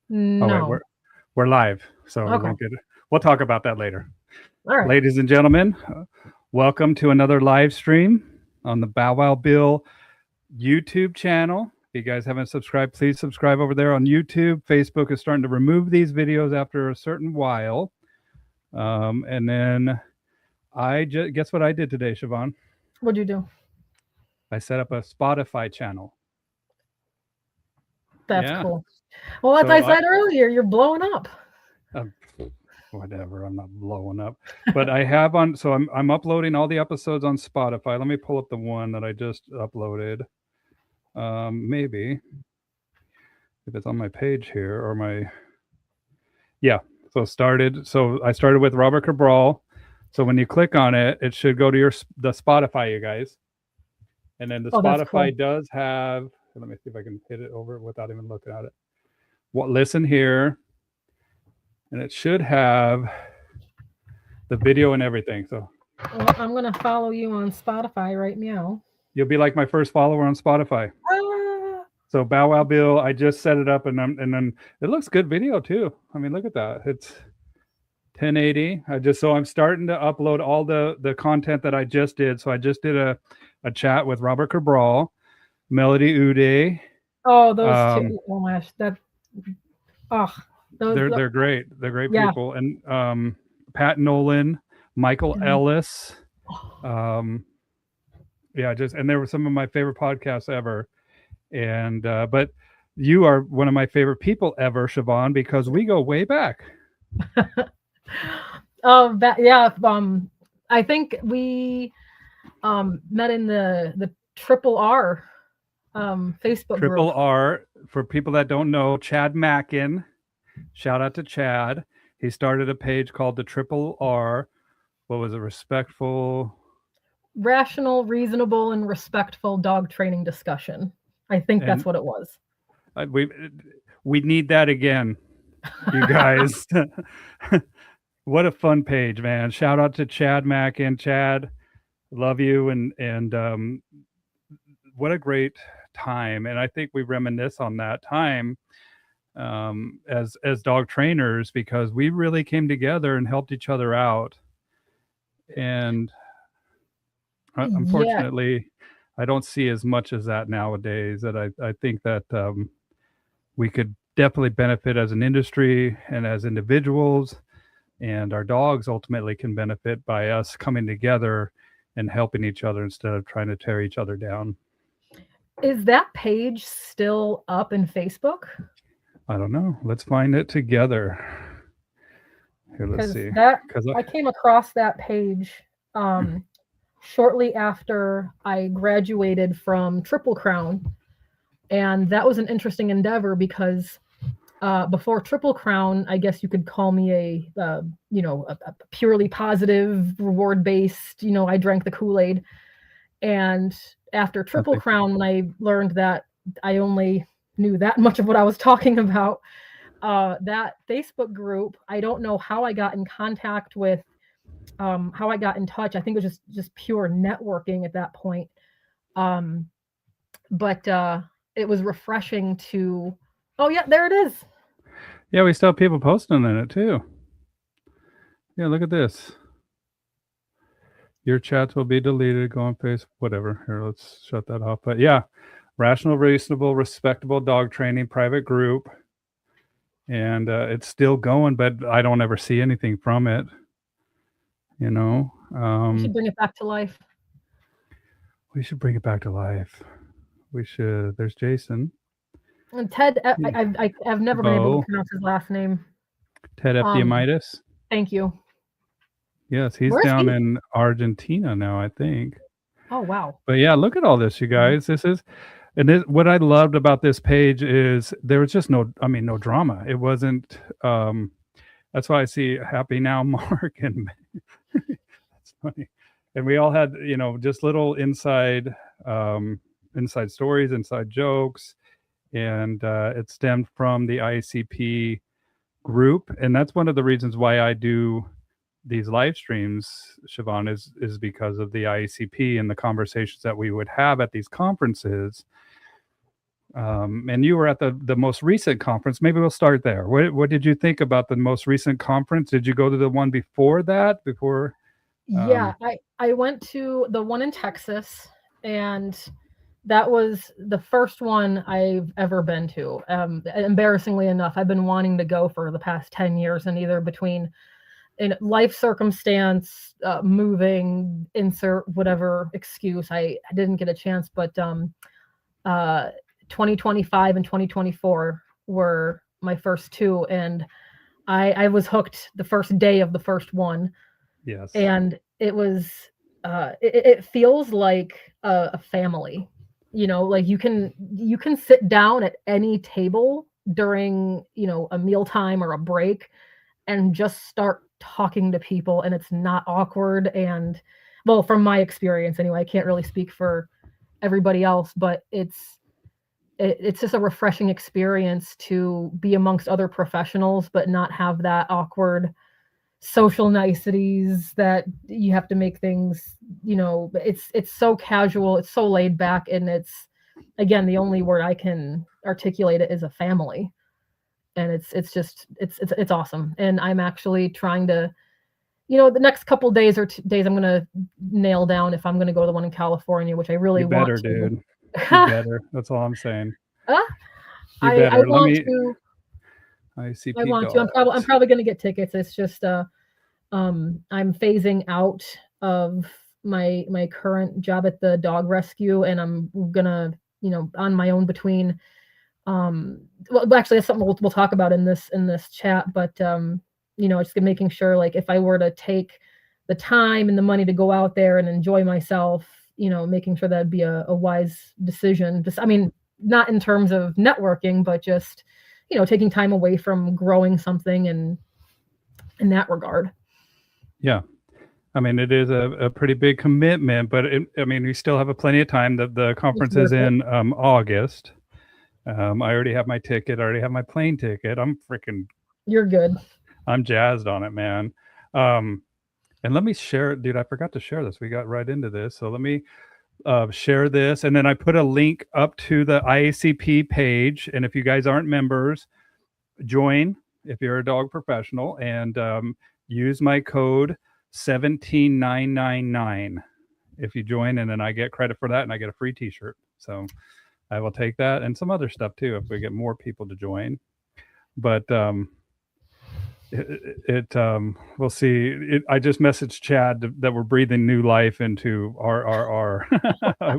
Oh wait, No. we're live, so we Okay. won't get it. We'll talk about that later. All right. Ladies and gentlemen, welcome to another live stream on the Bow Wow Bill YouTube channel. If you guys haven't subscribed, please subscribe over there on YouTube. Facebook is starting to remove these videos after a certain while. And then guess what I did today, Chivon? What'd you do? I set up a Spotify channel. That's Yeah. cool. Well, as I So said earlier, you're blowing up. um, whatever, I'm not blowing up, but I have on. So I'm uploading all the episodes on Spotify. Let me pull up the one that I just uploaded. Maybe if it's on my page here or my yeah. So I started with Robert Cabral. So when you click on it, it should go to the Spotify, you guys. And then the Oh, that's cool. Spotify does have. Let me see if I can hit it over without even looking at it. What listen here, and it should have the video and everything. So Well, I'm gonna follow you on Spotify right now. you'll be like my first follower on Spotify. Ah, So Bow Wow Bill, I just set it up, and then it looks good video too. I mean, look at that. It's 1080. I'm starting to upload all the content that I just did. So I just did a chat with Robert Cabral, Melody Uday. oh, those two. Oh my gosh, that. Oh, They're great. They're great yeah. people. And Pat Nolan, Michael Ellis. Yeah, and they were some of my favorite podcasts ever. And but you are one of my favorite people ever, Chivon, because we go way back. Yeah. I think we met in the Triple R Facebook Triple group. R, for people that don't know, Chad Mackin. Shout out to Chad. He started a page called the Triple R. What was it? Rational, reasonable, and respectful dog training discussion. I think And that's what it was. we need that again, you guys. What a fun page, man. Shout out to Chad Mackin. Chad, love you, and what a great time. And I think we reminisce on that time as dog trainers, because we really came together and helped each other out. And Yeah. unfortunately, I don't see as much as that nowadays. That I think that we could definitely benefit as an industry and as individuals, and our dogs ultimately can benefit by us coming together and helping each other instead of trying to tear each other down. Is that page still up in Facebook? I don't know. Let's find it together. Here, let's see. Because I came across that page shortly after I graduated from Triple Crown, and that was an interesting endeavor because before Triple Crown, I guess you could call me a purely positive, reward based. I drank the Kool-Aid, and after Triple Crown, when I learned that I only knew that much of what I was talking about, that Facebook group, I don't know how I got in contact with, how I got in touch. I think it was just pure networking at that point. But it was refreshing to. Oh yeah, there it is. Yeah, we still have people posting in it too. Yeah, look at this. Your chats will be deleted. Go on Facebook. Whatever. Here, let's shut that off. But yeah, rational, reasonable, respectable dog training private group, and it's still going, but I don't ever see anything from it. We should bring it back to life. We should bring it back to life. We should. There's Jason. And Ted, I've never been able to pronounce his last name. Ted Epidiomitis. Thank you. Yes, he's down in Argentina now, I think. Oh, wow. But yeah, look at all this, you guys. What I loved about this page is there was just no drama. It wasn't, that's why I see Happy Now, Mark, and that's funny. And we all had, just little inside stories, inside jokes. And it stemmed from the ICP group. And that's one of the reasons why I do these live streams, Chivon, is because of the ICP and the conversations that we would have at these conferences. And you were at the most recent conference. Maybe we'll start there. What did you think about the most recent conference? Did you go to the one before that? Before? Yeah, Um, I went to the one in Texas, and that was the first one I've ever been to. Embarrassingly enough, I've been wanting to go for the past 10 years, and either between in life circumstance, moving, insert whatever excuse, I didn't get a chance. But uh, 2025 and 2024 were my first two, and I was hooked the first day of the first one, yes. and it was it feels like a family. Like you can sit down at any table during a mealtime or a break and just start talking to people, and it's not awkward. And well, from my experience anyway, I can't really speak for everybody else, but it's just a refreshing experience to be amongst other professionals but not have that awkward social niceties that you have to make things. It's so casual, it's so laid back, and it's, again, the only word I can articulate it is a family. And it's just it's awesome. And I'm actually trying to, the next couple days or days, I'm gonna nail down if I'm gonna go to the one in California, which I really You want better, to. dude. You better. That's all I'm saying. Uh, You I better. Let want me to. I ICP want to. I'm dogs. probably gonna get tickets. It's just I'm phasing out of my current job at the dog rescue, and I'm gonna, on my own between, well, actually that's something we'll talk about in this chat. But just making sure, like, if I were to take the time and the money to go out there and enjoy myself, making sure that'd be a wise decision. Just, I mean, not in terms of networking, but just, taking time away from growing something, and in that regard. Yeah. I mean, it is a pretty big commitment, but I mean, we still have a plenty of time. The It's conference is worth it. in August. I already have my ticket. I already have my plane ticket. You're good. I'm jazzed on it, man. Um, and let me share, dude. I forgot to share this. We got right into this, so let me share this, and then I put a link up to the IACP page. And if you guys aren't members, join if you're a dog professional, and use my code 17999 if you join, and then I get credit for that, and I get a free T-shirt. So I will take that and some other stuff too if we get more people to join. But we'll see. I just messaged Chad that we're breathing new life into our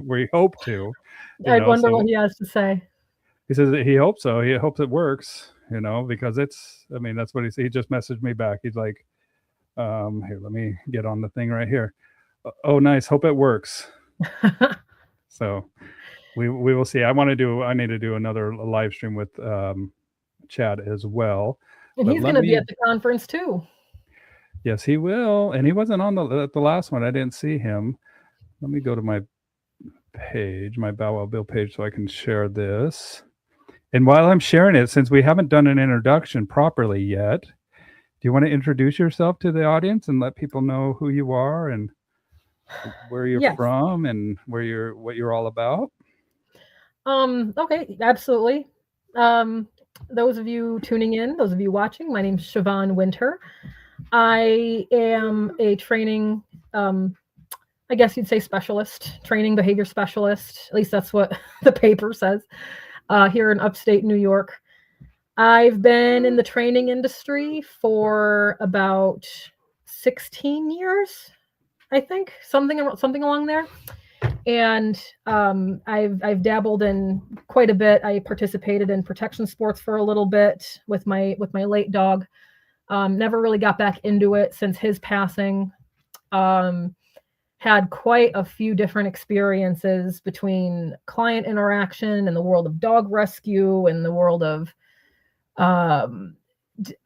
we hope to, I wonder what so he has to say. he says that he hopes so. He hopes it works, because I mean, that's what he just messaged me back. He's like, here, let me get on the thing right here. Oh, nice. Hope it works. So we will see. I need to do another live stream with Chad as well. And But he's going to be at the conference too. Yes, he will. And he wasn't on the last one. I didn't see him. Let me go to my page, my Bow Wow Bill page, so I can share this. And while I'm sharing it, since we haven't done an introduction properly yet, do you want to introduce yourself to the audience and let people know who you are and where you're Yes. from and what you're all about? Okay, absolutely. Those of you tuning in, those of you watching, my name's Chivon Winter. I am a training, I guess you'd say specialist, training behavior specialist. At least that's what the paper says, here in upstate New York. I've been in the training industry for about 16 years, I think, something along there. And I've dabbled in quite a bit. I participated in protection sports for a little bit with my late dog. Never really got back into it since his passing. Had quite a few different experiences between client interaction and the world of dog rescue and the world of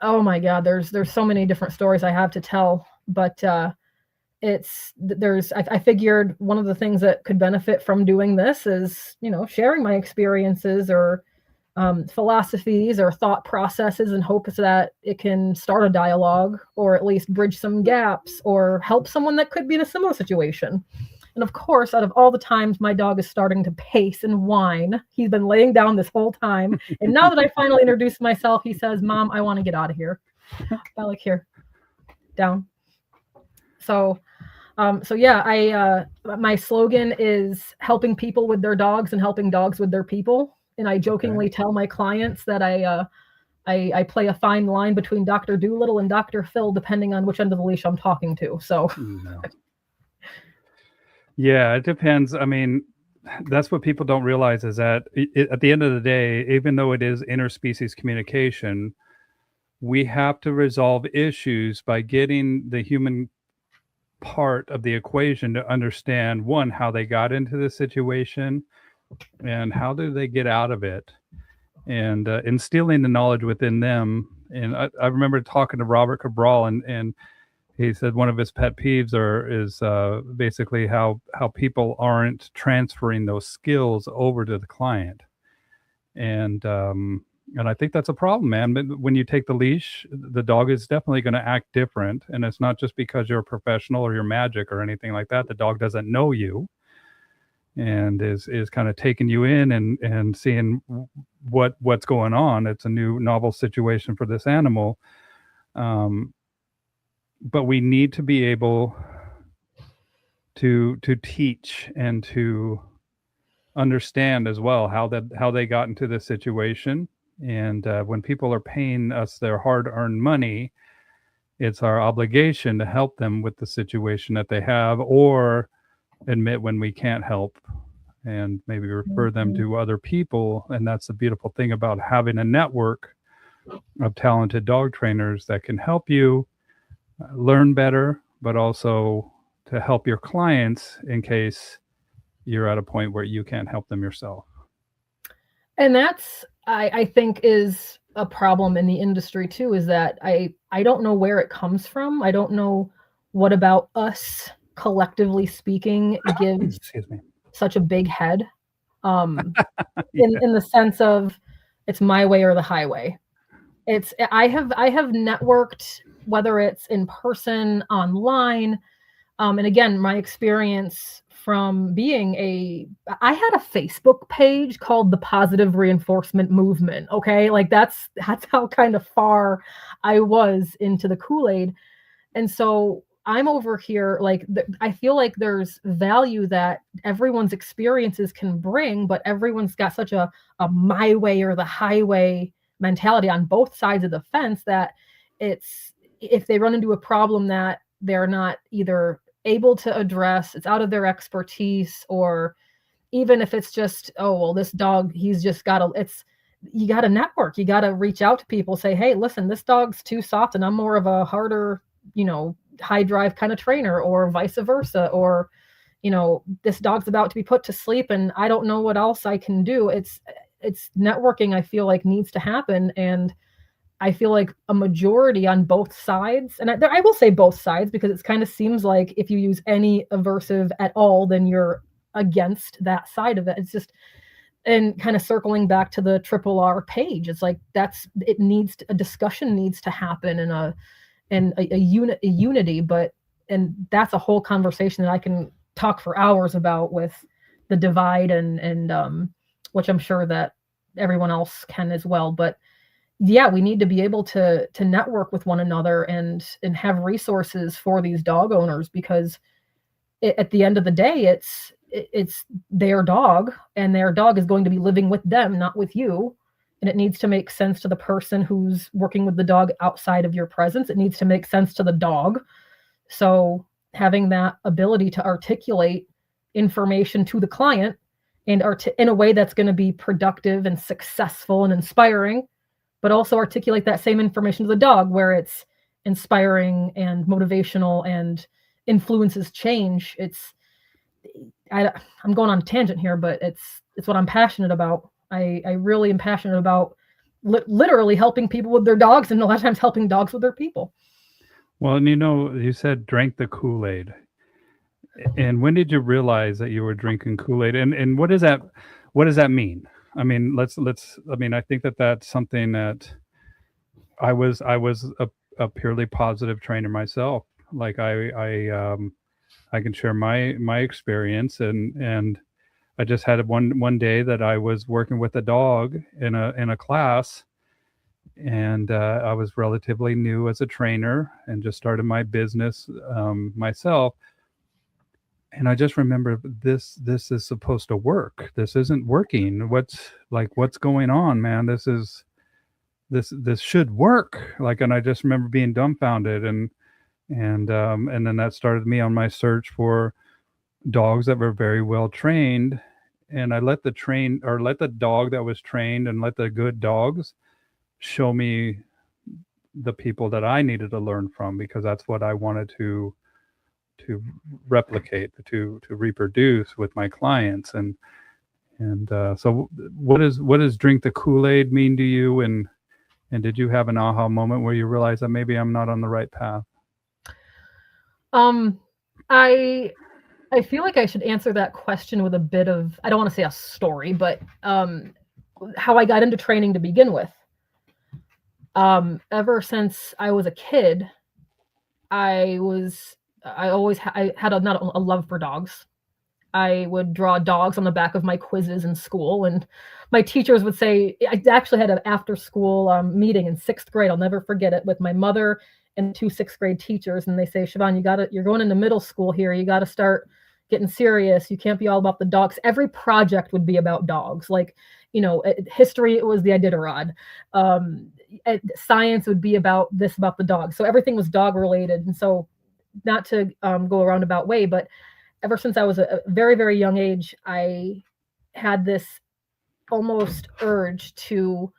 oh my God, there's so many different stories I have to tell. But I figured one of the things that could benefit from doing this is, sharing my experiences or philosophies or thought processes, in hopes that it can start a dialogue or at least bridge some gaps or help someone that could be in a similar situation. And of course, out of all the times my dog is starting to pace and whine, he's been laying down this whole time. And now that I finally introduced myself, he says, Mom, I want to get out of here. I like, here, down. So so yeah, I my slogan is helping people with their dogs and helping dogs with their people. And I Okay. jokingly tell my clients that I play a fine line between Dr. Doolittle and Dr. Phil, depending on which end of the leash I'm talking to. So No. Yeah, it depends. I mean, that's what people don't realize is that at the end of the day, even though it is interspecies communication, we have to resolve issues by getting the human part of the equation to understand one, how they got into this situation and how do they get out of it, and instilling the knowledge within them. And I remember talking to Robert Cabral, and he said one of his pet peeves is basically how people aren't transferring those skills over to the client, and I think that's a problem, man. But when you take the leash, the dog is definitely going to act different, and it's not just because you're a professional or you're magic or anything like that. The dog doesn't know you and is kind of taking you in and seeing what's going on. It's a new novel situation for this animal, um, but we need to be able to teach and to understand as well how they got into this situation. And when people are paying us their hard-earned money, it's our obligation to help them with the situation that they have, or admit when we can't help and maybe refer them mhm. to other people. And that's the beautiful thing about having a network of talented dog trainers that can help you learn better, but also to help your clients in case you're at a point where you can't help them yourself. And that's I think is a problem in the industry too, is that I don't know where it comes from. I don't know what about us collectively speaking gives Excuse me. such a big head. Um, Yeah. in the sense of it's my way or the highway. It's I have networked, whether it's in person, online, and again, my experience from being I had a Facebook page called the Positive Reinforcement Movement. Okay, like that's how kind of far I was into the Kool-Aid. And so I'm over here, like, I feel like there's value that everyone's experiences can bring, but everyone's got such a my way or the highway mentality on both sides of the fence that it's if they run into a problem that they're not either able to address, it's out of their expertise, or even if it's just, oh, well, this dog, he's just got to, it's, you got to network, you got to reach out to people, say, hey, listen, this dog's too soft and I'm more of a harder, high drive kind of trainer, or vice versa, or, this dog's about to be put to sleep and I don't know what else I can do. It's networking, I feel like, needs to happen. And I feel like a majority on both sides, and I will say both sides because it kind of seems like if you use any aversive at all, then you're against that side of it. It's just, and kind of circling back to the triple R page, it's like it needs a discussion needs to happen, and a unity, but and that's a whole conversation that I can talk for hours about, with the divide and which I'm sure that everyone else can as well. But yeah, we need to be able to network with one another and have resources for these dog owners, because at the end of the day, it's their dog, and their dog is going to be living with them, not with you. And it needs to make sense to the person who's working with the dog outside of your presence. It needs to make sense to the dog. So having that ability to articulate information to the client and in a way that's going to be productive and successful and inspiring, but also articulate that same information to the dog where it's inspiring and motivational and influences change. I'm going on a tangent here, but it's what I'm passionate about. I really am passionate about literally helping people with their dogs, and a lot of times helping dogs with their people. Well, and you said drank the Kool-Aid. And when did you realize that you were drinking Kool-Aid? And what does that mean? I mean, let's I mean, I think that that's something that I was a purely positive trainer myself. Like I I can share my experience, and I just had one day that I was working with a dog in a class, and I was relatively new as a trainer and just started my business myself. And I just remember this is supposed to work. This isn't working. What's going on, man? This should work. Like, and I just remember being dumbfounded, and then that started me on my search for dogs that were very well trained. And I let the dog that was trained and let the good dogs show me the people that I needed to learn from, because that's what I wanted to replicate, to reproduce with my clients. And so what does drink the Kool-Aid mean to you? And did you have an aha moment where you realized that maybe I'm not on the right path? Um, I I feel like I should answer that question with a bit of, I don't want to say a story, but how I got into training to begin with. Ever since I was a kid, I was I had not a love for dogs. I would draw dogs on the back of my quizzes in school, and my teachers would say, I actually had an after school meeting in 6th grade. I'll never forget it, with my mother and 2 6th grade teachers, and they say, Chivon, you're going into middle school here. You got to start getting serious. You can't be all about the dogs. Every project would be about dogs. Like, history, it was the Iditarod. Science would be about the dog. So everything was dog related. And so, not to go a roundabout way, but ever since I was a very, very young age, I had this almost urge to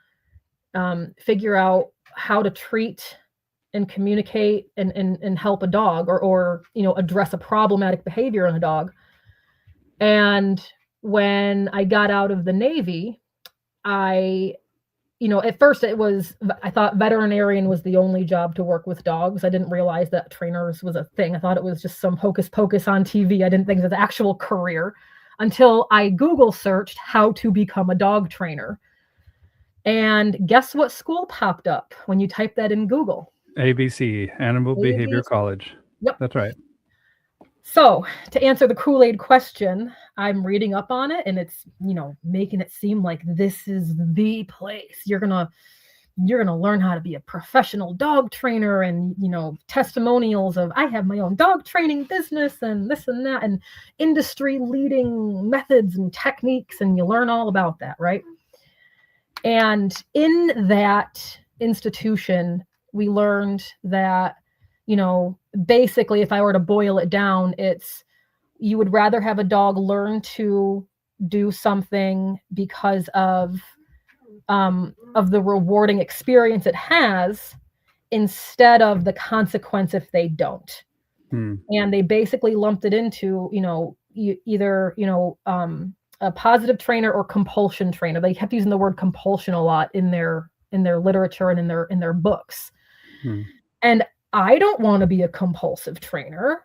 figure out how to treat and communicate and help a dog, or address a problematic behavior in a dog. And when I got out of the Navy, I at first I thought veterinarian was the only job to work with dogs. I didn't realize that trainers was a thing. I thought it was just some hocus pocus on TV. I didn't think it was an actual career until I Google searched how to become a dog trainer. And guess what school popped up when you type that in Google? ABC, Animal Behavior ABC. College. Yep. That's right. So, to answer the Kool-Aid question, I'm reading up on it, and it's, making it seem like this is the place. You're going to learn how to be a professional dog trainer, and, testimonials of, I have my own dog training business and this and that, and industry leading methods and techniques, and you learn all about that, right? And in that institution, we learned that, basically, if I were to boil it down, it's, you would rather have a dog learn to do something because of the rewarding experience it has, instead of the consequence if they don't. And they basically lumped it into, either, a positive trainer or compulsion trainer. They kept using the word compulsion a lot in their literature and in their books. And I don't want to be a compulsion trainer.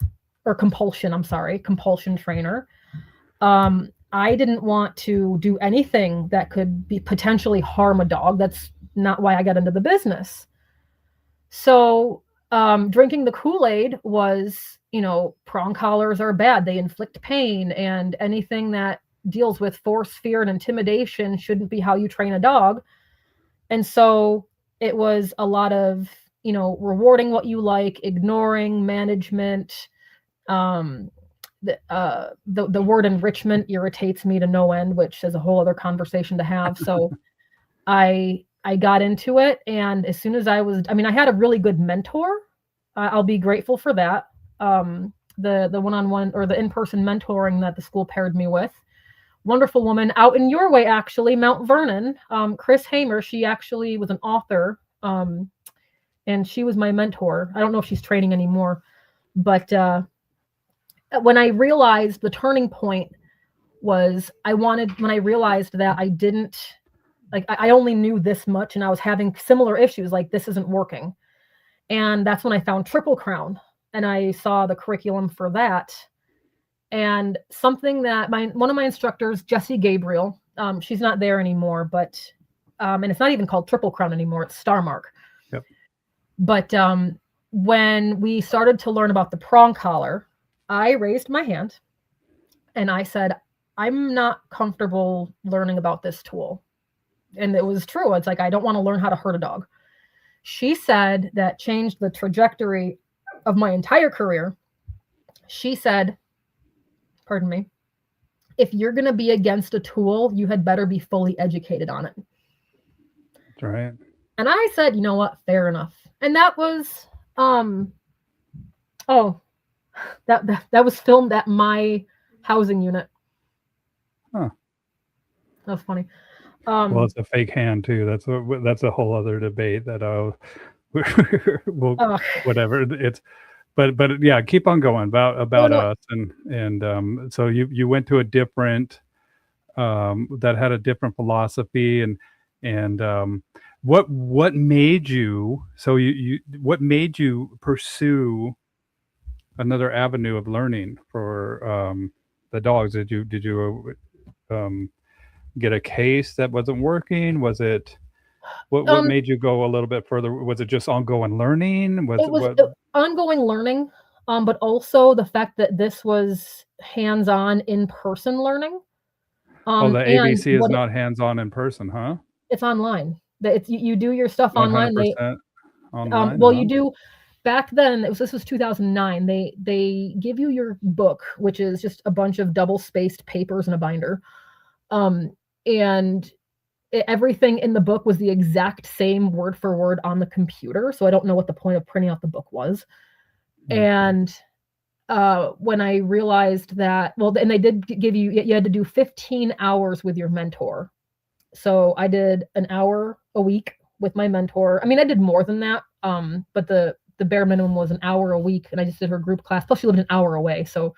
I didn't want to do anything that could be potentially harm a dog. That's not why I got into the business. So drinking the Kool-Aid was, prong collars are bad. They inflict pain, and anything that deals with force, fear, and intimidation shouldn't be how you train a dog. And so it was a lot of, rewarding what you like, ignoring management. The word enrichment irritates me to no end, which is a whole other conversation to have. So I got into it, and as soon as I had a really good mentor. I'll be grateful for that. The one-on-one or the in-person mentoring that the school paired me with. Wonderful woman out in your way, actually, Mount Vernon. Chris Hamer, she actually was an author, and she was my mentor. I don't know if she's training anymore, but when I realized the turning point was, when I realized that I didn't, I only knew this much, and I was having similar issues, like this isn't working. And that's when I found Triple Crown, and I saw the curriculum for that. And something that one of my instructors, Jessie Gabriel, she's not there anymore, but and it's not even called Triple Crown anymore, it's Star Mark. Yep. But when we started to learn about the prong collar, I raised my hand and I said, I'm not comfortable learning about this tool. And it was true. It's like, I don't want to learn how to hurt a dog. She said that changed the trajectory of my entire career. She said, pardon me, if you're going to be against a tool, you had better be fully educated on it. That's right. And I said, you know what? Fair enough. And that was, oh, that was filmed at my housing unit. Huh. That was funny. Well, it's a fake hand too. That's a whole other debate that we'll whatever it's. But yeah, keep on going about us and so you went to a different that had a different philosophy and what made you what made you pursue another avenue of learning for the dogs? Did you get a case that wasn't working? Was it what made you go a little bit further? Was it just ongoing learning? Was it it was what? ongoing learning, but also the fact that this was hands-on, in-person learning. Oh, the And ABC is not hands-on in person, huh? it's online. It's you do your stuff online. 100% online, Well, you do. Back then, this was 2009. They give you your book, which is just a bunch of double-spaced papers in a binder, and everything in the book was the exact same word for word on the computer. So I don't know what the point of printing out the book was. And when I realized that, well, and they did give you had to do 15 hours with your mentor. So I did an hour a week with my mentor. I mean, I did more than that, but the bare minimum was an hour a week, and I just did her group class. Plus, she lived an hour away, so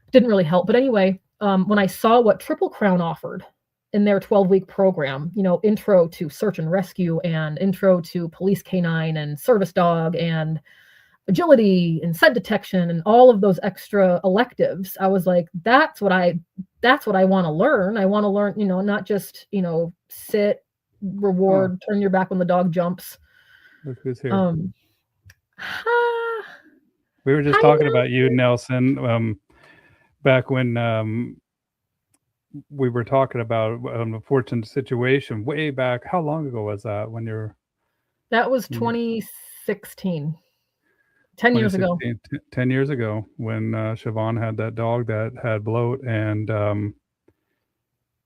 it didn't really help. But anyway, when I saw what Triple Crown offered in their 12-week program, intro to search and rescue and intro to police canine and service dog and agility and scent detection and all of those extra electives, I was like, that's what I want to learn. I want to learn, not just, sit, reward, turn your back when the dog jumps. Look who's here. Hi. We were just talking about you, Nelson, back when we were talking about a fortunate situation way back. How long ago was that when you're? That was 2016. 10 years ago. 10 years ago when Chivon had that dog that had bloat and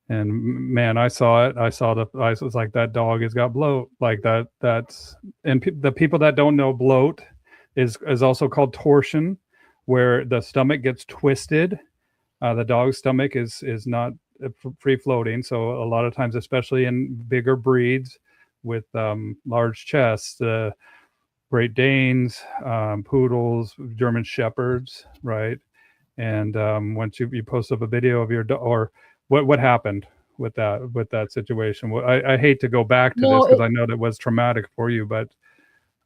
man, I saw it. I was like, that dog has got bloat like that. The people that don't know, bloat is also called torsion, where the stomach gets twisted. The dog's stomach is not free floating. So a lot of times, especially in bigger breeds with large chests, Great Danes, poodles, German shepherds, right? And once you post up a video of your dog, or what happened with that situation? I hate to go back to this because I know that was traumatic for you, but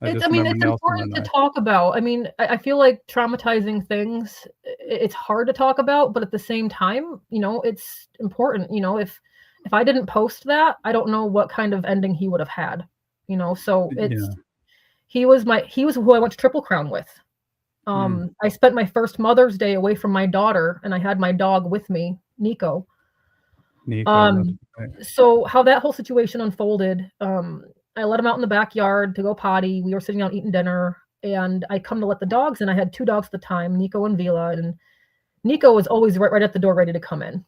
it's important to talk about. I mean, I feel like traumatizing things, it's hard to talk about, but at the same time, it's important. If I didn't post that, I don't know what kind of ending he would have had. So it's. Yeah. He was who I went to Triple Crown with. I spent my first Mother's Day away from my daughter, and I had my dog with me, Nico. So how that whole situation unfolded, I let him out in the backyard to go potty. We were sitting down eating dinner, and I come to let the dogs in. I had 2 dogs at the time, Nico and Vila, and Nico was always right at the door ready to come in.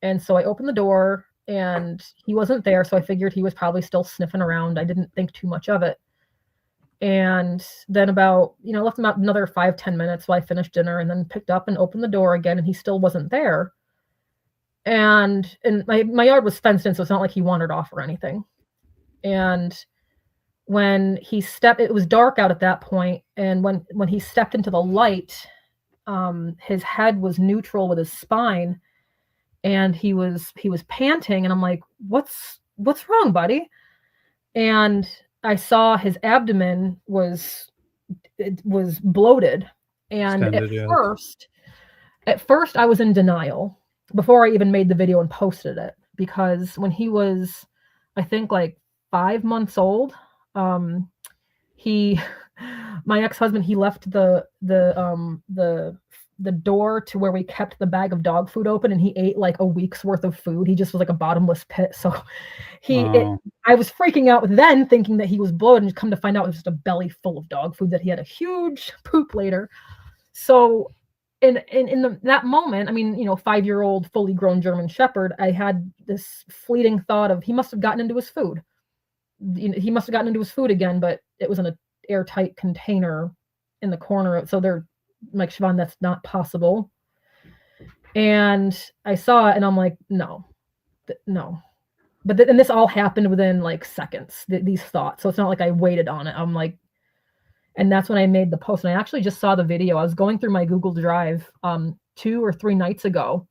And so I opened the door, and he wasn't there, so I figured he was probably still sniffing around. I didn't think too much of it. And then about, left him out another 5-10 minutes while I finished dinner, and then picked up and opened the door again, and he still wasn't there. And my yard was fenced in, so it's not like he wandered off or anything. And when he stepped, it was dark out at that point, and when he stepped into the light, his head was neutral with his spine, and he was panting, and I'm like, what's wrong, buddy? And I saw his abdomen was bloated, and at first I was in denial before I even made the video and posted it, because when he was, I think, like 5 months old, my ex-husband, he left the the door to where we kept the bag of dog food open, and he ate like a week's worth of food. He just was like a bottomless pit. So Oh, I was freaking out then, thinking that he was bloated, and come to find out it was just a belly full of dog food that he had a huge poop later. So that moment, I mean, 5-year-old fully grown German Shepherd, I had this fleeting thought of he must have gotten into his food. He must have gotten into his food again, but it was in an airtight container in the corner. So they're like, Chivon, that's not possible. And I saw it, and I'm like, no, no. But and this all happened within like seconds. These thoughts. So it's not like I waited on it. I'm like, and that's when I made the post. And I actually just saw the video. I was going through my Google Drive 2 or 3 nights ago,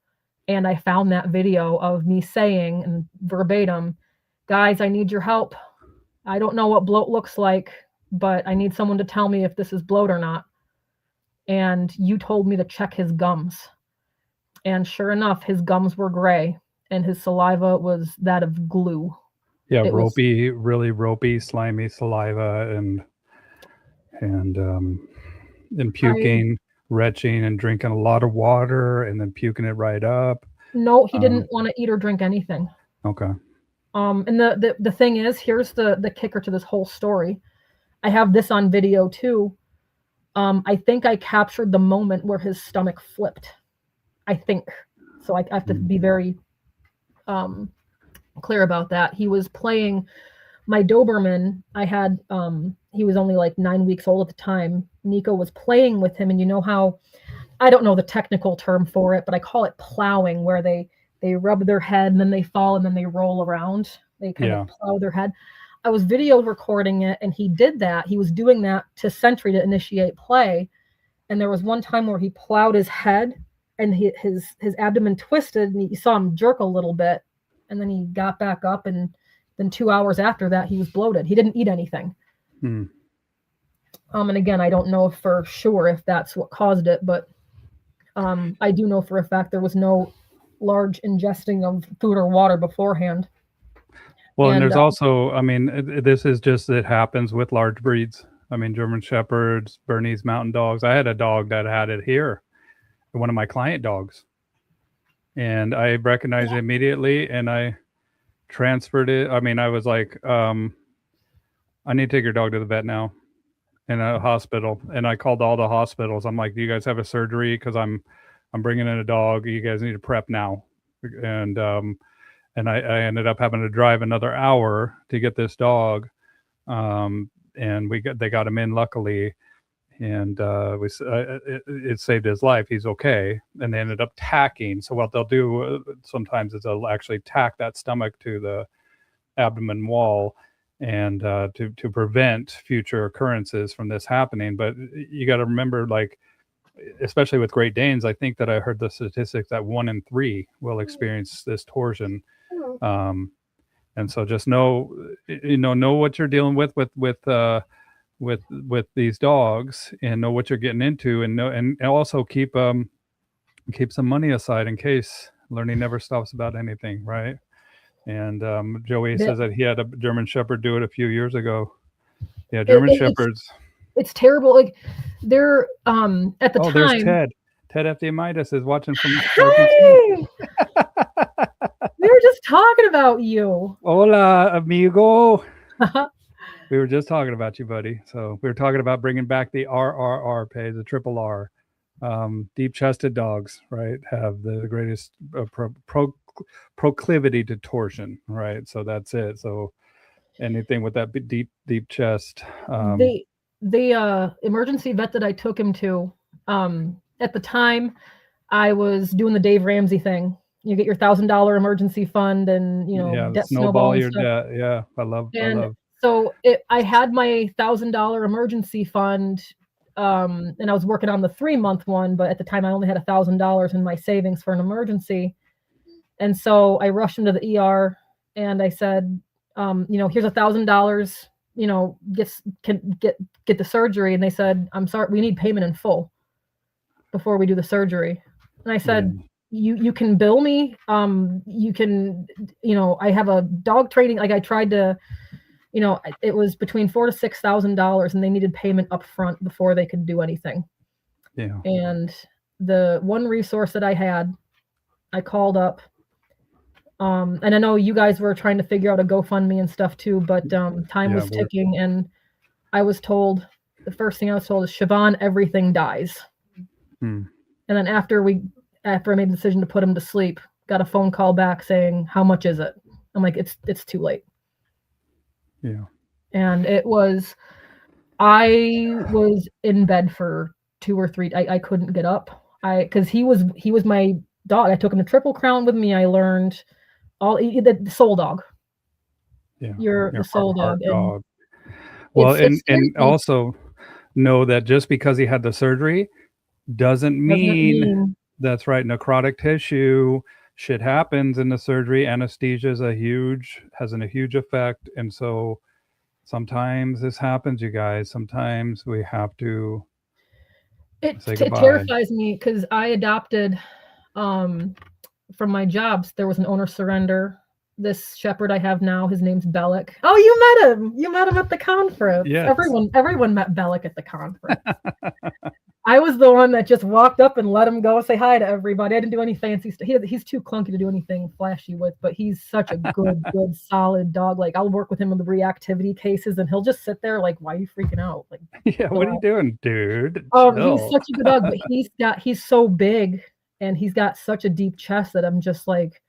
and I found that video of me saying, and verbatim, guys, I need your help. I don't know what bloat looks like, but I need someone to tell me if this is bloat or not. And you told me to check his gums. And sure enough, his gums were gray, and his saliva was that of glue. yeah, It was ropey, really ropey, slimy saliva, and I puking, retching, and drinking a lot of water, and then puking it right up. no, he Um, didn't want to eat or drink anything. okay. And the thing is, here's the kicker to this whole story. I have this on video too. I think I captured the moment where his stomach flipped. I think so. I have to be very clear about that. He was playing my Doberman. I had he was only like 9 weeks old at the time. Nico was playing with him, and you know how, I don't know the technical term for it, but I call it plowing, where they rub their head and then they fall and then they roll around. They kind Yeah. of plow their head. I was video recording it, and he did that. He was doing that to Sentry to initiate play. And there was one time where he plowed his head, and his abdomen twisted, and you saw him jerk a little bit, and then he got back up, and then 2 hours after that he was bloated. He didn't eat anything. Hmm. And again, I don't know for sure if that's what caused it, but I do know for a fact there was no large ingesting of food or water beforehand. Well, and And there's also, I mean, this is just, it happens with large breeds. I mean, German Shepherds, Bernese Mountain Dogs. I had a dog that had it here, one of my client dogs, and I recognized it immediately, and I transferred it. I mean, I was like, I need to take your dog to the vet now, in a hospital, and I called all the hospitals. I'm like, do you guys have a surgery? Because I'm bringing in a dog. You guys need to prep now, and I ended up having to drive another hour to get this dog, and they got him in luckily, and it saved his life. He's okay, and they ended up tacking. So what they'll do sometimes is they'll actually tack that stomach to the abdomen wall, and to prevent future occurrences from this happening. But you got to remember, like, especially with Great Danes, I think that I heard the statistics that 1 in 3 will experience this torsion. And so just know what you're dealing with these dogs, and know what you're getting into, and also keep some money aside in case. Learning never stops about anything, right? And Joey says that he had a German Shepherd do it a few years ago. Yeah, German Shepherds. It's terrible. Like, they're at the Oh, time. there's Ted. Ted FDMitis is watching from. Hey! We were just talking about you. Hola, amigo. We were just talking about you, buddy. So we were talking about bringing back the RRR pay, the triple R. Deep-chested dogs, right, have the greatest proclivity to torsion, right? So that's it. So anything with that deep chest. The emergency vet that I took him to, at the time, I was doing the Dave Ramsey thing. You get your $1,000 emergency fund, and debt snowball your debt. Yeah, I love. So I had my $1,000 emergency fund, and I was working on the 3-month one, but at the time I only had $1,000 in my savings for an emergency. And so I rushed him to the ER, and I said, here's $1,000, get the surgery. And they said, I'm sorry, we need payment in full before we do the surgery. And I said, you can bill me. You can, I have a dog training. Like, I tried to, it was between $4,000 to $6,000, and they needed payment up front before they could do anything. Yeah. And the one resource that I had, I called up. And I know you guys were trying to figure out a GoFundMe and stuff too, but time Yeah, was ticking, and I was told the first thing I was told is Chivon, everything dies. hmm, And then after I made the decision to put him to sleep, got a phone call back saying, "How much is it?" I'm like, "It's too late." yeah, And I was in bed for 2 or 3. I couldn't get up. Because he was my dog. I took him to Triple Crown with me. I learned the soul dog. yeah. You're the Your soul heart dog, and dog. Well, it's and crazy. also know that just because he had the surgery doesn't Doesn't mean mean that's right. Necrotic tissue, shit happens in the surgery. Anesthesia is a huge effect, and so sometimes this happens, you guys. Sometimes we have to say it goodbye. terrifies me because I adopted um from my jobs. There was an owner surrender. This shepherd I have now, his name's Bellic. Oh, you met him. You met him at the conference. Yes. Everyone met Bellic at the conference. I was the one that just walked up and let him go say hi to everybody. I didn't do any fancy stuff. He's too clunky to do anything flashy with, but he's such a good, solid dog. Like I'll work with him in the reactivity cases, and he'll just sit there like, "Why are you freaking out?" Like, Yeah. What are you so, doing, dude? he's Chill. such a good dog, but he's so big and he's got such a deep chest that I'm just like,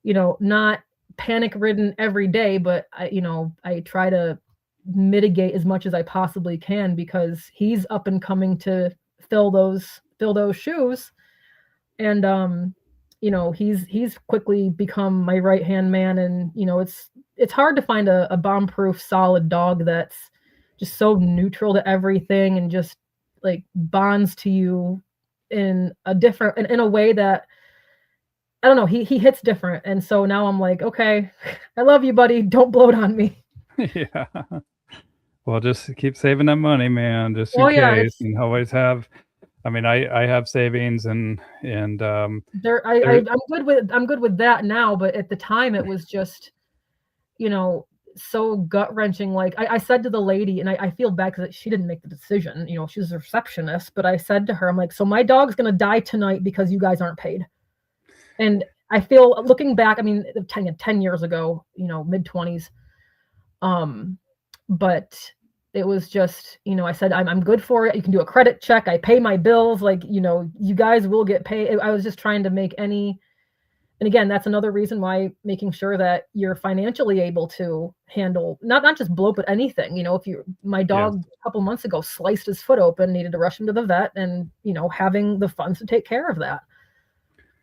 not panic ridden every day, but I try to mitigate as much as I possibly can because he's up and coming to fill those shoes. And he's quickly become my right hand man. And it's hard to find a bomb proof solid dog that's just so neutral to everything and just like bonds to you in a way that I don't know, he hits different. And so now I'm like, okay, I love you, buddy. Don't bloat on me. Yeah. Well, just keep saving that money, man, just in Oh yeah, case, it's and always have. I mean, I have savings and there. there. I'm good with that now, but at the time it was just you know so gut wrenching. Like I said to the lady, and I feel bad because she didn't make the decision. She's a receptionist, but I said to her, I'm like, so my dog's gonna die tonight because you guys aren't paid. And I feel looking back, I mean, 10 years ago, mid 20s. Um, but it was just, I said, I'm good for it. You can do a credit check. I pay my bills. Like, you guys will get paid. I was just trying to make and again, that's another reason why making sure that you're financially able to handle, not just bloat, but anything. My Yes. dog a couple months ago sliced his foot open, needed to rush him to the vet, and, having the funds to take care of that.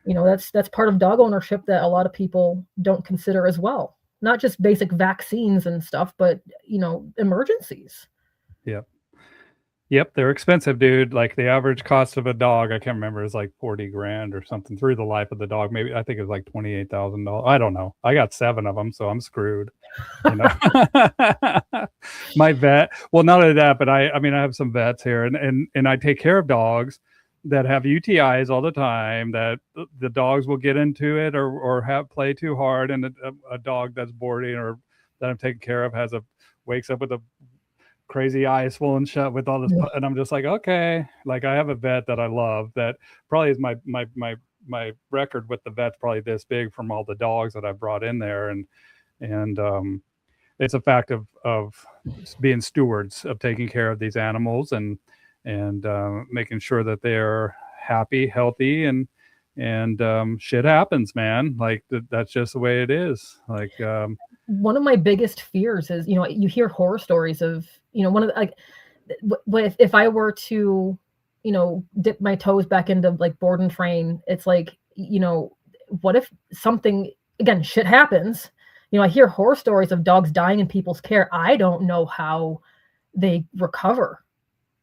That's part of dog ownership that a lot of people don't consider as well. Not just basic vaccines and stuff, but emergencies. Yep. Yep, they're expensive, dude. Like the average cost of a dog, I can't remember, is like 40 grand or something through the life of the dog. Maybe I think it was like $28,000. I don't know. I got 7 of them, so I'm screwed. You know, my vet. Well, not only that, but I mean, I have some vets here, and I take care of dogs that have UTIs all the time. That the dogs will get into it or have play too hard, and a dog that's boarding or that I'm taking care of wakes up with a crazy eyes swollen shut with all this, and I'm just like, okay, like I have a vet that I love that probably is my record with the vet's probably this big from all the dogs that I brought in there, and it's a fact of being stewards of taking care of these animals and making sure that they're happy, healthy, and shit happens, man. Like that's just the way it is. Like One of my biggest fears is, you hear horror stories of, one of the, like, if I were to, dip my toes back into like board and train, it's like, what if something, again, shit happens. I hear horror stories of dogs dying in people's care. I don't know how they recover.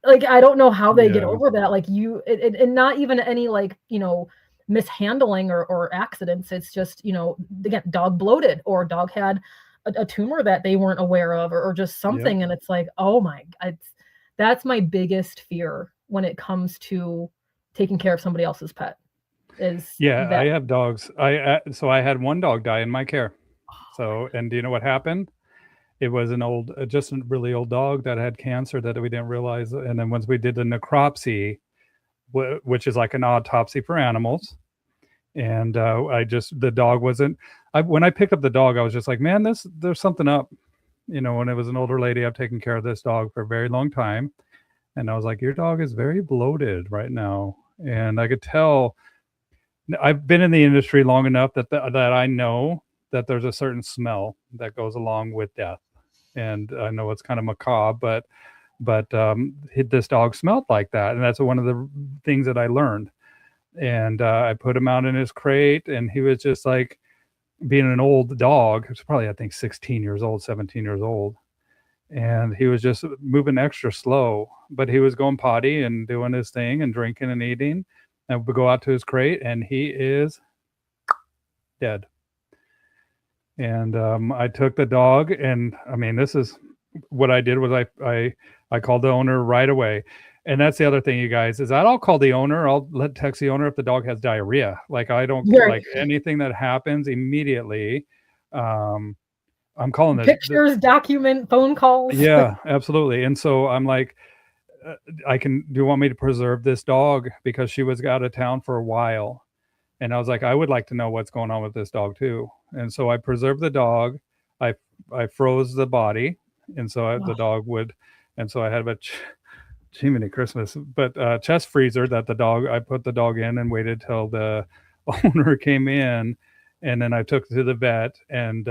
Like, I don't know how they get yeah, over that. Like and not even any like, mishandling or accidents. It's just, again, dog bloated or dog had a tumor that they weren't aware of or just yep. something. And it's like, oh my, that's my biggest fear when it comes to taking care of somebody else's pet is Yeah, I that. have dogs. So I had one dog die in my care. So, and do you know what happened? It was just a really old dog that had cancer that we didn't realize. And then once we did the necropsy, which is like an autopsy for animals. And the dog wasn't. When I picked up the dog, I was just like, man, there's something up. When it was an older lady, I've taken care of this dog for a very long time, and I was like, your dog is very bloated right now, and I could tell. I've been in the industry long enough that I know that there's a certain smell that goes along with death, and I know it's kind of macabre, but this dog smelled like that, and that's one of the things that I learned. And I put him out in his crate, and he was just like, being an old dog. He was probably, I think, 16 years old, 17 years old, and he was just moving extra slow, but he was going potty and doing his thing and drinking and eating. And we go out to his crate, and he is dead. And I took the dog, and I mean, this is what I did was I called the owner right away. And that's the other thing, you guys, is that I'll call the owner. I'll text the owner if the dog has diarrhea. Like, I don't Right. like anything that happens immediately. I'm calling Pictures, document, phone calls. Yeah, absolutely. And so I'm like, do you want me to preserve this dog? Because she was out of town for a while. And I was like, I would like to know what's going on with this dog too. And so I preserved the dog. I froze the body. And so the dog would, and so I had a Jiminy Christmas, but chest freezer that I put the dog in and waited till the owner came in, and then I took it to the vet and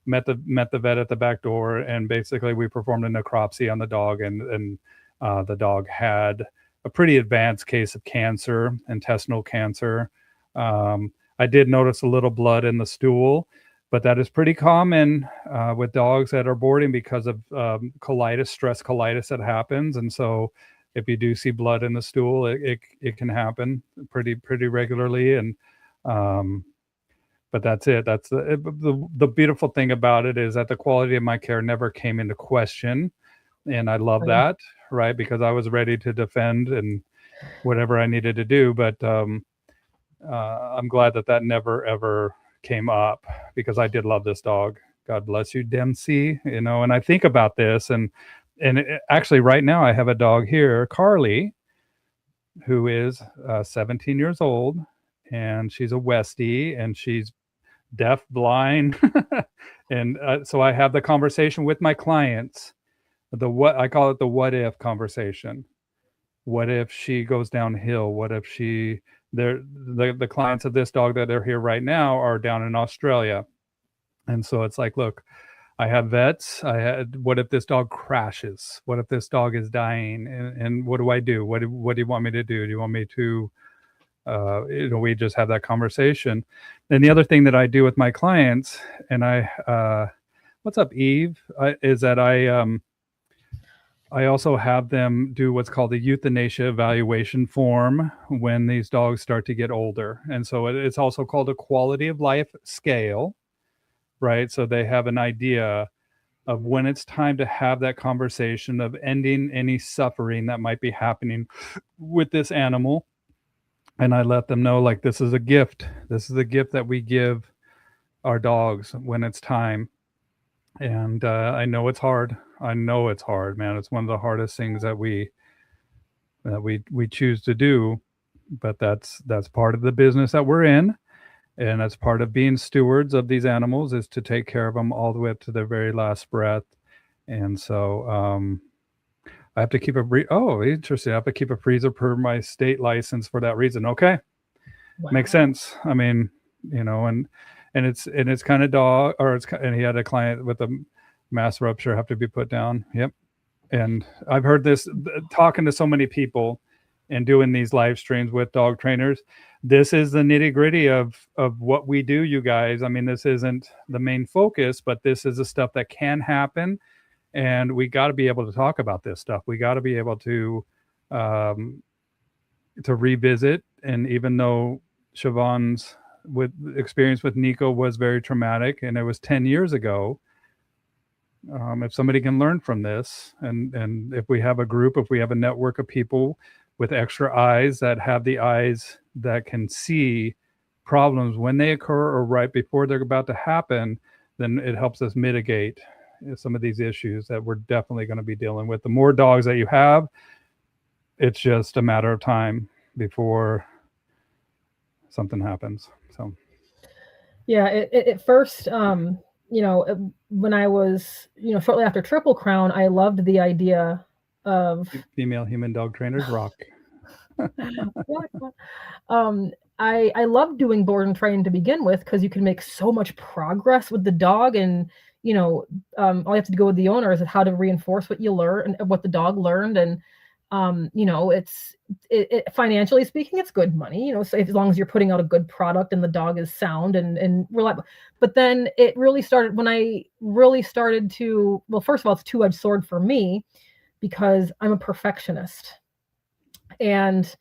met the vet at the back door, and basically we performed a necropsy on the dog, and the dog had a pretty advanced case of cancer, intestinal cancer. I did notice a little blood in the stool, but that is pretty common with dogs that are boarding because of colitis, stress colitis that happens. And so if you do see blood in the stool, it can happen pretty regularly. And but that's it. That's the beautiful thing about it, is that the quality of my care never came into question. And I love that, right? Because I was ready to defend and whatever I needed to do. But I'm glad that never ever came up, because I did love this dog. God bless you, Dempsey. And I think about this, and actually right now I have a dog here, Carly, who is 17 years old, and she's a Westie, and she's deaf, blind, and so I have the conversation with my clients. I call it the what if conversation. What if she goes downhill? What if the clients of this dog that are here right now are down in Australia. And so it's like, look, I have vets. What if this dog crashes? What if this dog is dying? And what do I do? What do you want me to do? Do you want me to, we just have that conversation. And the other thing that I do with my clients, and what's up, Eve, is that I also have them do what's called a euthanasia evaluation form when these dogs start to get older. And so it's also called a quality of life scale, right? So they have an idea of when it's time to have that conversation of ending any suffering that might be happening with this animal. And I let them know, like, this is a gift. This is a gift that we give our dogs when it's time. And I know it's hard. I know it's hard, man. It's one of the hardest things that we choose to do, but that's part of the business that we're in, and that's part of being stewards of these animals, is to take care of them all the way up to their very last breath. And so I have to keep interesting. I have to keep a freezer per my state license for that reason. Okay, makes sense. I mean, and it's kind of dog, and he had a client with a mass rupture have to be put down. Yep. And I've heard this talking to so many people and doing these live streams with dog trainers. This is the nitty gritty of what we do, you guys. I mean, this isn't the main focus, but this is the stuff that can happen. And we got to be able to talk about this stuff. We got to be able to revisit. And even though Chivon's experience with Nico was very traumatic, and it was 10 years ago, if somebody can learn from this, and if we have a network of people with extra eyes that have the eyes that can see problems when they occur or right before they're about to happen, then it helps us mitigate some of these issues that we're definitely going to be dealing with. The more dogs that you have, it's just a matter of time before something happens. So Yeah, at first, when I was, shortly after Triple Crown, I loved the idea of female human dog trainers rock. um, I loved doing board and train to begin with because you can make so much progress with the dog, and all you have to go with the owner is how to reinforce what you learn and what the dog learned, and financially speaking, it's good money, so as long as you're putting out a good product and the dog is sound and reliable. But then it really started when I really started to, well, first of all, it's a two-edged sword for me because I'm a perfectionist. And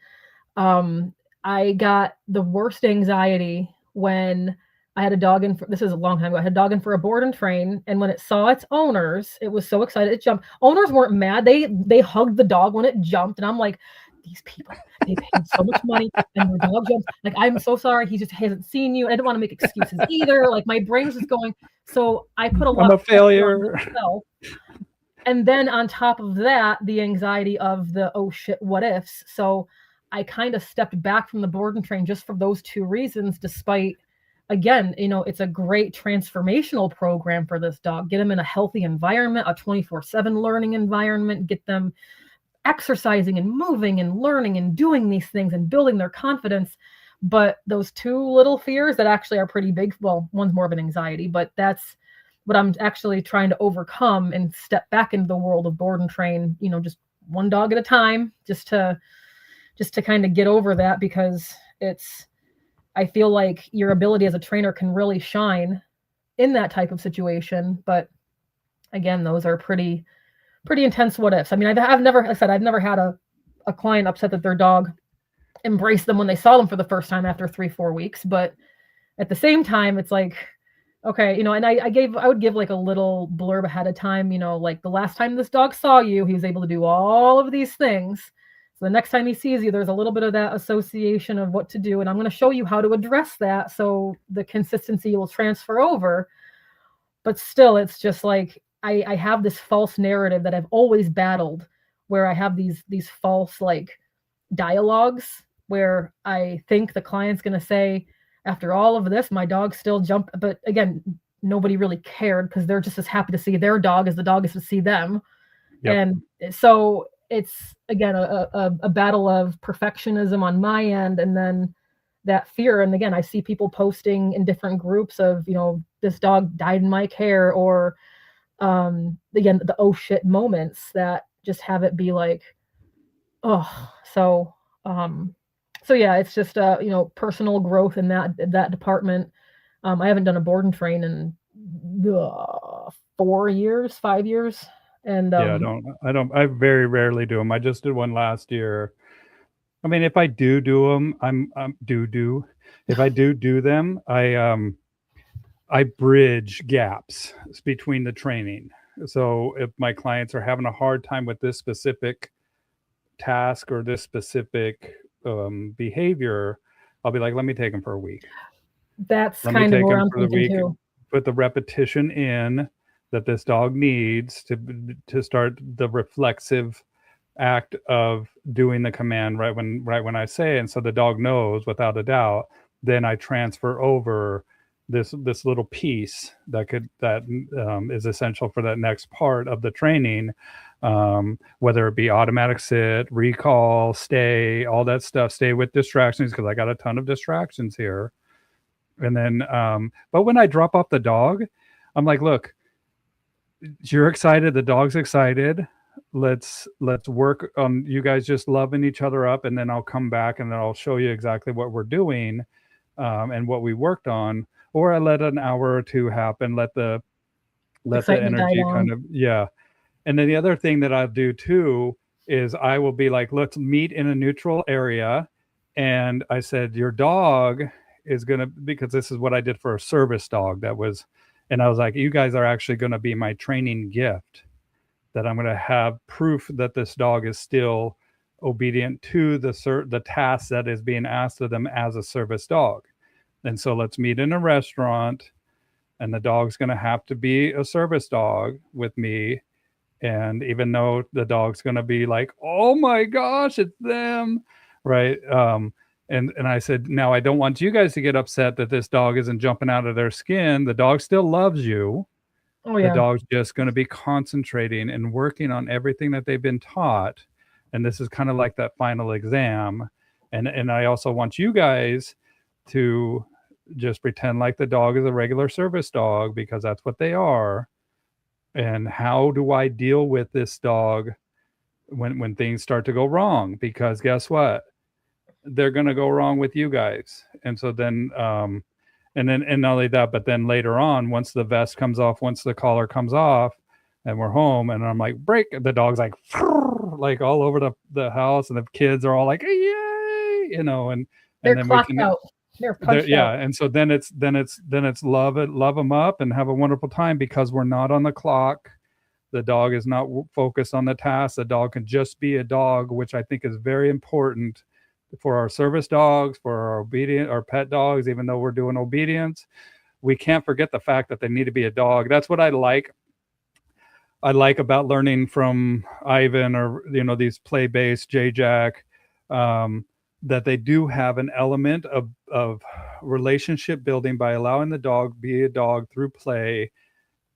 I got the worst anxiety when I had a dog in. This is a long time ago. I had a dog in for a board and train, and when it saw its owners, it was so excited. It jumped. Owners weren't mad. They hugged the dog when it jumped, and I'm like, these people, they paid so much money, and their dog jumps. Like, I'm so sorry. He just hasn't seen you. I didn't want to make excuses either. Like, my brain was just going. So I put a lot I'm a of pressure failure. on myself. And then on top of that, the anxiety of the, oh shit, what ifs. So I kind of stepped back from the board and train just for those two reasons, despite, again, it's a great transformational program for this dog. Get them in a healthy environment, a 24/7 learning environment, get them exercising and moving and learning and doing these things and building their confidence. But those two little fears that actually are pretty big, well, one's more of an anxiety, but that's what I'm actually trying to overcome and step back into the world of board and train, just one dog at a time, just to kind of get over that, because I feel like your ability as a trainer can really shine in that type of situation. But again, those are pretty intense what ifs. I mean, I've never had a client upset that their dog embraced them when they saw them for the first time after 3-4 weeks. But at the same time, it's like, okay, and I would give like a little blurb ahead of time, like the last time this dog saw you, he was able to do all of these things. So the next time he sees you, there's a little bit of that association of what to do. And I'm going to show you how to address that so the consistency will transfer over. But still, it's just like, I have this false narrative that I've always battled, where I have these false like dialogues where I think the client's going to say, after all of this, my dog still jumped. But again, nobody really cared because they're just as happy to see their dog as the dog is to see them. Yep. And so it's, again, a battle of perfectionism on my end, and then that fear. And again, I see people posting in different groups of, this dog died in my care, or again, the oh shit moments that just have it be like, oh, so yeah, it's just personal growth in that department. I haven't done a board and train in 5 years, and yeah, I very rarely do them. I just did one last year. I mean, if I do them, if I do them, I bridge gaps between the training. So if my clients are having a hard time with this specific task or this specific behavior, I'll be like, let me take them for a week. That's kind of where I'm thinking too. Put the repetition in that this dog needs to start the reflexive act of doing the command right when I say it, and so the dog knows without a doubt. Then I transfer over this little piece that is essential for that next part of the training, whether it be automatic sit, recall, stay, all that stuff. Stay with distractions, because I got a ton of distractions here. And then, but when I drop off the dog, I'm like, look, you're excited, the dog's excited. Let's work on you guys just loving each other up, and then I'll come back and then I'll show you exactly what we're doing, and what we worked on. Or I let an hour or two happen, let the energy kind of, yeah. And then the other thing that I'll do too is I will be like, let's meet in a neutral area. And I said, your dog is going to, because this is what I did for a service dog and I was like, you guys are actually going to be my training gift, that I'm going to have proof that this dog is still obedient to the task that is being asked of them as a service dog. And so let's meet in a restaurant, and the dog's going to have to be a service dog with me. And even though the dog's going to be like, oh my gosh, it's them, right? And I said, now I don't want you guys to get upset that this dog isn't jumping out of their skin. The dog still loves you. Oh The yeah. dog's just going to be concentrating and working on everything that they've been taught. And this is kind of like that final exam. And I also want you guys to just pretend like the dog is a regular service dog, because that's what they are. And how do I deal with this dog when things start to go wrong? Because guess what? They're going to go wrong with you guys. And so then and not only that, but then later on, once the vest comes off, once the collar comes off, and we're home, and I'm like, break, the dog's like all over the house, and the kids are all like, yay, and They're then we clocked can, out. They're punched yeah, out. and so then it's love it, love them up, and have a wonderful time, because we're not on the clock. The dog is not focused on the task. The dog can just be a dog, which I think is very important for our service dogs, for our pet dogs. Even though we're doing obedience, we can't forget the fact that they need to be a dog. That's what I like. I like about learning from Ivan, or these play-based J-Jack, that they do have an element of relationship building by allowing the dog be a dog through play,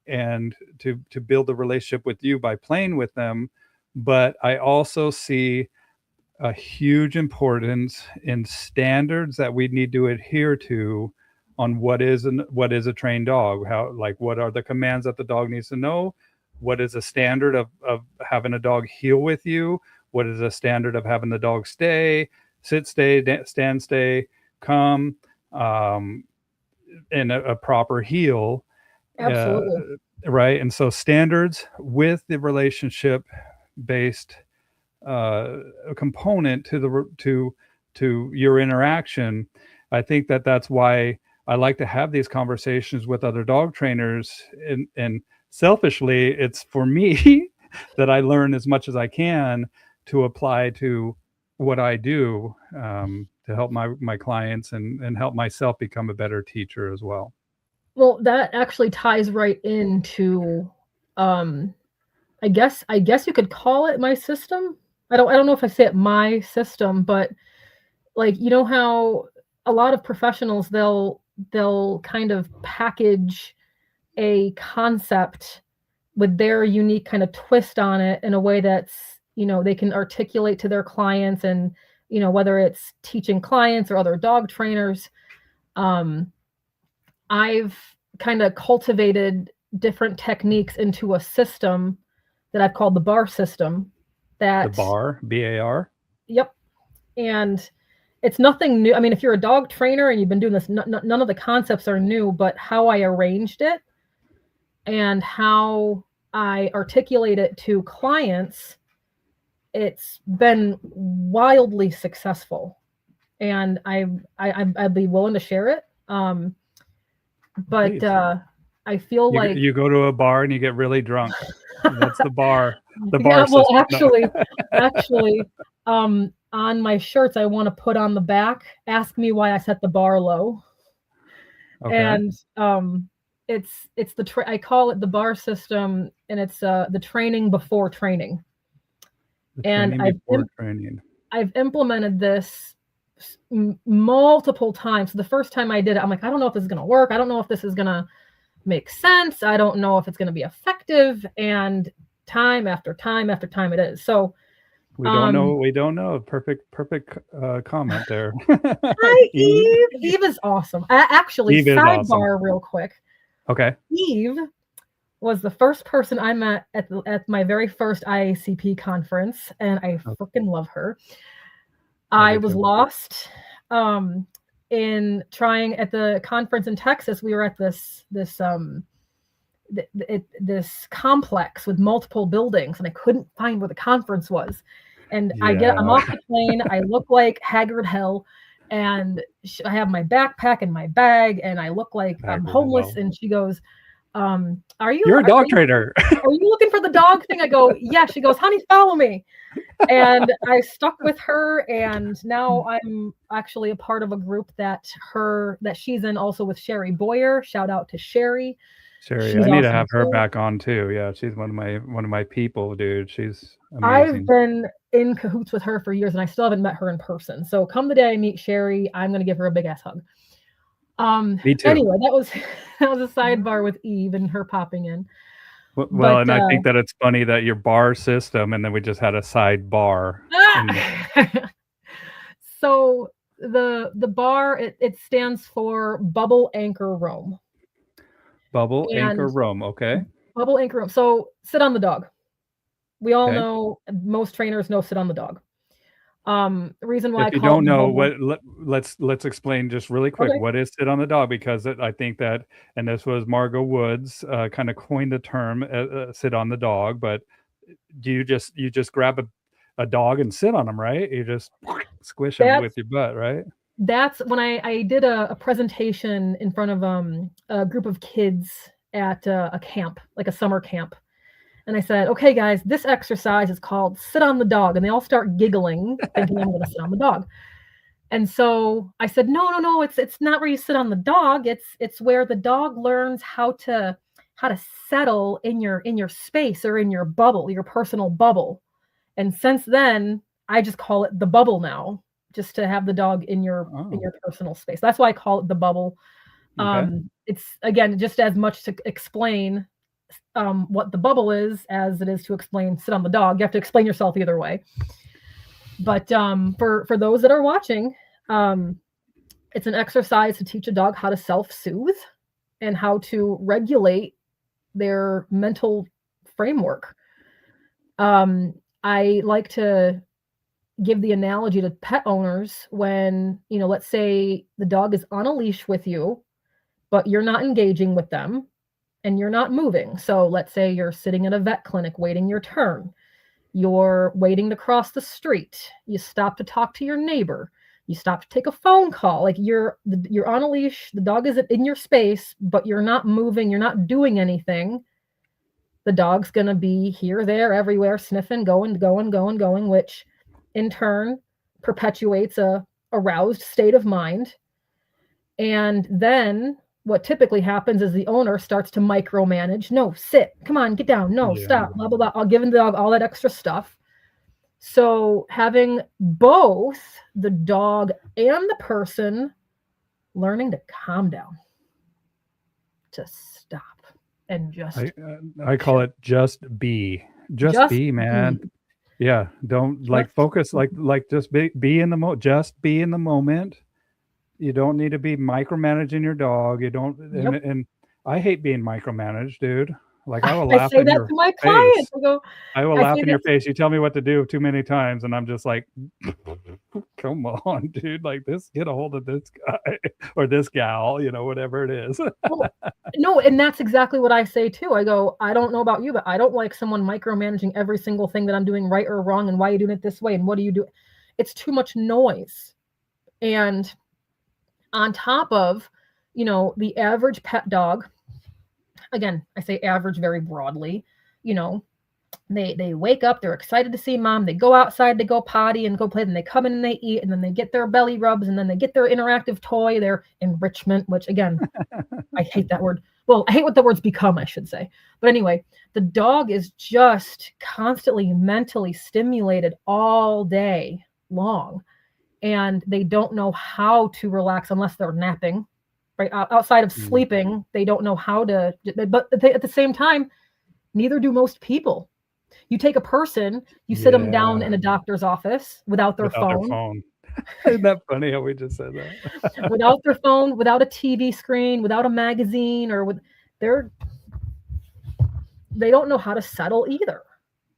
and to build a relationship with you by playing with them. But I also see a huge importance in standards that we need to adhere to on what is a trained dog. How, like, what are the commands that the dog needs to know? What is a standard of having a dog heel with you? What is a standard of having the dog sit, stay, stand, stay, come, in a proper heel, uh, Absolutely. right? And so standards with the relationship based a component to your interaction. I think that's why I like to have these conversations with other dog trainers, and selfishly, it's for me that I learn as much as I can to apply to what I do, to help my clients, and help myself become a better teacher as well. Well, that actually ties right into, um, I guess you could call it my system. I don't know if I say it my system, but like how a lot of professionals they'll kind of package a concept with their unique kind of twist on it in a way that's they can articulate to their clients, and whether it's teaching clients or other dog trainers. um, I've kind of cultivated different techniques into a system that I've called the bar system. The That bar, BAR. Yep. And it's nothing new. I mean, if you're a dog trainer and you've been doing this, none of the concepts are new, but how I arranged it and how I articulate it to clients, it's been wildly successful. And I'd be willing to share it. But Please. I feel like, You go to a bar and you get really drunk. That's the bar. The yeah, bar well, system. No. actually, on my shirts, I want to put on the back, ask me why I set the bar low. Okay. And it's I call it the bar system, and it's the training before training. The And training before training. I've implemented this multiple times. So the first time I did it, I'm like, I don't know if this is going to work. I don't know if this is going to make sense. I don't know if it's going to be effective. And time after time after time it is. So We don't know. We don't know. Perfect comment there. hi, Eve. Eve is awesome. Actually, Eve is awesome. sidebar real quick. Okay. Eve was the first person I met at my very first IACP conference, and I freaking love her. I was lost in trying at the conference in Texas. We were at this complex with multiple buildings, and I couldn't find where the conference was. And I'm off the plane. I look like haggard hell, and I have my backpack and my bag, and I look like I'm homeless. And she goes, You're a dog trainer. Are you looking for the dog thing? I go, yeah. She goes, honey, follow me. And I stuck with her, and now I'm actually a part of a group that she's in, also with Sherry Boyer. Shout out to Sherry. Sherry, She's I need to awesome. have her So back on too. Yeah, she's one of my people, dude. She's I've amazing. been in cahoots with her for years, and I still haven't met her in person. So come the day I meet Sherry, I'm gonna give her a big ass hug. Me too. Anyway, that was that was a sidebar with Eve and her popping in. Well, But and I think that it's funny that your bar system, and then we just had a side bar in so the bar it stands for Bubble Anchor Roam. bubble anchor And room. Okay. Bubble Anchor Roam. So sit on the dog. We all Okay. know, most trainers know sit on the dog. The reason why I If you call it don't the know bubble. what, let's explain just really quick Okay. what is sit on the dog, because I think that, and this was Margot Woods kind of coined the term sit on the dog. But do you just grab a dog and sit on them, right? You just squish them That's with your butt, right? that's when I did a presentation in front of a group of kids at a camp, like a summer camp. And I said, okay, guys, this exercise is called sit on the dog. And they all start giggling, thinking I'm going to sit on the dog. And so I said, no, no, no, it's not where you sit on the dog. It's where the dog learns how to settle in your space or in your bubble, your personal bubble. And since then, I just call it the bubble now, just to have the dog in Oh, your personal space. That's why I call it the bubble. okay. It's again just as much to explain what the bubble is as it is to explain sit on the dog. You have to explain yourself either way. But for those that are watching, um, it's an exercise to teach a dog how to self-soothe and how to regulate their mental framework. I like to give the analogy to pet owners when, let's say the dog is on a leash with you, but you're not engaging with them and you're not moving. So let's say you're sitting at a vet clinic waiting your turn. You're waiting to cross the street. You stop to talk to your neighbor. You stop to take a phone call. Like you're on a leash. The dog is in your space, but you're not moving. You're not doing anything. The dog's gonna be here, there, everywhere, sniffing, going, going, going, going, which in turn perpetuates a aroused state of mind. And then what typically happens is the owner starts to micromanage. No, sit. Come on, get down. No, Yeah. stop. Blah, blah, blah. I'll give the dog all that extra stuff. So having both the dog and the person learning to calm down, to stop and just I call chill. it just be. Just Just be, man. be. Yeah, don't like Just focus, like just be in the just be in the moment. You don't need to be micromanaging your dog. You don't, yep. and I hate being micromanaged, dude. Like I will I laugh say in that your to my clients. face. I go, I will I laugh say in that your face. You tell me what to do too many times, and I'm just like, come on, dude. Like this, get a hold of this guy or this gal, whatever it is. well, no, and that's exactly what I say too. I go, I don't know about you, but I don't like someone micromanaging every single thing that I'm doing right or wrong and why are you doing it this way and what do you do? It's too much noise. And on top of, the average pet dog, again, I say average very broadly, you know, they wake up, they're excited to see mom, they go outside to go potty and go play, then they come in and they eat, and then they get their belly rubs, and then they get their interactive toy, their enrichment, which again, I hate that word. Well, I hate what the words become, I should say. But anyway, the dog is just constantly mentally stimulated all day long. And they don't know how to relax unless they're napping, right? Outside of Mm. sleeping, they don't know how to, but at the same time, neither do most people. You take a person, you sit them down Yeah, in a doctor's office without their phone. Isn't that funny how we just said that? without their phone, without a TV screen, without a magazine, or with they're they don't know how to settle either.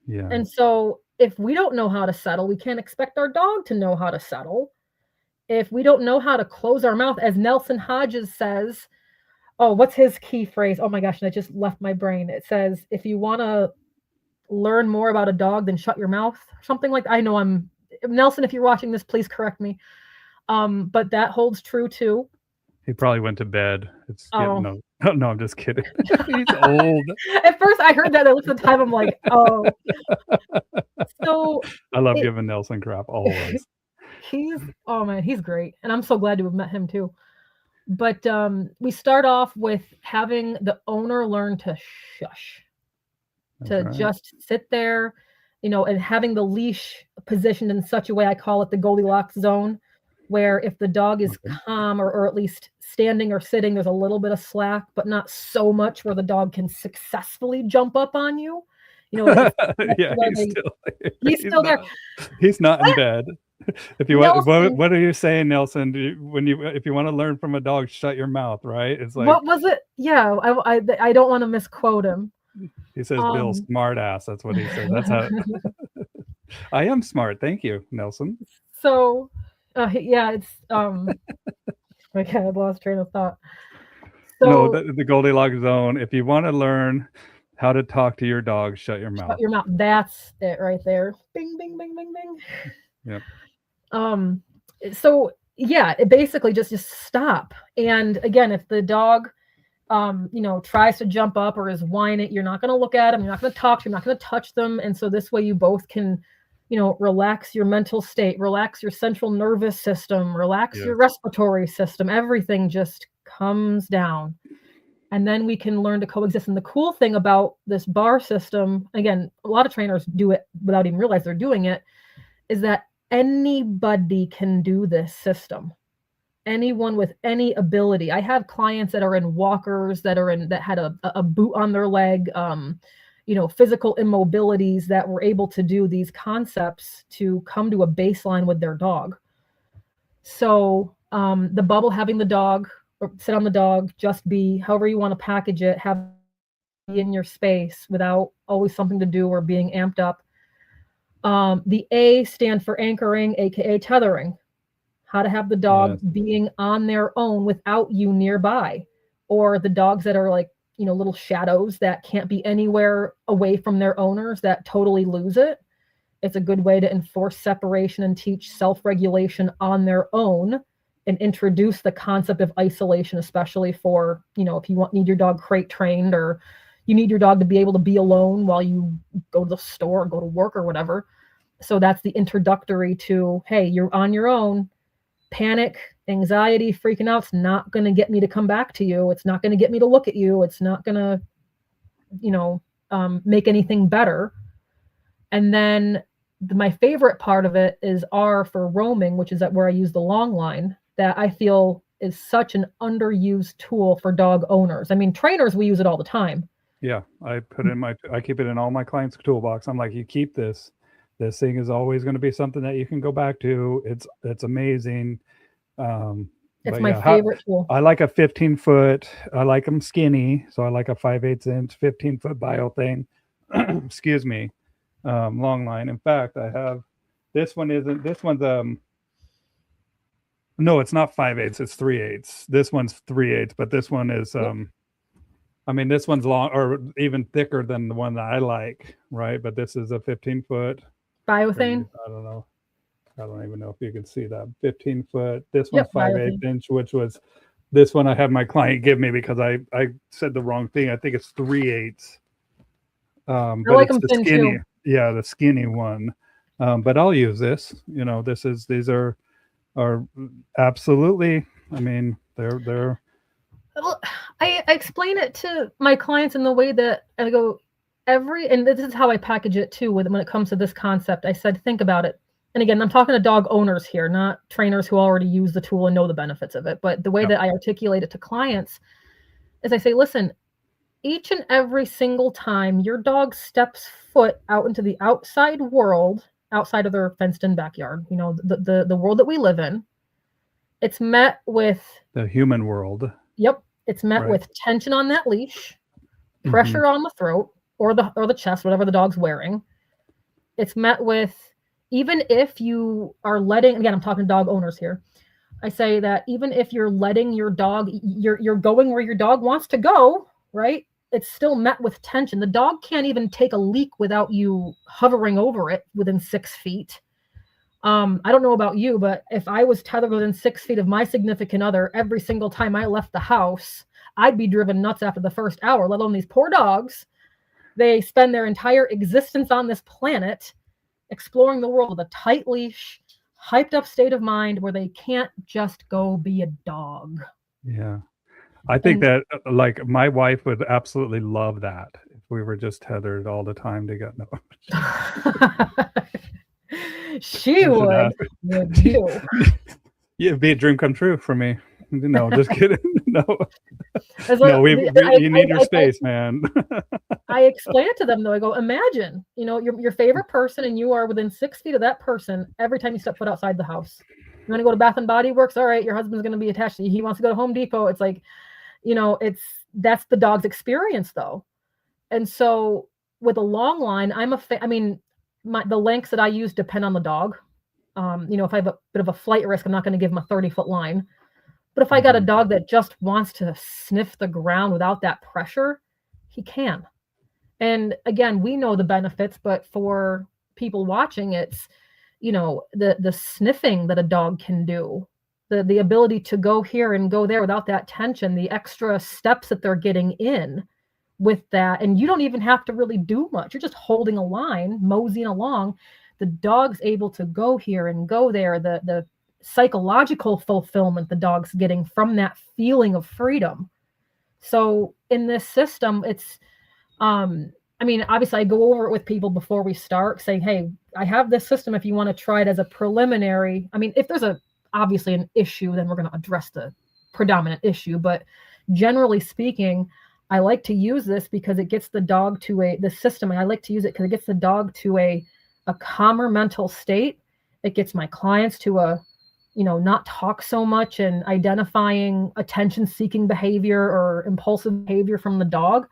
Yeah. And so if we don't know how to settle, we can't expect our dog to know how to settle. If we don't know how to close our mouth, as Nelson Hodges says, oh, what's his key phrase? Oh my gosh, that just left my brain. It says, if you want to learn more about a dog, then shut your mouth. Something like that. I know I'm Nelson, if you're watching this, please correct me. But that holds true too. He probably went to bed. It's getting Oh, no. No, I'm just kidding. He's old. at first I heard that. I looked at the time. I'm like, oh, so I love it, giving Nelson crap always. he's oh man, he's great, and I'm so glad to have met him too. But we start off with having the owner learn to shush, That's to right. just sit there, and having the leash positioned in such a way, I call it the Goldilocks zone, where if the dog is Okay. calm or at least standing or sitting, there's a little bit of slack, but not so much where the dog can successfully jump up on you. It's Yeah, where they he's he's still there. not in bed. If you want, Nelson, what are you saying, Nelson? When you if you want to learn from a dog, shut your mouth, right? It's like what was it? Yeah, I don't want to misquote him. he says, "Bill, Um, smart ass." That's what he said. That's how I am smart. Thank you, Nelson. so, yeah, it's okay, I lost train of thought. No, So the Goldilocks zone. If you want to learn how to talk to your dog, shut your shut mouth. your mouth. That's it right there. Bing, bing, bing, bing, bing. Yep. Um, so yeah, it basically just stop. And again, if the dog, tries to jump up or is whining, you're not going to look at them. You're not going to talk. You're not going to touch them. And so this way, you both can, relax your mental state, relax your central nervous system, relax your Yes. respiratory system. Everything just comes down. And then we can learn to coexist. And the cool thing about this bar system, again, a lot of trainers do it without even realize they're doing it, is that anybody can do this system. Anyone with any ability. I have clients that are in walkers, that had a boot on their leg, physical immobilities, that were able to do these concepts to come to a baseline with their dog. So the bubble, having the dog or sit on the dog, just be however you want to package it, have in your space without always something to do or being amped up. The A stand for anchoring, aka tethering. How to have the dog Yes. being on their own without you nearby, or the dogs that are like, little shadows that can't be anywhere away from their owners, that totally lose it. It's a good way to enforce separation and teach self-regulation on their own, and introduce the concept of isolation, especially for, if you need your dog crate trained, or you need your dog to be able to be alone while you go to the store or go to work or whatever. So that's the introductory to, hey, you're on your own. Panic, anxiety, freaking out's not going to get me to come back to you. It's not going to get me to look at you. It's not going to, make anything better. And then my favorite part of it is R for roaming, which is where I use the long line, that I feel is such an underused tool for dog owners. I mean, trainers, we use it all the time. Yeah, I keep it in all my clients' toolbox. I'm like, you keep this. This thing is always going to be something that you can go back to. It's amazing. It's But my yeah, favorite tool. I like a 15-foot. I like them skinny, so I like a 5/8 inch 15-foot bio thing. Excuse me, long line. In fact, I have this one. Isn't this one's no, it's not 5/8. It's 3/8. This one's 3/8, but this one is Yep. I mean, this one's long or even thicker than the one that I like, right? But this is a 15-foot. Biothane. I don't know. I don't even know if you can see that 15-foot. This one's Yep, 5/8 biothane. inch, which was this one I had my client give me because I said the wrong thing. I think it's 3/8. I But like it's them the thin skinny, too. yeah, the skinny one. But I'll use this. These are absolutely. I mean, they're Well, I explain it to my clients in the way that I go, and this is how I package it too, when it comes to this concept. I said, think about it. And again, I'm talking to dog owners here, not trainers who already use the tool and know the benefits of it. But the way yeah, that I articulate it to clients is I say, listen, each and every single time your dog steps foot out into the outside world, outside of their fenced in backyard, the world that we live in, it's met with, the human world, yep, it's met right? with tension on that leash, Hmm. pressure on the throat or the chest, whatever the dog's wearing. It's met with, even if you are letting, again, I'm talking to dog owners here. I say that even if you're letting your dog, you're going where your dog wants to go, right? It's still met with tension. The dog can't even take a leak without you hovering over it within 6 feet. I don't know about you, but if I was tethered within 6 feet of my significant other every single time I left the house, I'd be driven nuts after the first hour, let alone these poor dogs. They spend their entire existence on this planet exploring the world with a tight leash, hyped up state of mind where they can't just go be a dog. Yeah. I think And that, like, my wife would absolutely love that if we were just tethered all the time together. No, she I should ask. would you? Yeah, it'd be a dream come true for me. No, just kidding. No, As no, a, we you need your space, man. I explain it to them though. I go, imagine, your favorite person, and you are within 6 feet of that person every time you step foot outside the house. You want to go to Bath and Body Works? All right, your husband's going to be attached to you. He wants to go to Home Depot. It's like, it's that's the dog's experience though. And so with a long line, I mean, the lengths that I use depend on the dog. If I have a bit of a flight risk, I'm not going to give him a 30-foot line. But if I got a Mhm. dog that just wants to sniff the ground without that pressure, he can. And again, we know the benefits, but for people watching, it's the sniffing that a dog can do, the ability to go here and go there without that tension, the extra steps that they're getting in with that. And you don't even have to really do much. You're just holding a line, moseying along. The dog's able to go here and go there. The psychological fulfillment the dog's getting from that feeling of freedom. So in this system, it's I mean, obviously I go over it with people before we start, saying, hey, I have this system if you want to try it as a preliminary. I mean, if there's obviously an issue, then we're going to address the predominant issue. But generally speaking, I like to use this because it gets the dog to the system, and I like to use it because it gets the dog to a calmer mental state. It gets my clients to not talk so much and identifying attention seeking behavior or impulsive behavior from the dog.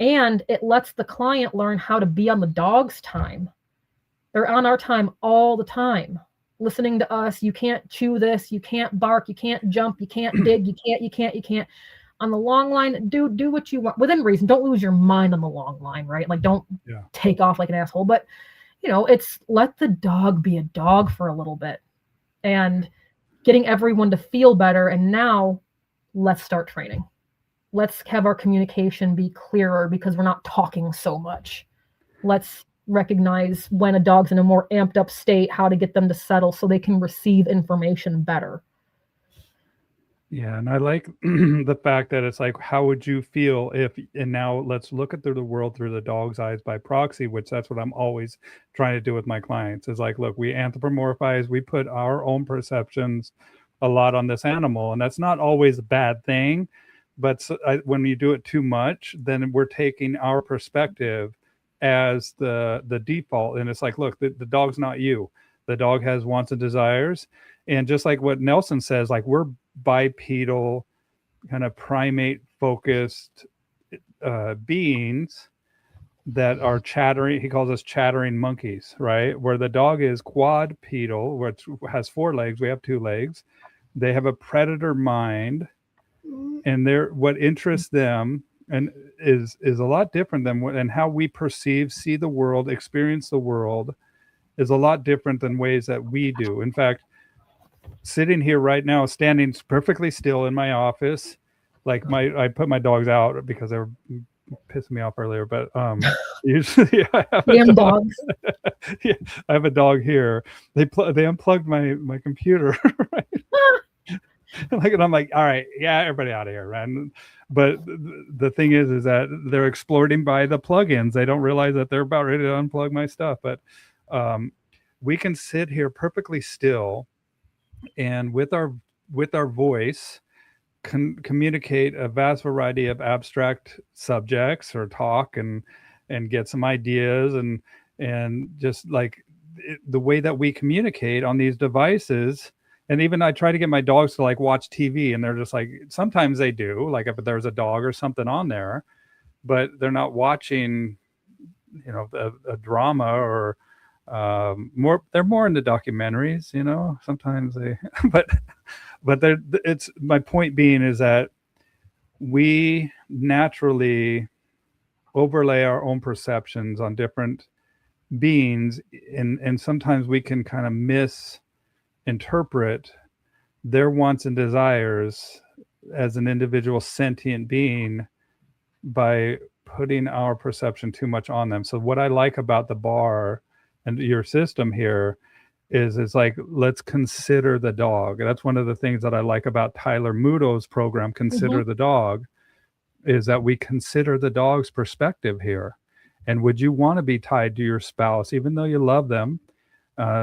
And it lets the client learn how to be on the dog's time. They're on our time all the time, listening to us. You can't chew this, you can't bark, you can't jump, you can't dig, you can't. On the long line, do what you want within reason. Don't lose your mind on the long line, right? Like, don't Yeah. take off like an asshole. But it's let the dog be a dog for a little bit, and getting everyone to feel better. And now let's start training. Let's have our communication be clearer because we're not talking so much. Let's recognize when a dog's in a more amped up state, how to get them to settle so they can receive information better. Yeah, and I like the fact that it's like, how would you feel if, and now let's look at the world through the dog's eyes by proxy, which that's what I'm always trying to do with my clients is like, look, we anthropomorphize, we put our own perceptions a lot on this animal, and that's not always a bad thing. But when you do it too much, then we're taking our perspective as the default. And it's like, look, the dog's not you. The dog has wants and desires. And just like what Nelson says, like we're bipedal, kind of primate focused beings that are chattering. He calls us chattering monkeys, right? Where the dog is quadpedal, which has 4 legs. We have 2 legs. They have a predator mind, and what interests them and is a lot different than how we perceive, see the world, experience the world is a lot different than ways that we do. In fact, sitting here right now, standing perfectly still in my office, like I put my dogs out because they were pissing me off earlier, but usually I have a Damn dog. dogs. Yeah, I have a dog here. They unplugged my computer, right? Like, and I'm like, all right, yeah, everybody out of here, man. But the thing is that they're exploiting by the plugins. They don't realize that they're about ready to unplug my stuff. But we can sit here perfectly still, and with our voice, communicate a vast variety of abstract subjects or talk and get some ideas and just like the way that we communicate on these devices. And even I try to get my dogs to like watch TV, and they're just like, sometimes they do, like if there's a dog or something on there, but they're not watching, a drama or they're more into documentaries, sometimes they, but it's my point being is that we naturally overlay our own perceptions on different beings, and sometimes we can kind of misinterpret their wants and desires as an individual sentient being by putting our perception too much on them. So what I like about the bar and your system here is it's like, let's consider the dog. That's one of the things that I like about Tyler Muto's program, Mhm. Consider the Dog, is that we consider the dog's perspective here. And would you want to be tied to your spouse, even though you love them,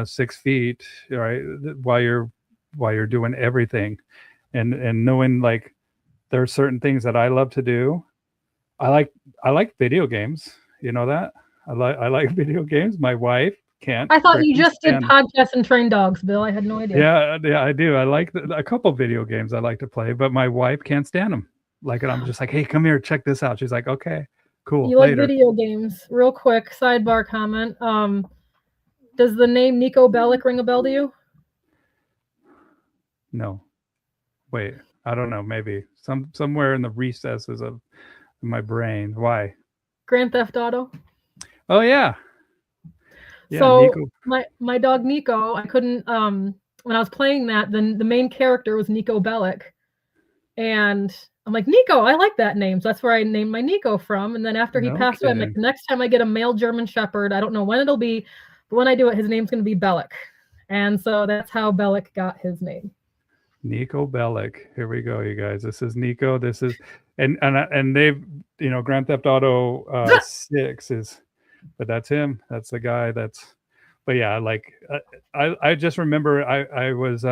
6 feet, right? While you're doing everything, and knowing like there are certain things that I love to do. I like I like video games. You know that I like video games. My wife can't I thought you freaking just did stand. podcasts and train dogs, Bill. I had no idea. Yeah, yeah, I do. I like a couple video games I like to play, but my wife can't stand them. Like, and I'm just like, hey, come here, check this out. She's like, okay, cool, You like later. video games. Real quick, sidebar comment. Does the name Nico Bellic ring a bell to you? No, wait, I don't know. Maybe somewhere in the recesses of my brain. Why? Grand Theft Auto. Oh yeah, yeah, So Nico. my dog Nico, I couldn't when I was playing that, then the main character was Nico Bellic. And I'm like, Nico, I like that name. So that's where I named my Nico from. And then after he No passed away, I'm like, kidding. the next time I get a male German Shepherd, I don't know when it'll be, but when I do it, his name's going to be Bellic. And so that's how Bellic got his name. Nico Bellic. Here we go, you guys. This is Nico. This is and they've Grand Theft Auto 6 is, but that's him. That's the guy. But yeah, like I just remember I was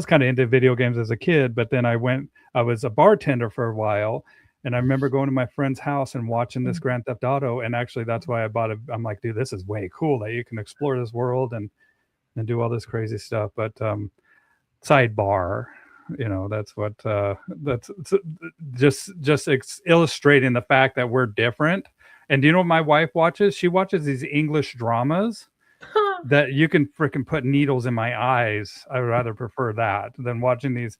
kind of into video games as a kid, but then I was a bartender for a while. And I remember going to my friend's house and watching this Grand Theft Auto. And actually, that's why I bought it. I'm like, dude, this is way cool that you can explore this world and do all this crazy stuff. But sidebar, that's what that's just illustrating the fact that we're different. And do you know what my wife watches? She watches these English dramas that you can freaking put needles in my eyes. I would rather prefer that than watching these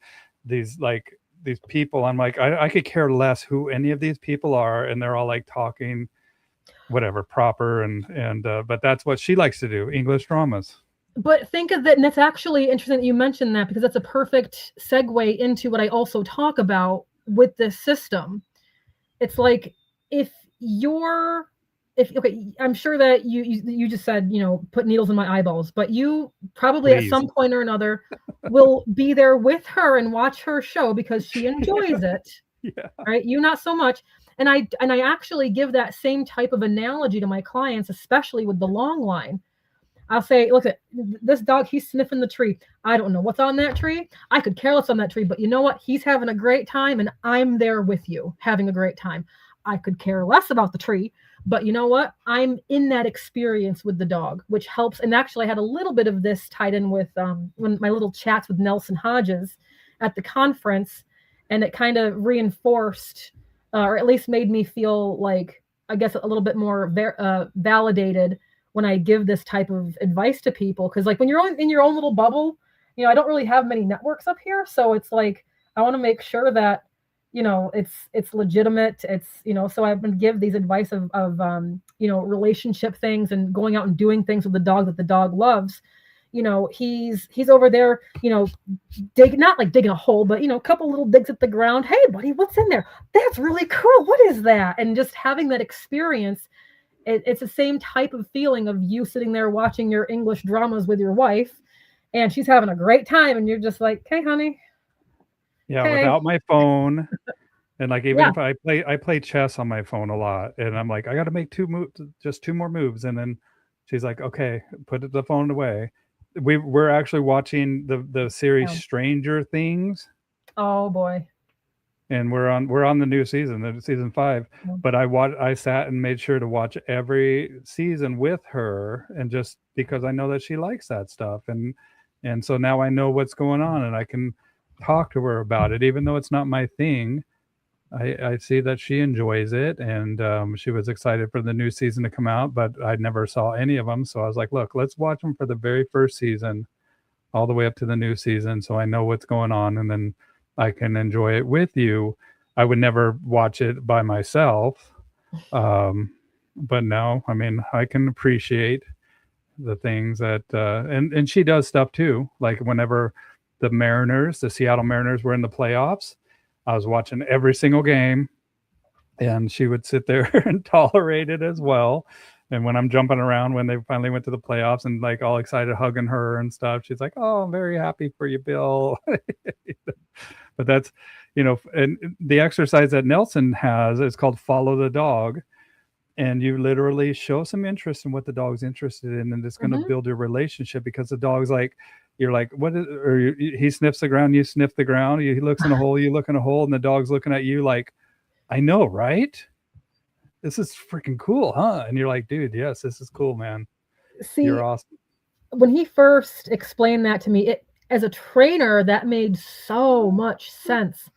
people. I'm like, I could care less who any of these people are, and they're all like talking whatever proper and but that's what she likes to do, English dramas. But think of it, and it's actually interesting that you mentioned that because that's a perfect segue into what I also talk about with this system. It's like if you're if okay, I'm sure that you just said, put needles in my eyeballs, but you probably at Please. some point or another will be there with her and watch her show because she enjoys it, Yeah. right? You not so much. And I actually give that same type of analogy to my clients, especially with the long line. I'll say, look at this dog, he's sniffing the tree. I don't know what's on that tree. I could care less on that tree, but you know what? He's having a great time and I'm there with you having a great time. I could care less about the tree, but you know what? I'm in that experience with the dog, which helps. And actually, I had a little bit of this tied in with when my little chats with Nelson Hodges at the conference, and it kind of reinforced, or at least made me feel like, I guess, a little bit more validated when I give this type of advice to people. Because like when you're in your own little bubble, I don't really have many networks up here, so it's like I want to make sure that it's legitimate. It's so I've been give these advice of relationship things and going out and doing things with the dog that the dog loves. He's over there, not like digging a hole, but a couple little digs at the ground. Hey, buddy, what's in there? That's really cool. What is that? And just having that experience, it's the same type of feeling of you sitting there watching your English dramas with your wife, and she's having a great time, and you're just like, "Hey, honey, Yeah, hey, without my phone. And like even yeah." if I play chess on my phone a lot, and I'm like, I got to make just two more moves, and then she's like, okay, put the phone away. We're actually watching the series Yeah. Stranger Things, Oh boy. and we're on the new season, the season 5. Yeah. But I sat and made sure to watch every season with her, and just because I know that she likes that stuff, and so now I know what's going on, and I can talk to her about it, even though it's not my thing. I see that she enjoys it, and she was excited for the new season to come out, but I never saw any of them. So I was like, look, let's watch them for the very first season all the way up to the new season so I know what's going on, and then I can enjoy it with you. I would never watch it by myself. But no, I mean, I can appreciate the things that, and she does stuff too. Like whenever the Seattle Mariners were in the playoffs, I was watching every single game, and she would sit there and tolerate it as well. And when I'm jumping around when they finally went to the playoffs and like all excited, hugging her and stuff, she's like, "Oh, I'm very happy for you, Bill." But that's, and the exercise that Nelson has is called follow the dog. And you literally show some interest in what the dog's interested in, and it's going to Mhm. build your relationship because the dog's like, you're like, what is, or he sniffs the ground, you sniff the ground, he looks in a hole, you look in a hole, and the dog's looking at you like, I know, right? This is freaking cool, huh? And you're like, dude, yes, this is cool, man. You're See, awesome. when he first explained that to me, as a trainer, that made so much sense.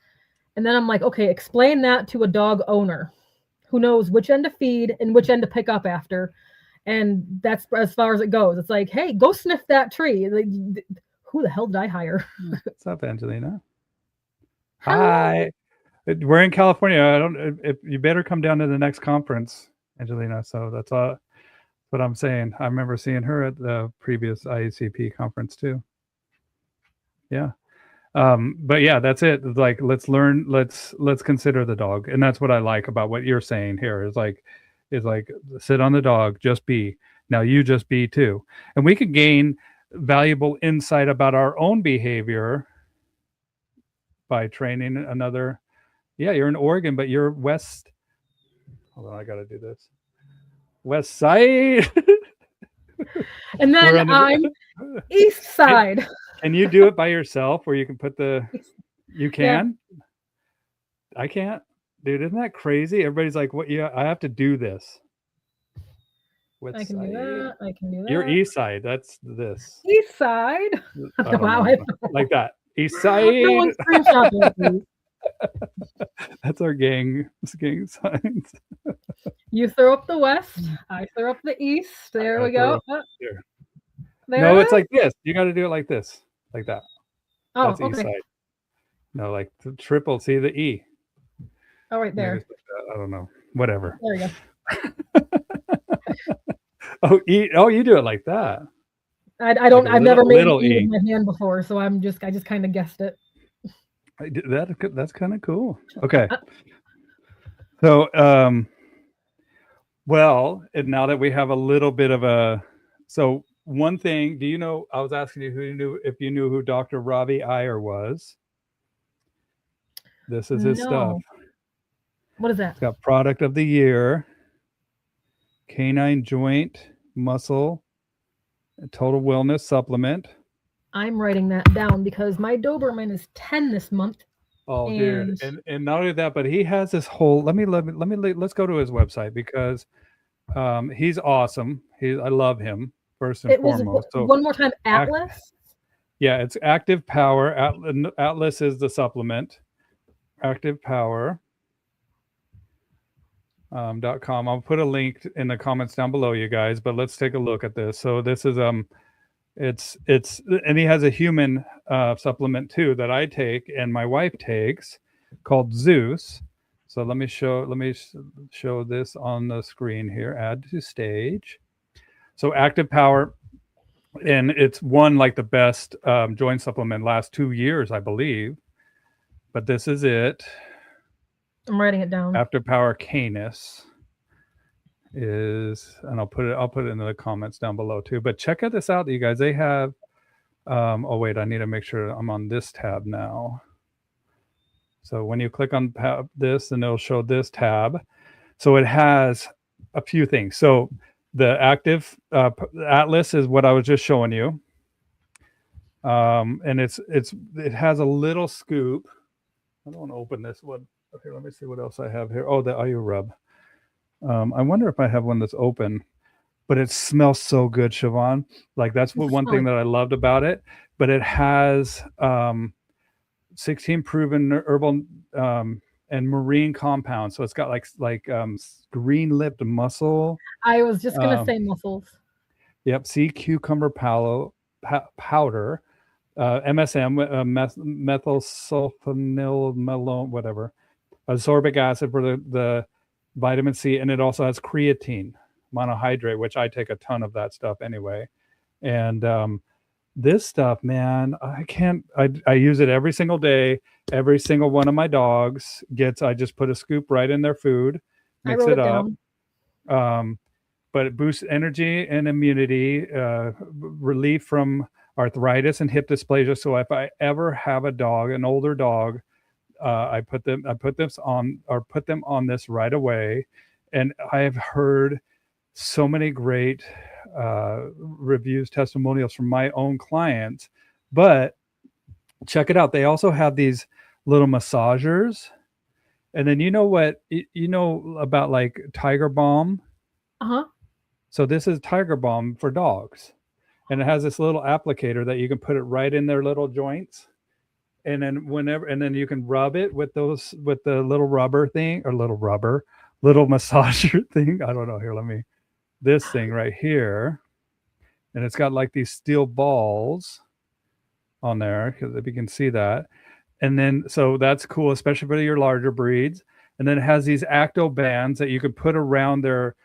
And then I'm like, okay, explain that to a dog owner who knows which end to feed and which end to pick up after. And that's as far as it goes. It's like, hey, go sniff that tree. Like, who the hell did I hire? What's up, Angelina? Hello. Hi. We're in California. I don't. If you better come down to the next conference, Angelina. So that's all. What I'm saying. I remember seeing her at the previous IACP conference too. Yeah. But yeah, that's it. Like, let's learn. Let's consider the dog, and that's what I like about what you're saying here. Is like sit on the dog, just be. Now you just be too, and we could gain valuable insight about our own behavior by training another. Yeah, you're in Oregon, but you're west. Hold on, I got to do this. West side. And We're then on I'm the. east side. Can you do it by yourself where you can put the. You Yeah, can? I can't. Dude, isn't that crazy? Everybody's like, what? Yeah, I have to do this. I West can do side. that. I can do You're that. east side. That's this. East side. I don't Wow, know. Like that. East side. no one screenshot that, please. That's our gang signs. You throw up the west. I throw up the east. There we go. Here. There No, it it's is. like this. You got to do it like this. Like that. Oh, That's east okay. side. No, like the triple. See the E. Oh, right Maybe there. it's like that. I don't know. Whatever. There you go. Oh, E. Oh, you do it like that. I Like don't. a I've never made an little E with E. my hand before, so I just kind of guessed it. That's kind of cool. Okay. So, well, and now that we have a little bit of a, so one thing, do you know? I was asking you if you knew who Dr. Robbie Iyer was. This is his stuff. No. What is that? It's got product of the year, canine joint, muscle, total wellness supplement. I'm writing that down because my Doberman is 10 this month, Oh, dude, and and not only that, but he has this whole. Let's go to his website because he's awesome. I love him first and it was foremost. So, one more time act, Atlas. yeah, it's Active Power. Atlas is the supplement. Active Power. .com. I'll put a link in the comments down below, you guys. But let's take a look at this. So this is it's and he has a human supplement too that I take and my wife takes called Zeus. So let me show this on the screen here. Add to stage. So Active Power, and it's won like the best joint supplement last 2 years, I believe. But this is it. I'm writing it down. Active Power Canis is, and I'll put it in the comments down below too. But check this out, you guys. They have. Oh wait, I need to make sure I'm on this tab now. So when you click on this, and it'll show this tab. So it has a few things. So the Active Atlas is what I was just showing you, and it has a little scoop. I don't want to open this one. Okay, let me see what else I have here. Oh, the IU Rub. I wonder if I have one that's open, but it smells so good, Chivon. Like that's one thing that I loved about it. But it has 16 proven herbal and marine compounds. So it's got like green-lipped mussel. I was just gonna say mussels. Yep, sea cucumber powder, MSM, methyl sulfonyl melone, whatever. Ascorbic acid for the vitamin C, and it also has creatine monohydrate, which I take a ton of that stuff anyway. And this stuff, man, I use it every single day. Every single one of my dogs I just put a scoop right in their food, mix it up. but it boosts energy and immunity, relief from arthritis and hip dysplasia. So if I ever have a dog, an older dog, put them on this right away. And I have heard so many great reviews, testimonials from my own clients. But check it out. They also have these little massagers. And then you know what, you know about like Tiger Balm? Uh-huh. So this is Tiger Balm for dogs. And it has this little applicator that you can put it right in their little joints. And then you can rub it with the little rubber thing, or little massager thing. I don't know. Here, this thing right here. And it's got like these steel balls on there, because if you can see that. And then, so that's cool, especially for your larger breeds. And then it has these acto bands that you can put around their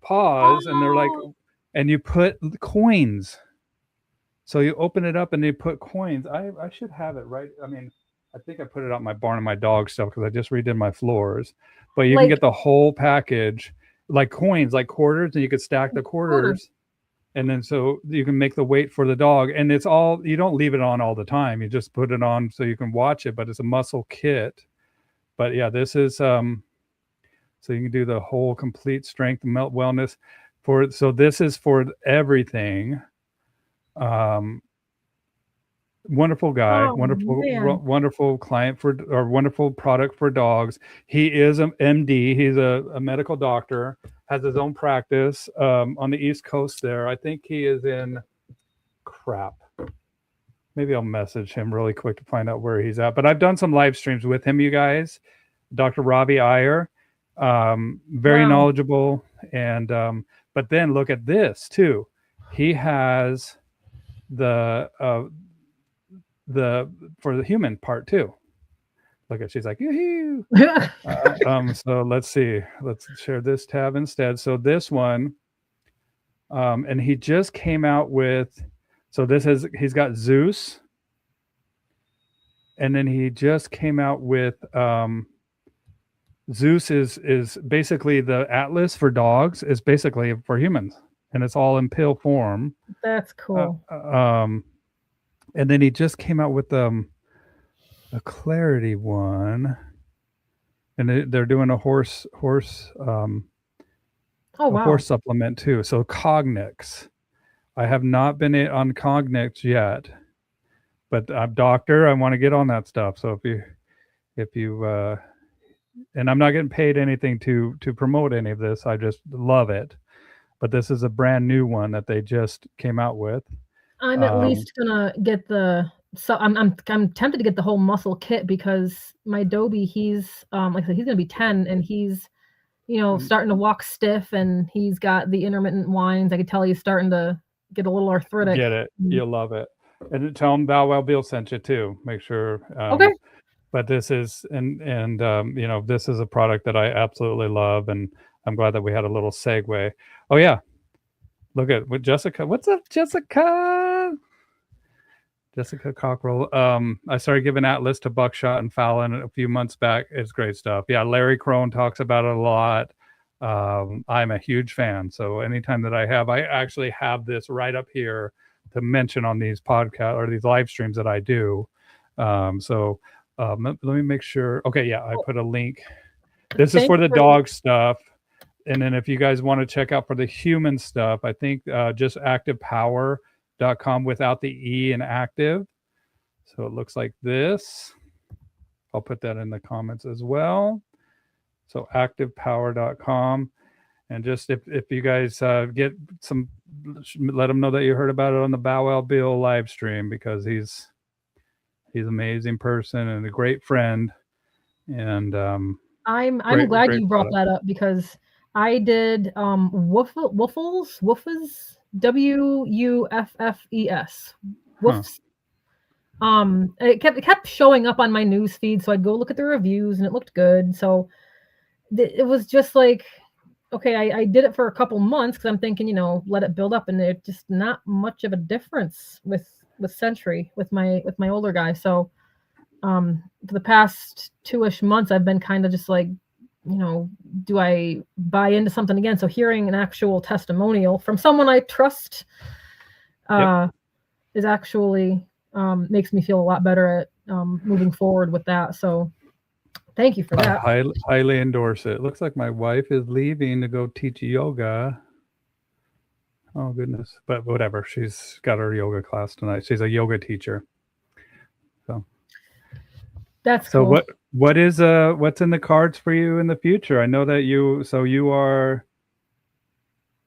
paws, and they're like, Oh, and you put coins. So you open it up and you put coins. I should have it right. I mean, I think I put it out in my barn and my dog stuff because I just redid my floors. But you can like get the whole package, like coins, like quarters, and you could stack the quarters. quarters. And then so you can make the weight for the dog. And it's all, you don't leave it on all the time. You just put it on so you can watch it, but it's a muscle kit. But yeah, this is so you can do the whole complete strength and wellness so this is for everything. Wonderful guy, Oh man. wonderful client or wonderful product for dogs. He is an MD. He's a medical doctor, has his own practice on the East Coast there. I think he is in crap. Maybe I'll message him really quick to find out where he's at. But I've done some live streams with him, you guys. Dr. Ravi Iyer, very Wow. knowledgeable. And but then look at this too. He has the for the human part too. Look at, she's like, yoo-hoo. So let's see. Let's share this tab instead. So this one, and he just came out with, so he's got Zeus, and then he just came out with Zeus is basically the atlas for dogs, is basically for humans, and it's all in pill form. That's cool. And then he just came out with a clarity one, and they're doing a horse Oh wow. horse supplement too. So Cognix, I have not been on Cognix yet, but I'm doctor. I want to get on that stuff. So if you and I'm not getting paid anything to promote any of this. I just love it. But this is a brand new one that they just came out with. I'm at least gonna get I'm tempted to get the whole muscle kit because my Dobie, he's like I said, he's gonna be 10 and he's, starting to walk stiff and he's got the intermittent whines. I could tell he's starting to get a little arthritic. Get it. You'll love it. And tell him Bow Wow Bill sent you too. Make sure. Okay. But this is this is a product that I absolutely love, and I'm glad that we had a little segue. Oh yeah, look at with Jessica. What's up, Jessica? Jessica Cockrell. I started giving Atlas to Buckshot and Fallon a few months back. It's great stuff. Yeah, Larry Crone talks about it a lot. I'm a huge fan. So anytime that I actually have this right up here to mention on these podcasts or these live streams that I do. Let me make sure. Okay, yeah, I put a link. This is for the dog stuff. And then if you guys want to check out for the human stuff, I think just activepower.com without the E in active. So it looks like this. I'll put that in the comments as well. So activepower.com. And just if you guys get some, let them know that you heard about it on the Bow Wow Bill live stream, because he's an amazing person and a great friend. And I'm glad you brought that up because I did Woofes, WUFFES. Woofs. It kept showing up on my news feed, so I'd go look at the reviews and it looked good. So it was just like, okay, I did it for a couple months because I'm thinking, let it build up, and it's just not much of a difference with Century with my older guy. So for the past 2-ish months, I've been kind of just like do I buy into something again? So hearing an actual testimonial from someone I trust is actually makes me feel a lot better at moving forward with that. So thank you for I that. highly endorse it. Looks like my wife is leaving to go teach yoga. Oh goodness, but whatever. She's got her yoga class tonight. She's a yoga teacher. So That's so cool. what's in the cards for you in the future? I know that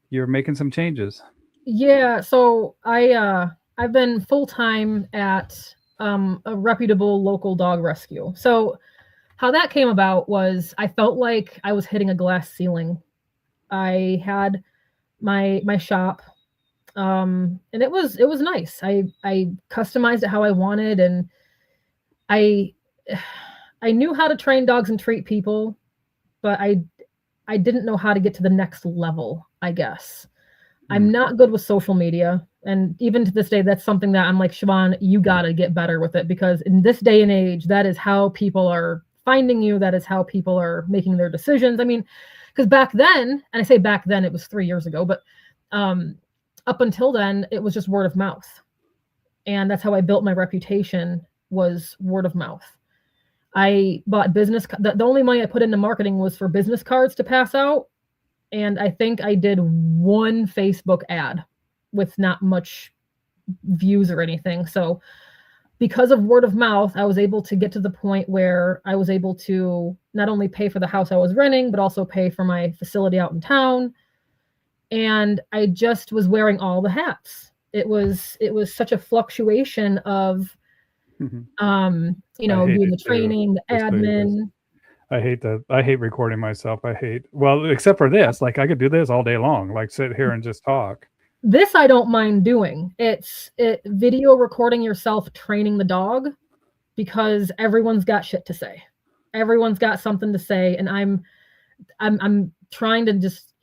you're making some changes. Yeah, so I've been full time at a reputable local dog rescue. So how that came about was I felt like I was hitting a glass ceiling. I had my shop, and it was nice. I customized it how I wanted, and I I knew how to train dogs and treat people, but I didn't know how to get to the next level, I guess. I'm not good with social media. And even to this day, that's something that I'm like, Chivon, you got to get better with it, because in this day and age, that is how people are finding you. That is how people are making their decisions. I mean, because back then, and I say back then, it was 3 years ago, but um, up until then, it was just word of mouth. And that's how I built my reputation, was word of mouth. I bought the only money I put into marketing was for business cards to pass out, and I think I did one Facebook ad with not much views or anything. So because of word of mouth, I was able to get to the point where I was able to not only pay for the house I was renting, but also pay for my facility out in town. And I just was wearing all the hats. It was such a fluctuation of I hate doing it the too. training, the Just so you guys. admin. I hate recording myself. Well, except for this. Like I could do this all day long. Like sit here and just talk. This I don't mind doing. It's video recording yourself training the dog, because everyone's got shit to say. Everyone's got something to say, and I'm trying to just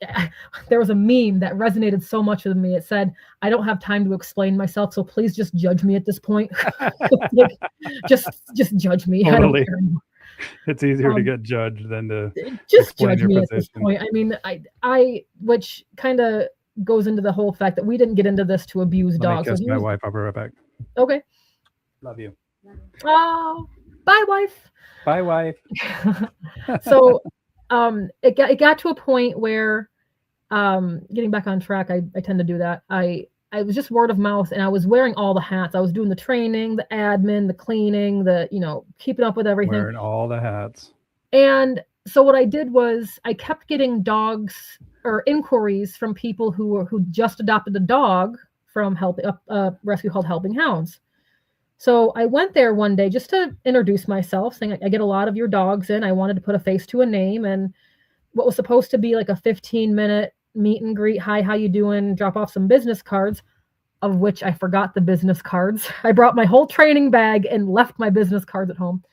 there was a meme that resonated so much with me. It said, "I don't have time to explain myself, so please just judge me at this point." Like, just judge me. I don't Totally. care anymore. It's easier to Um, get judged than to just explain judge your me at this position. point. I mean, I which kind of goes into the whole fact that we didn't get into this to abuse Let me dogs. So kiss he my was wife. I'll be right back. okay. Love you. Oh, bye, wife. Bye, wife. So it got to a point where getting back on track, I tend to do that. I was just word of mouth, and I was wearing all the hats. I was doing the training, the admin, the cleaning, the keeping up with everything. Wearing all the hats. And so what I did was I kept getting dogs or inquiries from people who just adopted a dog from a rescue called Helping Hounds. So I went there one day just to introduce myself, saying I get a lot of your dogs in. I wanted to put a face to a name, and what was supposed to be like a 15-minute meet and greet, hi, how you doing, drop off some business cards, of which I forgot the business cards. I brought my whole training bag and left my business cards at home.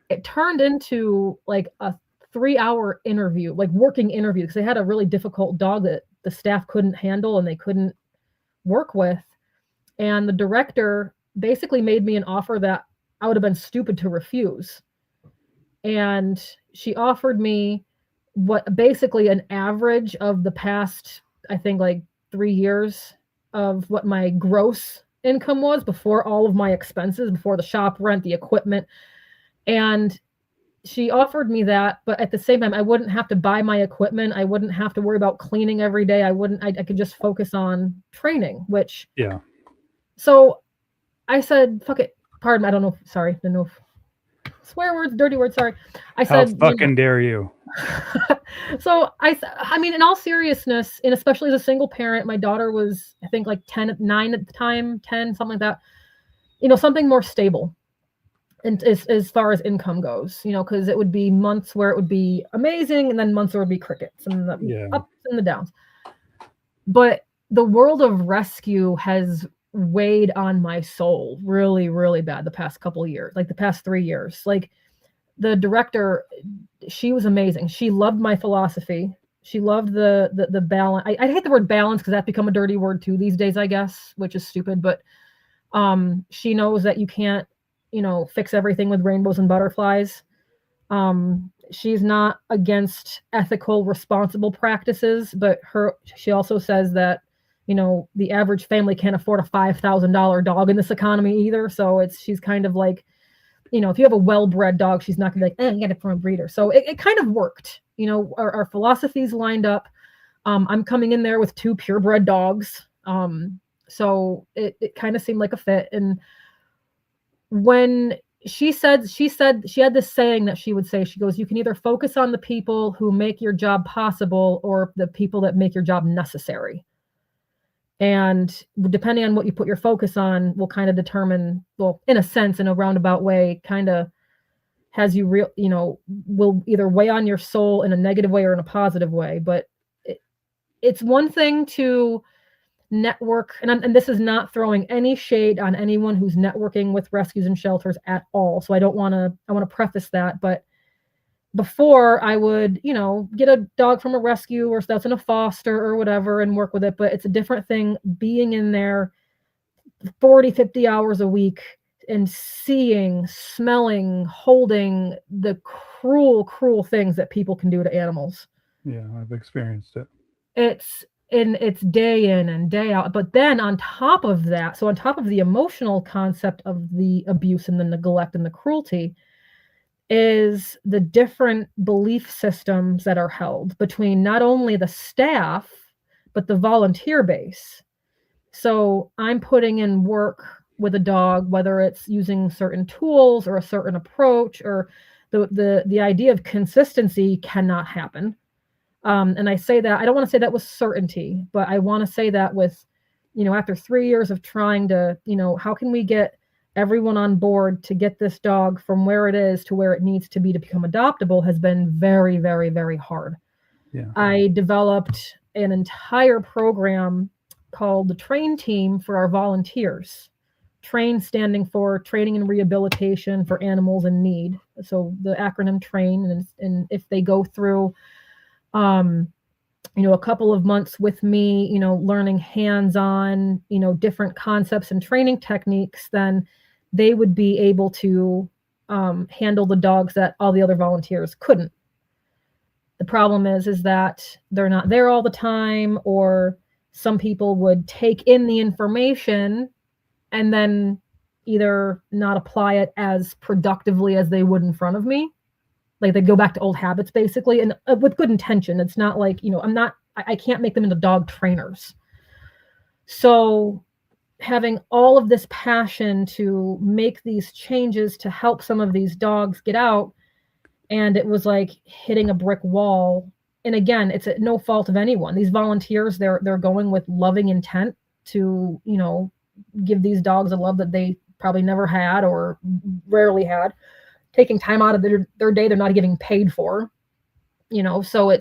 It turned into like a 3-hour interview, like working interview, because they had a really difficult dog that the staff couldn't handle and they couldn't work with. And the director basically made me an offer that I would have been stupid to refuse. And she offered me what basically an average of the past, I think, like 3 years of what my gross income was before all of my expenses, before the shop rent, the equipment. And she offered me that, but at the same time, I wouldn't have to buy my equipment. I wouldn't have to worry about cleaning every day. I could just focus on training, which, Yeah. so I said, fuck it. Pardon, I don't know. Sorry. Didn't know swear words, dirty words. Sorry. I How said, fucking dare you? So I mean, in all seriousness, and especially as a single parent, my daughter was, I think, like 9 at the time, 10, something like that. Something more stable, and as far as income goes, because it would be months where it would be amazing, and then months where it would be crickets, and the ups and the downs. But the world of rescue has weighed on my soul really, really bad the past couple of years, like the past 3 years. Like, the director, she was amazing. She loved my philosophy. She loved the balance. I hate the word balance because that's become a dirty word too these days, I guess, which is stupid. But she knows that you can't, fix everything with rainbows and butterflies. she's not against ethical, responsible practices, but she also says that, the average family can't afford a $5,000 dog in this economy either. So she's kind of like, if you have a well-bred dog, she's not gonna be like, get it from a breeder. So it kind of worked. Our philosophies lined up. I'm coming in there with 2 purebred dogs. So it kind of seemed like a fit. And when she said she had this saying that she would say, she goes, you can either focus on the people who make your job possible or the people that make your job necessary. And depending on what you put your focus on will kind of determine, well, in a sense, in a roundabout way, kind of has you will either weigh on your soul in a negative way or in a positive way. But it's one thing to network, and this is not throwing any shade on anyone who's networking with rescues and shelters at all. So I want to preface that. But before, I would, get a dog from a rescue or that's in a foster or whatever and work with it. But it's a different thing being in there 40, 50 hours a week and seeing, smelling, holding the cruel, cruel things that people can do to animals. Yeah, I've experienced it. It's day in and day out. But then on top of that, so on top of the emotional concept of the abuse and the neglect and the cruelty, is the different belief systems that are held between not only the staff, but the volunteer base. So I'm putting in work with a dog, whether it's using certain tools or a certain approach, or the idea of consistency cannot happen. And I say that, I don't want to say that with certainty, but I want to say that with, after 3 years of trying to, how can we get everyone on board to get this dog from where it is to where it needs to be to become adoptable has been very, very, very hard. Yeah. I developed an entire program called the TRAIN team for our volunteers. TRAIN standing for Training and Rehabilitation for Animals in Need. So the acronym TRAIN, and if they go through, a couple of months with me, learning hands-on, different concepts and training techniques, then they would be able to handle the dogs that all the other volunteers couldn't. The problem is that they're not there all the time, or some people would take in the information and then either not apply it as productively as they would in front of me. Like they go back to old habits, basically, and with good intention. It's not like, I can't make them into dog trainers. So having all of this passion to make these changes to help some of these dogs get out, and it was like hitting a brick wall. And again, it's no fault of anyone. These volunteers, they're going with loving intent to, give these dogs a love that they probably never had or rarely had, taking time out of their day they're not getting paid for, so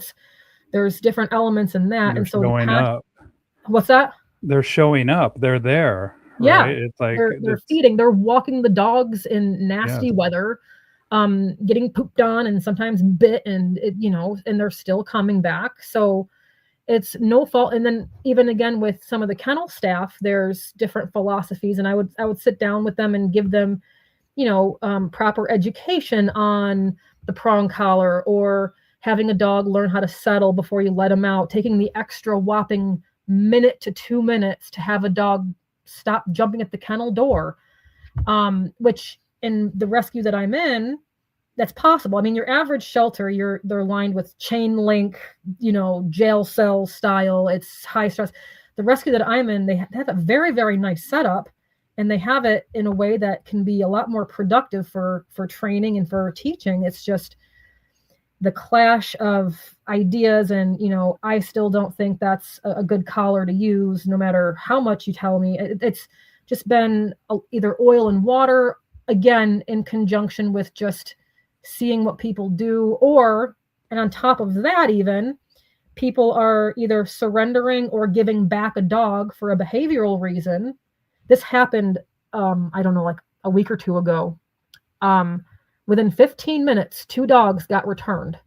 there's different elements in that. They're and so showing up. What's that? They're showing up. They're there. Yeah. Right? It's like they're feeding, they're walking the dogs in nasty weather, getting pooped on and sometimes bit, and and they're still coming back. So it's no fault. And then even again with some of the kennel staff, there's different philosophies, and I would sit down with them and give them proper education on the prong collar, or having a dog learn how to settle before you let him out, taking the extra whopping minute to 2 minutes to have a dog stop jumping at the kennel door, which in the rescue that I'm in, that's possible. I mean, your average shelter, they're lined with chain link, jail cell style. It's high stress. The rescue that I'm in, they have a very, very nice setup, and they have it in a way that can be a lot more productive for training and for teaching. It's just the clash of ideas, and I still don't think that's a good collar to use, no matter how much you tell me. It's just been either oil and water, again, in conjunction with just seeing what people do, and on top of that, even people are either surrendering or giving back a dog for a behavioral reason. This happened, I don't know, like a week or two ago. Within 15 minutes, 2 dogs got returned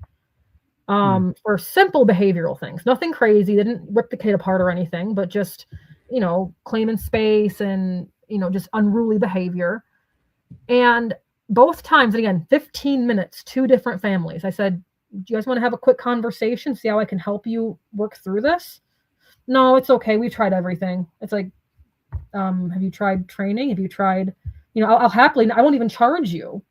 for simple behavioral things. Nothing crazy. They didn't rip the kid apart or anything, but just, claiming space and, just unruly behavior. And both times, and again, 15 minutes, two different families. I said, do you guys want to have a quick conversation, see how I can help you work through this? No, it's okay. We've tried everything. It's like, have you tried training? Have you tried, I'll happily, I won't even charge you.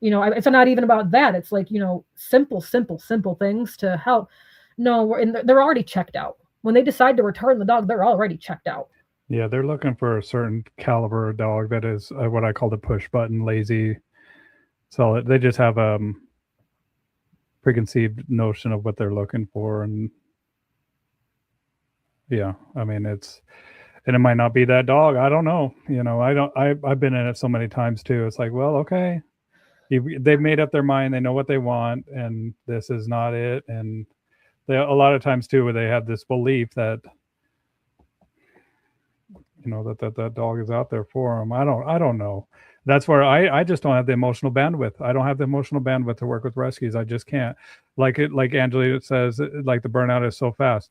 It's not even about that. It's like, simple things to help. No, they're already checked out. When they decide to return the dog, they're already checked out. Yeah, they're looking for a certain caliber of dog that is what I call the push button lazy. So they just have preconceived notion of what they're looking for, and yeah, I mean and it might not be that dog. I don't know. I've been in it so many times too. It's like, well, okay, they've made up their mind. They know what they want, and this is not it. And a lot of times too, where they have this belief that that dog is out there for them. I don't know. That's where I just don't have the emotional bandwidth. I don't have the emotional bandwidth to work with rescues. I just can't. Like Angelina says, like the burnout is so fast,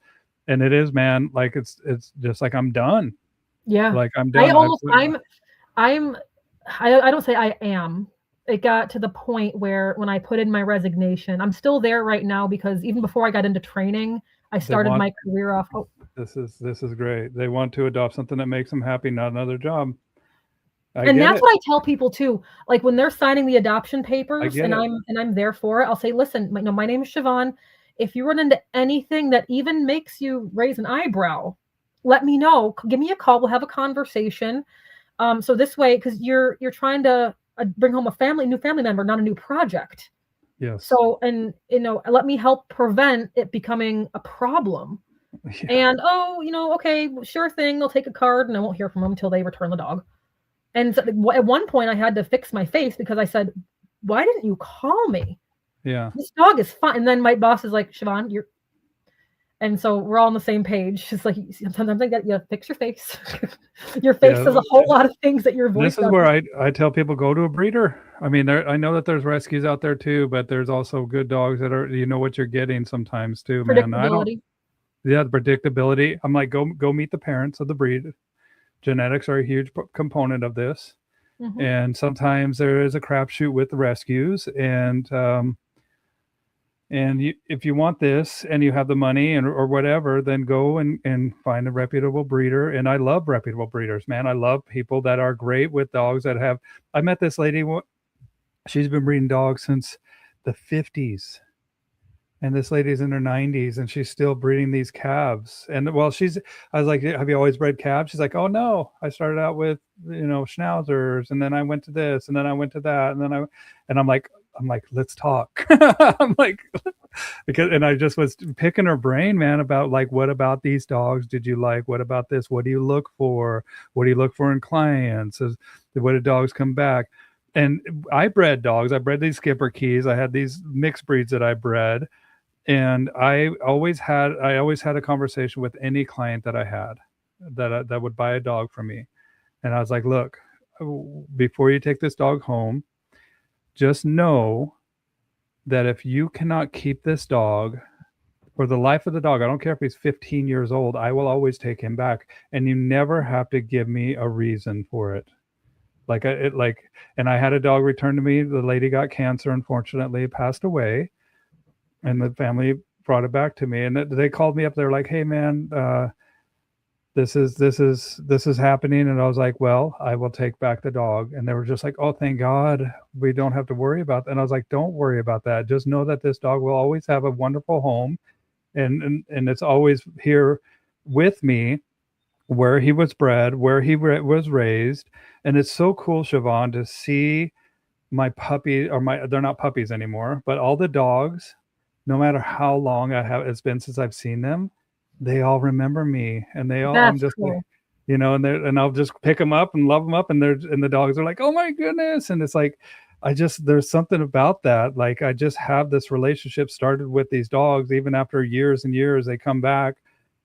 and it is, man. Like it's just like I'm done. Yeah, like I'm done. I don't say I am. It got to the point where when I put in my resignation, I'm still there right now because even before I got into training, I started my career off. Oh, this is great. They want to adopt something that makes them happy, not another job. And that's what I tell people too. Like when they're signing the adoption papers and I'm there for it, I'll say, listen, my name is Chivon. If you run into anything that even makes you raise an eyebrow, let me know. Give me a call. We'll have a conversation. So this way, because you're trying to bring home a new family member, not a new project. Yes. So, and let me help prevent it becoming a problem. Yeah. And okay, sure thing. They'll take a card, and I won't hear from them until they return the dog. And so at one point, I had to fix my face because I said, "Why didn't you call me? Yeah, this dog is fine." And then my boss is like, "Chivon, you're." And so we're all on the same page. It's like sometimes I get you fix your face. Your face says a whole lot of things that your voice. This is where I tell people go to a breeder. I mean, I know that there's rescues out there too, but there's also good dogs that are what you're getting sometimes too, man. The predictability. I'm like, go meet the parents of the breed. Genetics are a huge component of this, and sometimes there is a crapshoot with the rescues, and if you want this and you have the money or whatever, then go and find a reputable breeder. And I love reputable breeders, man. I love people that are great with dogs that have. I met this lady. She's been breeding dogs since the 50s. And this lady's in her 90s and she's still breeding these calves. And I was like, have you always bred calves? She's like, oh no, I started out with, schnauzers, and then I went to this, and then I went to that. And I'm like, let's talk. I'm like, and I just was picking her brain, man, about like, what about these dogs did you like? What about this? What do you look for? What do you look for in clients? What do dogs come back? And I bred dogs. I bred these Skipper Keys. I had these mixed breeds that I bred. And I always had a conversation with any client that I had that would buy a dog from me. And I was like, look, before you take this dog home, just know that if you cannot keep this dog for the life of the dog, I don't care if he's 15 years old, I will always take him back. And you never have to give me a reason for it. And I had a dog return to me. The lady got cancer, unfortunately, passed away. And the family brought it back to me, and they called me up. They're like, "Hey, man, this is happening." And I was like, "Well, I will take back the dog." And they were just like, "Oh, thank God, we don't have to worry about that." And I was like, "Don't worry about that. Just know that this dog will always have a wonderful home, and it's always here with me, where he was bred, where he was raised." And it's so cool, Chivon, to see my puppy they're not puppies anymore, but all the dogs, no matter how long it's been since I've seen them, they all remember me, and I'm just cool. And I'll just pick them up and love them up, and the dogs are like, oh my goodness. And it's like, there's something about that. Like, I just have this relationship started with these dogs, even after years and years, they come back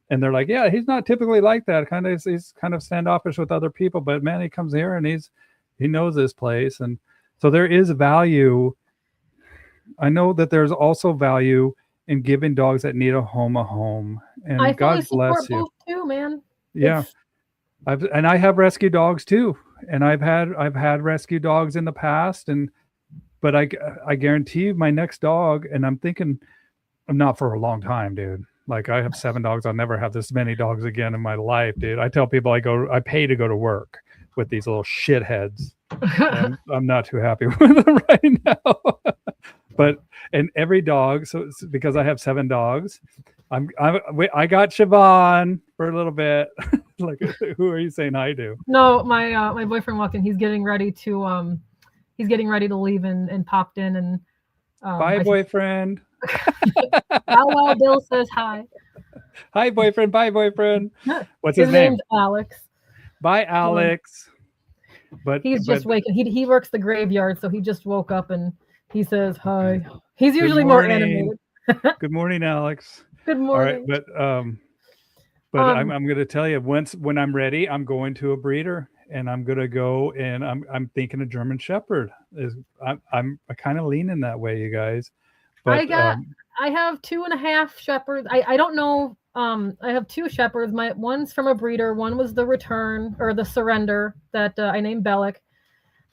and they're like, yeah, he's not typically like that. He's kind of standoffish with other people, but man, he comes here and he knows this place. And so there is value. I know that there's also value in giving dogs that need a home. And God bless you. Both too, man. Yeah. I have rescue dogs too. And I've had rescue dogs in the past, and but I guarantee you my next dog, and I'm thinking not for a long time, dude. Like I have 7 dogs. I'll never have this many dogs again in my life, dude. I tell people I pay to go to work with these little shitheads, and I'm not too happy with them right now. But and every dog, so it's because I have 7 dogs, I got Chivon for a little bit. Like, who are you saying hi to? No, my boyfriend walked in. He's getting ready to leave and popped in and Bye, I boyfriend. Wow, Bill says hi. Hi, boyfriend. Bye, boyfriend. What's his His name? name's Alex. Bye, Alex. But He's just waking. He works the graveyard, so he just woke up and he says hi. Okay. He's usually more animated. Good morning, Alex. Good All right, morning. but I'm going to tell you when I'm ready, I'm going to a breeder, and I'm going to go, and I'm thinking a German Shepherd is I'm kind of leaning that way, you guys. But I have 2.5 shepherds. I don't know. I have 2 shepherds. One's from a breeder. One was the return or the surrender that I named Bellic.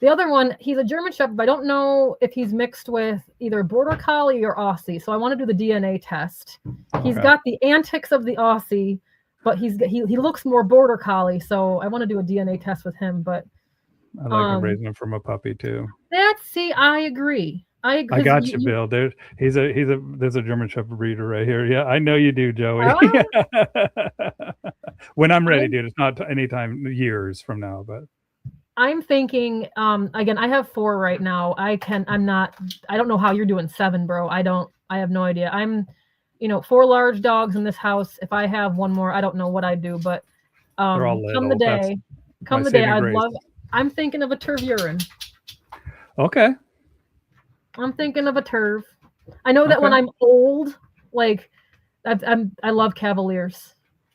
The other one, he's a German Shepherd, but I don't know if he's mixed with either Border Collie or Aussie. So I want to do the DNA test. He's got the antics of the Aussie, but he looks more Border Collie. So I want to do a DNA test with him. But I like raising him from a puppy too. I agree. I got you, Bill. There's a German Shepherd breeder right here. Yeah, I know you do, Joey. When I'm ready, dude. It's not anytime years from now, but I'm thinking, again, I have 4 right now. I don't know how you're doing 7, bro. I have no idea. I'm, 4 large dogs in this house. If I have one more, I don't know what I'd do, but, they're all little. I'm thinking of a Tervuren. Okay. I'm thinking of a Terv. I know that when I'm old, like, I love Cavaliers.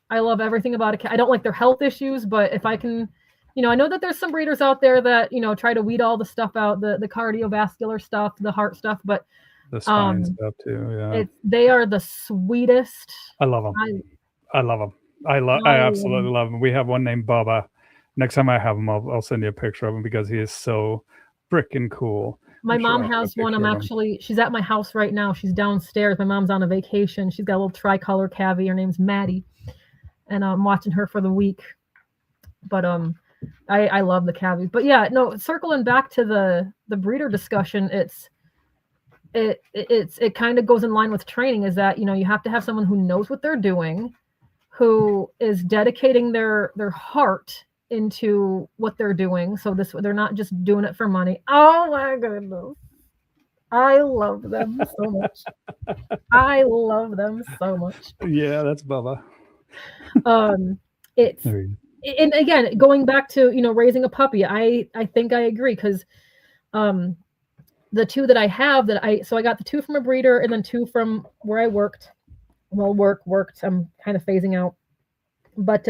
I love everything about I don't like their health issues, but if I can, I know that there's some breeders out there that, try to weed all the stuff out, the cardiovascular stuff, the heart stuff, but the spine stuff too. Yeah. They are the sweetest. I love them. I love them. I absolutely love them. We have one named Bubba. Next time I have him, I'll send you a picture of him because he is so freaking cool. My mom has one. She's at my house right now. She's downstairs. My mom's on a vacation. She's got a little tricolor cavy. Her name's Maddie. And I'm watching her for the week. But I love the cavies. But yeah, no, circling back to the breeder discussion, it kind of goes in line with training, is that, you have to have someone who knows what they're doing, who is dedicating their heart into what they're doing. So they're not just doing it for money. Oh my goodness. I love them so much. I love them so much. Yeah, that's Bubba. And again, going back to, raising a puppy, I think I agree, because the 2 that I have so I got the 2 from a breeder and then 2 from where I worked. Well, worked. I'm kind of phasing out. But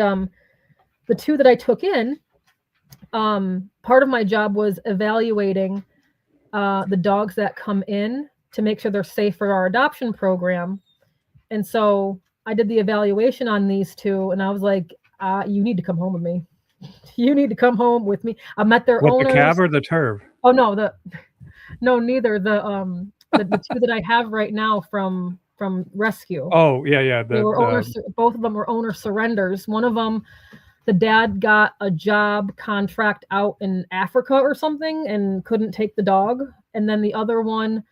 the 2 that I took in, part of my job was evaluating the dogs that come in to make sure they're safe for our adoption program. And so I did the evaluation on these 2, and I was like, you need to come home with me. You need to come home with me. I met their owners. The cab or the Terv? Oh no, neither. The 2 that I have right now from rescue. Oh yeah. They were owners. Both of them were owner surrenders. One of them, the dad got a job contract out in Africa or something and couldn't take the dog. And then the other one,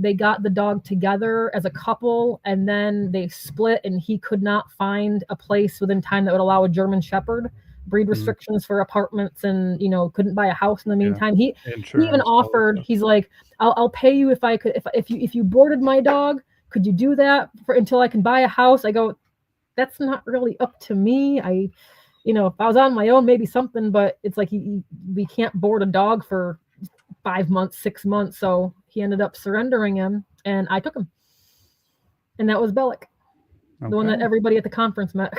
they got the dog together as a couple, and then they split, and he could not find a place within time that would allow a German Shepherd. Breed restrictions for apartments, and couldn't buy a house in the meantime. He even offered. He's like, I'll pay you if you boarded my dog. Could you do that until I can buy a house? I go, that's not really up to me. If I was on my own, maybe something, but it's like we can't board a dog for 5 months, 6 months. So he ended up surrendering him, and I took him. And that was Bellic, the one that everybody at the conference met.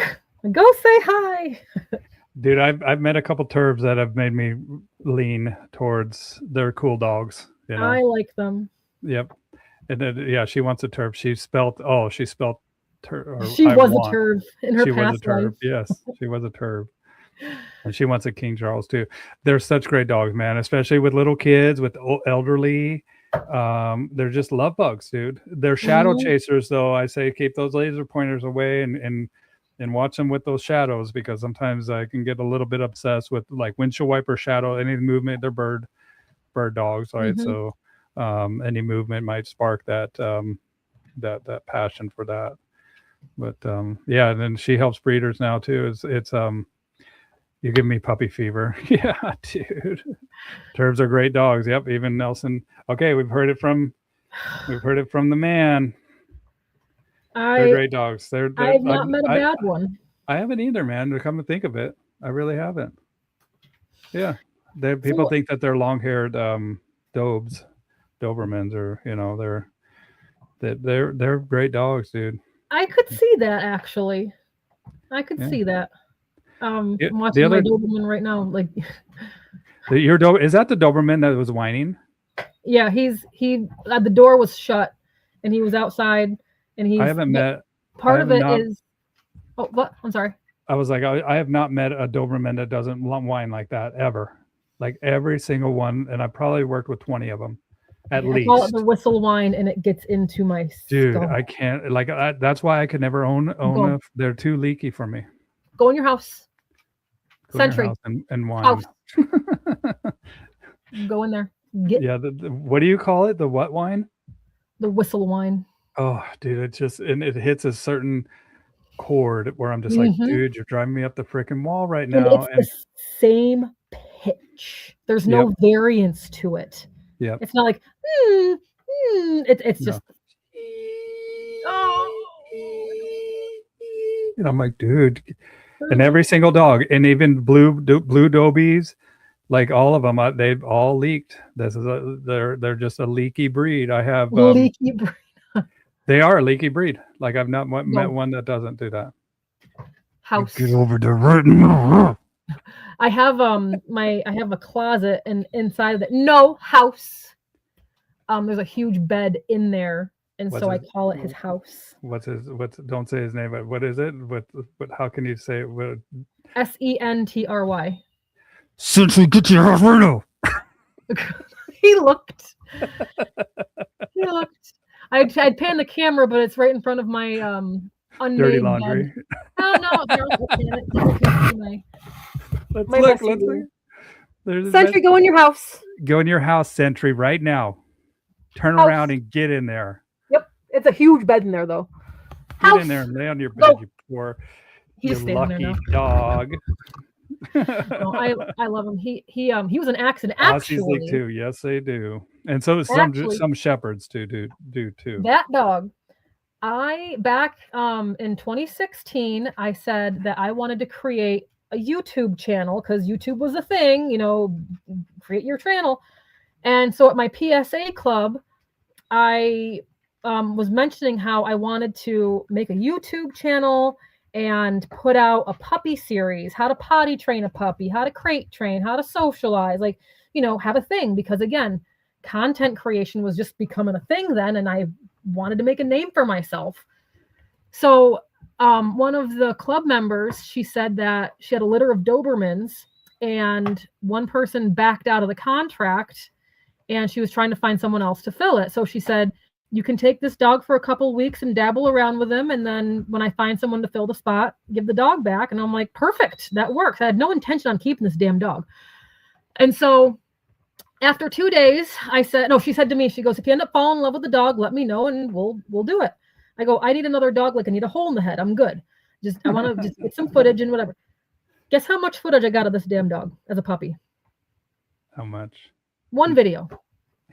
Go say hi. Dude, I've met a couple Tervs that have made me lean towards their cool dogs. I like them. Yep. And then, she wants a Terv. She spelled Terv. She was a Terv in her past life. Yes, she was a Terv. And she wants a King Charles too. They're such great dogs, man, especially with little kids, with elderly. They're just love bugs, dude. They're shadow Mhm, chasers, though. I say keep those laser pointers away and watch them with those shadows because sometimes I can get a little bit obsessed with like windshield wiper shadow, any movement. They're bird dogs, right? mhm. So any movement might spark that passion for that. But yeah, and then she helps breeders now too. It's you give me puppy fever. Yeah, dude. Terms are great dogs. Yep, even Nelson. Okay, we've heard it from the man. They're I great dogs. I have not met a bad one. I haven't either, man. To come to think of it, I really haven't. Yeah, people So think that they're long-haired Dobes, Dobermans, or they're great dogs, dude. I could see that actually. I could Yeah. see that. Yeah, I'm the watching my other Doberman right now. Like, your is that the Doberman that was whining? yeah, he the door was shut, and he was outside, and I he's haven't but met. I part have of it not. is. Oh, what? I'm sorry. I was like, I have not met a Doberman that doesn't whine like that ever. Like every single one, and I probably worked with 20 of them, at Yeah, I call it the least. whistle whine, and it gets into my Dude, skull. I can't like that's why I could never own Go, a. They're too leaky for me. go in your house. Go in your Sentry house and house. whine. Go in there. Get Yeah, what do you call it? The what wine? the whistle whine. Oh, dude, it just and it hits a certain chord where I'm just like, Hmm. dude, you're driving me up the freaking wall right And now. it's the And same pitch. There's yep, no variance to it. yep, It's not like it's no. just oh. And I'm like, dude, and every single dog, and even blue dobies, like all of them, they've all leaked. They're just a leaky breed. I have Leaky they are a leaky breed. Like I've not met go one that doesn't do that. You house. get over there right now. I have I have a closet, and inside of it, no house. There's a huge bed in there, and What's so I his call it his house. what's don't say his name, but what is it? What how can you say it? What, Sentry. Sentry, get your house right now. He looked. He looked. I'd pan the camera, but it's right in front of my Dirty unmade laundry. bed. Oh no, here, I'll pan it. So you can see Let's my look. messy Let's look. room. There's Sentry, go in your house. go in your house, Sentry, right now. Turn House. around and get in there. Yep, it's a huge bed in there though. Get House. in there and lay on your bed, Go. you poor, He's you just standing there lucky now. dog. No, I love him. He was an accident. Aussies leak Actually, too. Yes, they do. And so actually, some shepherds do too. that dog. I back in 2016, I said that I wanted to create a YouTube channel because YouTube was a thing, create your channel. And so at my PSA club, I was mentioning how I wanted to make a YouTube channel and put out a puppy series, how to potty train a puppy, how to crate train, how to socialize, like, have a thing. Because again, content creation was just becoming a thing then, and I wanted to make a name for myself. So one of the club members, she said that she had a litter of Dobermans, and one person backed out of the contract, and she was trying to find someone else to fill it. So she said, you can take this dog for a couple weeks and dabble around with him, and then when I find someone to fill the spot, give the dog back. And I'm like, perfect, that works. I had no intention on keeping this damn dog. And so after 2 days, I said, no, she said to me, she goes, if you end up falling in love with the dog, let me know and we'll do it. I go, I need another dog, like I need a hole in the head. I'm good. I want to just get some footage and whatever. Guess how much footage I got of this damn dog as a puppy? How much? One video.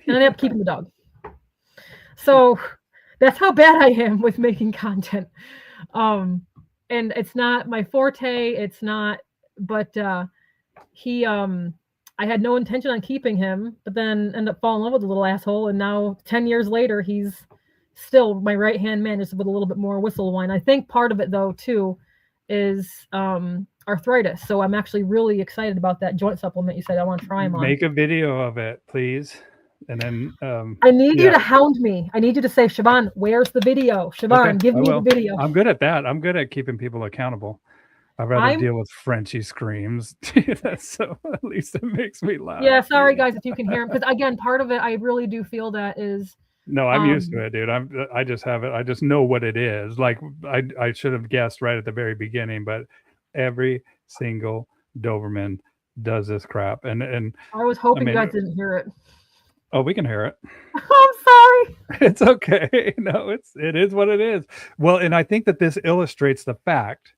And I ended up keeping the dog. So that's how bad I am with making content. And it's not my forte. It's not, but he I had no intention on keeping him, but then ended up falling in love with the little asshole. And now 10 years later, he's still my right-hand man, just with a little bit more whistle whine. I think part of it though, too, is arthritis. So I'm actually really excited about that joint supplement you said I want to try him on. Make a video of it, please. And then I need you to hound me. I need you to say, Chivon, where's the video? Chivon, give me the video. I'm good at that. I'm good at keeping people accountable. I'd rather I'm deal with Frenchie screams. That's so at least it makes me laugh, yeah, sorry dude. guys if you can hear him because again, part of it I really do feel that is No, I'm used to um it, dude. I just have it. I just know what it is. Like I should have guessed right at the very beginning, but every single Doberman does this crap. And I was I hoping you mean, guys didn't hear it. oh, we can hear it. I'm sorry. It's okay. No, it is what it is. Well, and I think that this illustrates the fact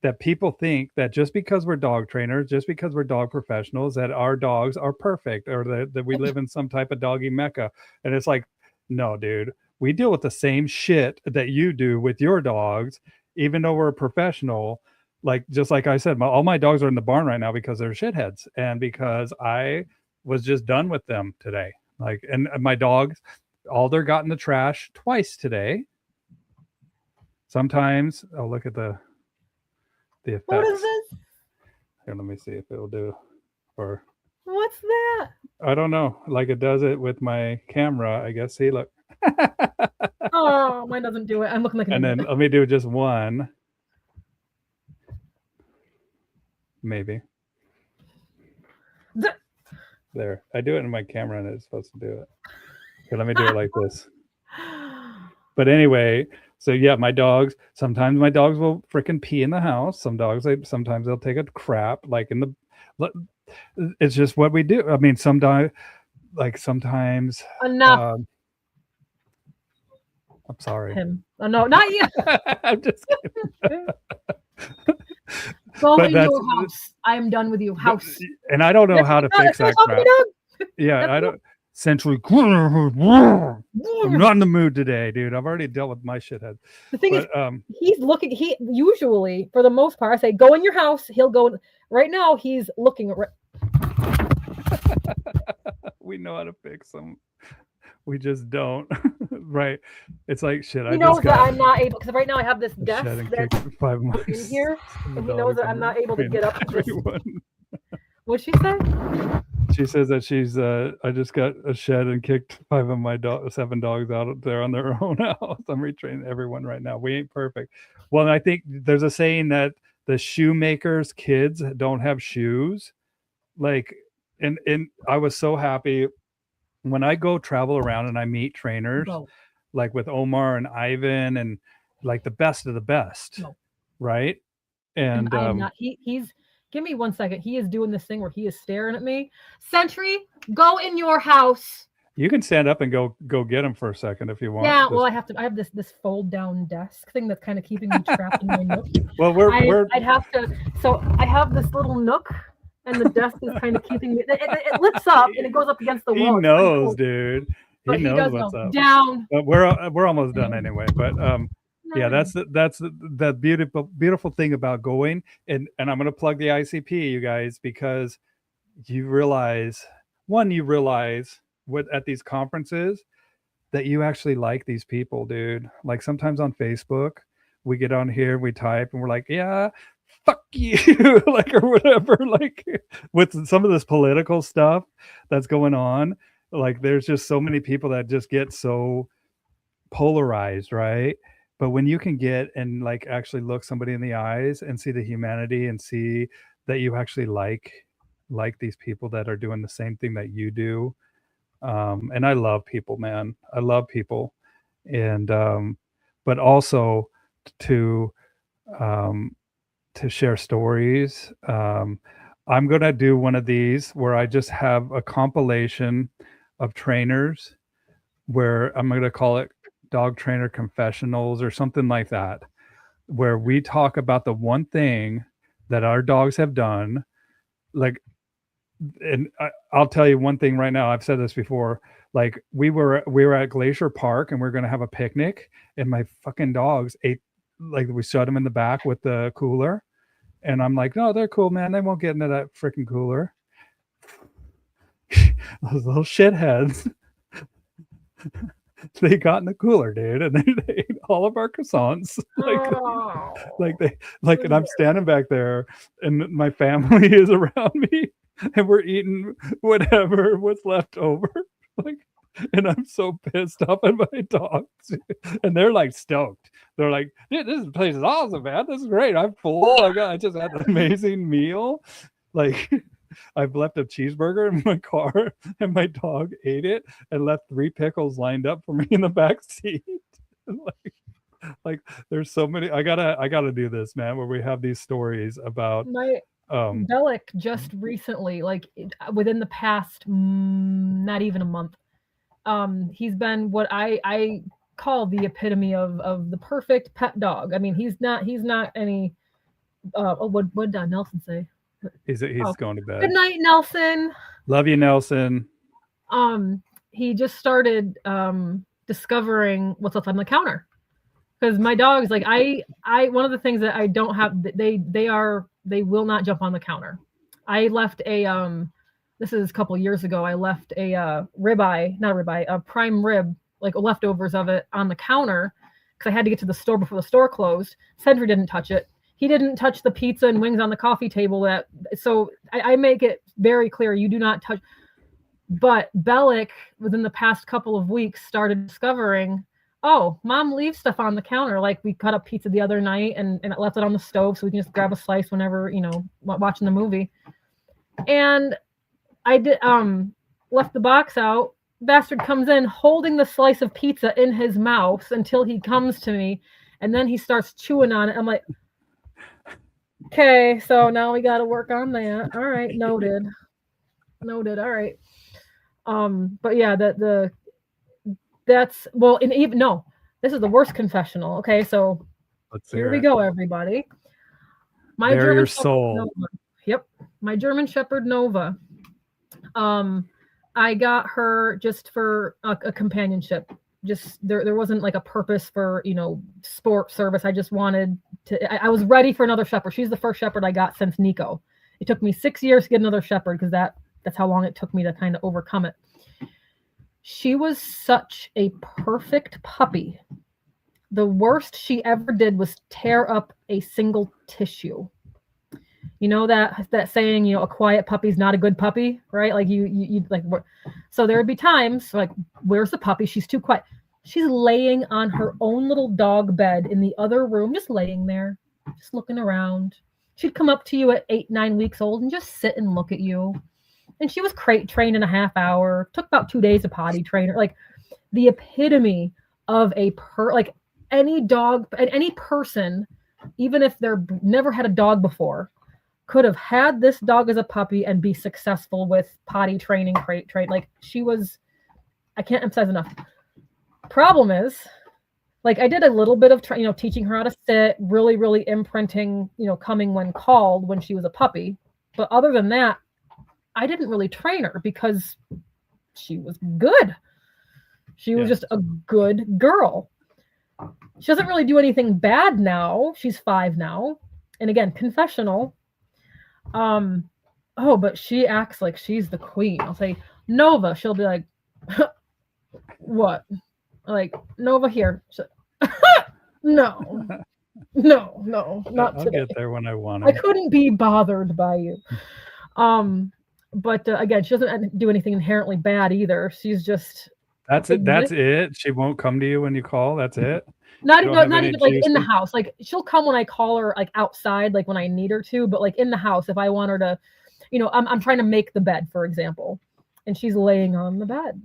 that people think that just because we're dog trainers, just because we're dog professionals, that our dogs are perfect or that we live in some type of doggy mecca. And it's like, no, dude, we deal with the same shit that you do with your dogs, even though we're a professional. Like, just like I said, all my dogs are in the barn right now because they're shitheads and because I was just done with them today. Like, and my dogs, Alder got in the trash twice today. Sometimes, oh, look at the What is effects. this? Here, let me see if it'll do. Or What's that? I don't know. Like it does it with my camera, I guess. See, look. Oh, mine doesn't do it. I'm looking like an And then idiot. let me do just one. Maybe. There. I do it in my camera and it's supposed to do it. Here, let me do it like this. But anyway, so yeah, my dogs, sometimes my dogs will freaking pee in the house. Sometimes they'll take a crap like in the, it's just what we do. I mean, sometimes Enough. I'm sorry. Him. Oh, no, not you. I'm just kidding. Go But in that's your house. I am done with you. House. and I don't know That's how to fix that talking crap. dog. Yeah, That's I don't centrally I'm not in the mood today, dude. I've already dealt with my shithead. The thing is, But he's looking. He usually, for the most part, I say, "Go in your house." He'll go. Right now, he's looking at. we know how to fix them. We just don't. Right. It's like shit. He I knows just that got I'm not able because right now I have this a desk shed and that's kicked 5 months. in here, and he knows that I'm not able to get up. Everyone. What'd she say? She says that she's I just got a shed and kicked 5 of my 7 dogs out there on their own house. I'm retraining everyone right now. We ain't perfect. Well, I think there's a saying that the shoemakers' kids don't have shoes. Like, and I was so happy when I go travel around and I meet trainers, Go. like with Omar and Ivan and like the best of the best, No. right? And I am not. He's. Give me 1 second. He is doing this thing where he is staring at me. Sentry, go in your house. you can stand up and go get him for a second if you want. Yeah, well, I have to. I have this fold down desk thing that's kind of keeping me trapped in my nook. Well, I'd have to. So I have this little nook, and the desk is kind of keeping me. It lifts up and it goes up against the he wall. knows, cool. dude. But He knows does what's know. up. Down. But we're almost done anyway. But yeah, that's the beautiful thing about going, and I'm going to plug the ICP, you guys, because you realize what at these conferences that you actually like these people, dude. Like sometimes on Facebook, we get on here, we type, and we're like, yeah, fuck you, like or whatever. Like with some of this political stuff that's going on, like there's just so many people that just get so polarized, right? But when you can get and like actually look somebody in the eyes and see the humanity and see that you actually like these people that are doing the same thing that you do. And I love people, man. I love people. And but also to share stories. I'm gonna do one of these where I just have a compilation of trainers where I'm gonna call it dog trainer confessionals or something like that, where we talk about the one thing that our dogs have done. Like, and I'll tell you one thing right now. I've said this before. Like we were at Glacier Park and we are going to have a picnic, and my fucking dogs ate. Like we shut them in the back with the cooler, and I'm like, no, they're cool, man. They won't get into that freaking cooler. Those little shitheads. They got in the cooler, dude, and they ate all of our croissants. And I'm standing back there, and my family is around me, and we're eating what's left over. Like, And I'm so pissed off at my dogs, and they're like stoked. They're like, "Dude, this place is awesome, man. This is great. I'm full. I just had an amazing meal. Like, I've left a cheeseburger in my car, and my dog ate it and left 3 pickles lined up for me in the back seat. like, there's so many. I gotta do this, man. Where we have these stories about My um Bellic just recently, like within the past, not even a month, he's been what I call the epitome of the perfect pet dog. I mean, he's not any. Oh, what did Nelson say? he's Oh, going to good bed. night, Nelson. Love you, Nelson. Um, he just started discovering what's up on the counter because my dogs, like I one of the things that I don't have, they will not jump on the counter. I left a this is a couple years ago. I left a ribeye, not a ribeye, a prime rib, like leftovers of it on the counter because I had to get to the store before the store closed. Sentry didn't touch it. He didn't touch the pizza and wings on the coffee table. So I make it very clear you do not touch. But Bellic, within the past couple of weeks, started discovering, oh, mom leaves stuff on the counter. Like we cut up pizza the other night and left it on the stove so we can just grab a slice whenever, watching the movie. And I did left the box out. Bastard comes in holding the slice of pizza in his mouth until he comes to me, and then he starts chewing on it. I'm like, okay, so now we got to work on that. All right, noted. All right. But yeah, that's well, and even no, this is the worst confessional. Okay, so Let's here hear we it. go, everybody. My Bare German your Shepherd soul. Nova. Yep, my German Shepherd Nova. I got her just for a companionship. Just there wasn't like a purpose for sport service. I just wanted to. I was ready for another shepherd. She's the first shepherd I got since Nico. It took me 6 years to get another shepherd because that's how long it took me to kind of overcome it. She was such a perfect puppy. The worst she ever did was tear up a single tissue. You know that saying, a quiet puppy's not a good puppy, right? Like you like. So there would be times like, where's the puppy? She's too quiet. She's laying on her own little dog bed in the other room, just laying there, just looking around. She'd come up to you at 8, 9 weeks old and just sit and look at you. And she was crate trained in a half hour. Took about 2 days to potty train her. Like the epitome of like any dog, any person, even if they're never had a dog before, could have had this dog as a puppy and be successful with potty training, crate train. Like she was, I can't emphasize enough. Problem is, like I did a little bit of teaching her how to sit, really, really imprinting, coming when called when she was a puppy. But other than that, I didn't really train her because she was good. She was just a good girl. She doesn't really do anything bad now. She's 5 now. And again, confessional. But she acts like she's the queen. I'll say, Nova. She'll be like, what? Like, Nova here. No, not I'll today. get there when I want I to. couldn't be bothered by you. But again, she doesn't do anything inherently bad either. She's just That's it. That's it. She won't come to you when you call. That's it. not even like in the house. Like she'll come when I call her, like outside, like when I need her to. But like in the house, if I want her to, I'm trying to make the bed, for example, and she's laying on the bed,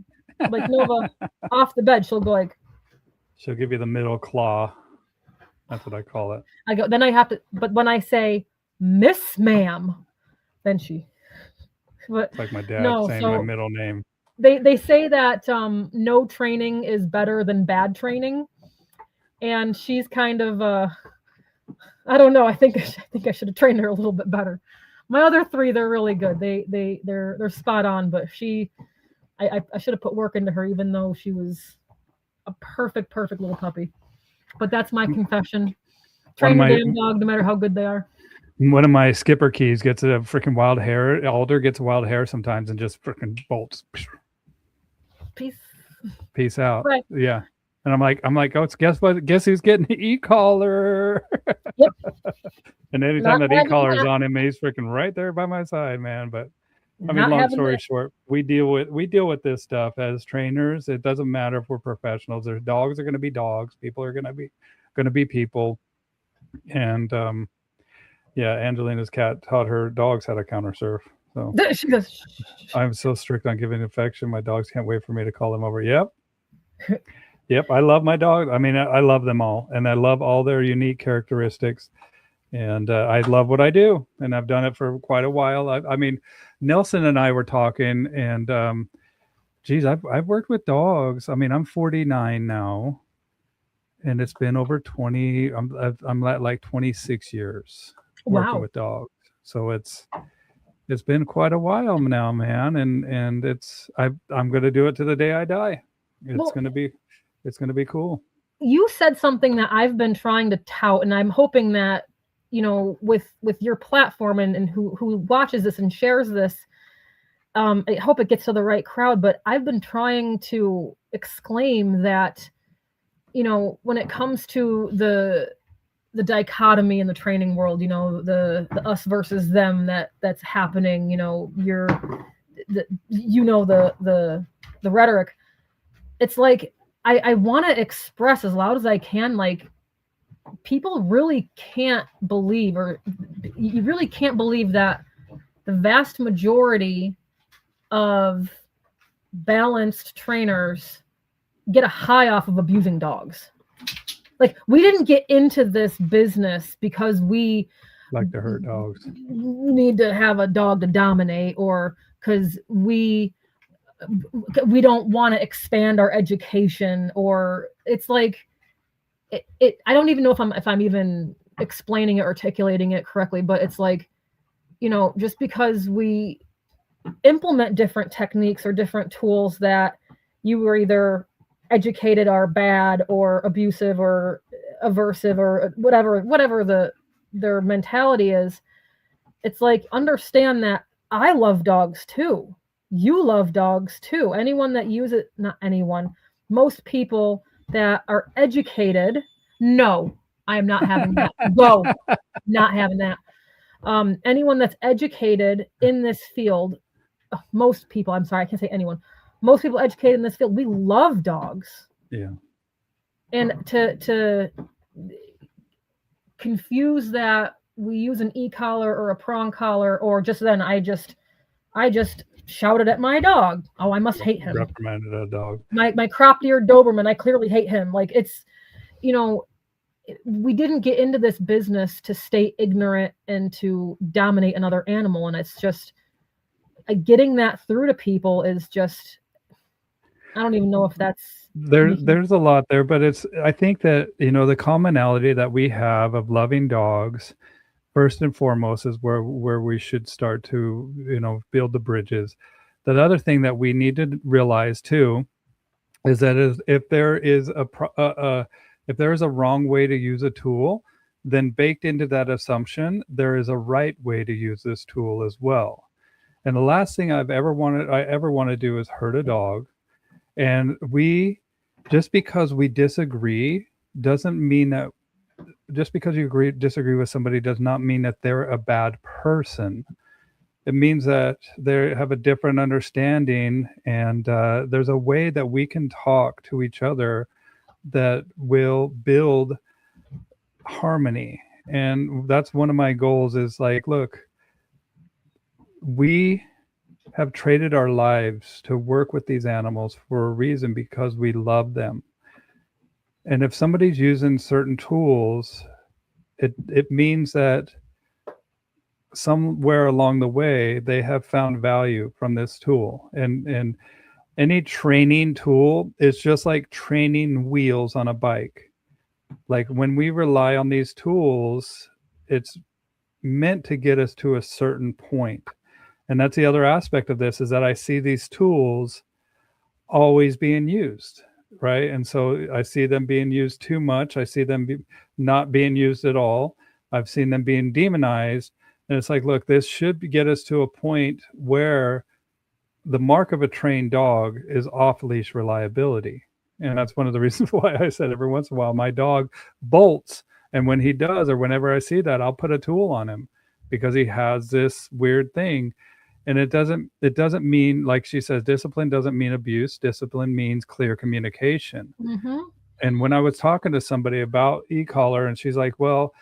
like Nova off the bed. She'll go like. She'll give you the middle claw. That's what I call it. I go. Then I have to. But when I say Miss Ma'am, then she. But it's like my dad saying my middle name. They say that no training is better than bad training, and she's kind of I don't know. I think I should have trained her a little bit better. My other 3, they're really good. They're spot on. But I should have put work into her, even though she was a perfect little puppy. But that's my confession. Train your damn dog, no matter how good they are. One of my skipper keys gets a freaking wild hair. Alder gets a wild hair sometimes and just freaking bolts. Peace out. Right. Yeah. And I'm like, oh, guess what? Guess who's getting the e-collar? Yep. And anytime that e-collar is on him, he's freaking right there by my side, man. But I mean, Not long having story that. short, we deal with this stuff as trainers. It doesn't matter if we're professionals. There's dogs are going to be dogs. People are going to be people. And yeah, Angelina's cat taught her dogs how to counter surf. So She goes, "Shh." I'm so strict on giving affection. My dogs can't wait for me to call them over. Yep, yep. I love my dogs. I mean, I love them all, and I love all their unique characteristics. And I love what I do, and I've done it for quite a while. I mean, Nelson and I were talking, and geez, I've worked with dogs. I mean, I'm 49 now, and it's been over 20. I'm at like 26 years working Wow. with dogs. So it's been quite a while now, man, and I'm going to do it to the day I die. It's Well, going to be it's going to be cool. you said something that I've been trying to tout, and I'm hoping that, with your platform and who watches this and shares this, I hope it gets to the right crowd. But I've been trying to exclaim that, when it comes to the dichotomy in the training world, the us versus them that's happening, the rhetoric. It's like I want to express as loud as I can, like, people really can't believe, or you really can't believe that the vast majority of balanced trainers get a high off of abusing dogs. Like, we didn't get into this business because we Like to hurt dogs. need to have a dog to dominate, or because we don't want to expand our education, or it's like I don't even know if I'm even explaining it, articulating it correctly, but it's like, just because we implement different techniques or different tools that you were either educated are bad or abusive or aversive or whatever their mentality is. It's like, understand that I love dogs too. You love dogs too. Anyone that uses, not anyone, most people that are educated, no, I am not having that. Go, not having that. Anyone that's educated in this field, most people, I'm sorry, I can't say anyone, most people educated in this field, we love dogs. Yeah. And to confuse that we use an e-collar or a prong collar, or just then I just shouted at my dog. Oh, I must hate him. Reprimanded a dog. My crop-eared Doberman, I clearly hate him. Like, it's, we didn't get into this business to stay ignorant and to dominate another animal. And it's just, getting that through to people is just, I don't even know if that's There's a lot there, but I think that, the commonality that we have of loving dogs, first and foremost, is where we should start to, build the bridges. The other thing that we need to realize too is that if there is if there is a wrong way to use a tool, then baked into that assumption, there is a right way to use this tool as well. And the last thing I ever want to do is hurt a dog. And just because we disagree doesn't mean that, just because you disagree with somebody does not mean that they're a bad person. It means that they have a different understanding, and there's a way that we can talk to each other that will build harmony. And that's one of my goals, is like, look, we have traded our lives to work with these animals for a reason, because we love them. And if somebody's using certain tools, it means that somewhere along the way they have found value from this tool. And any training tool is just like training wheels on a bike. Like, when we rely on these tools, it's meant to get us to a certain point. And that's the other aspect of this, is that I see these tools always being used, right? And so I see them being used too much. I see them not being used at all. I've seen them being demonized. And it's like, look, this should get us to a point where the mark of a trained dog is off-leash reliability. And that's one of the reasons why I said every once in a while my dog bolts. And when he does, or whenever I see that, I'll put a tool on him, because he has this weird thing. And it doesn't mean, like she says, discipline doesn't mean abuse. Discipline means clear communication. Mm-hmm. And when I was talking to somebody about e-collar, and she's like, well,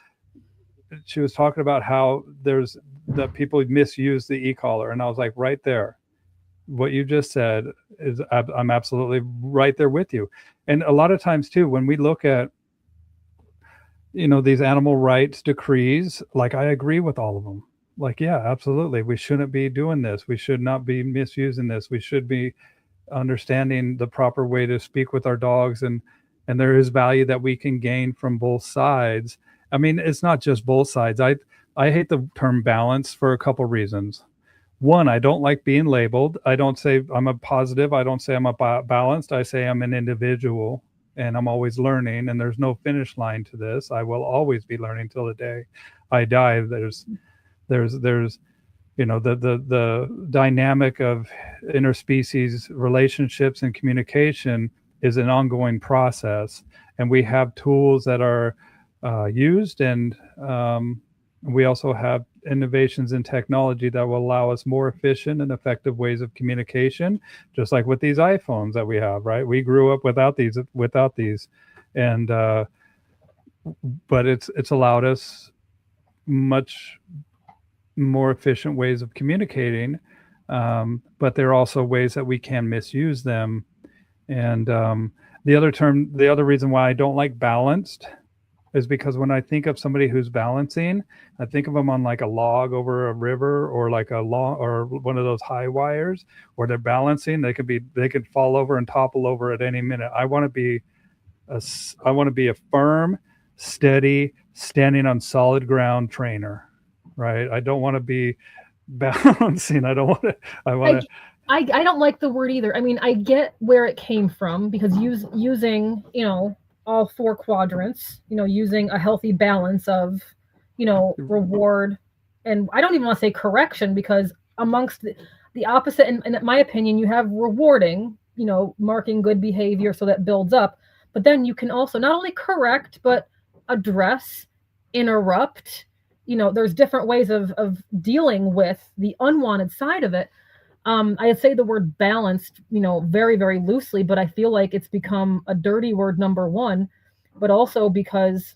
she was talking about how there's that people misuse the e-collar, and I was like, right there, what you just said is, I'm absolutely right there with you. And a lot of times too, when we look at, these animal rights decrees, like, I agree with all of them. Like, yeah, absolutely, we shouldn't be doing this, we should not be misusing this, we should be understanding the proper way to speak with our dogs, and there is value that we can gain from both sides. I mean, it's not just both sides. I hate the term balance for a couple reasons. One, I don't like being labeled. I don't say I'm a positive. I don't say I'm a balanced. I say I'm an individual, and I'm always learning, and there's no finish line to this. I will always be learning till the day I die. There's the dynamic of interspecies relationships and communication is an ongoing process, and we have tools that are used, and we also have innovations in technology that will allow us more efficient and effective ways of communication, just like with these iPhones that we have. Right, we grew up without these, and but it's allowed us much more efficient ways of communicating, but there are also ways that we can misuse them. And the other reason why I don't like balanced is because when I think of somebody who's balancing, I think of them on like a log over a river, or like a long, or one of those high wires where they're balancing. They could fall over and topple over at any minute. I want to be a firm, steady, standing on solid ground trainer, right? I don't want to be balancing. I don't want to. I want to. I don't like the word either. I mean, I get where it came from, because using, all four quadrants, using a healthy balance of, reward, and I don't even want to say correction, because amongst the opposite, in my opinion, you have rewarding, marking good behavior so that builds up, but then you can also not only correct, but address, interrupt. There's different ways of dealing with the unwanted side of it. I'd say the word balanced, very, very loosely, but I feel like it's become a dirty word, number one, but also because,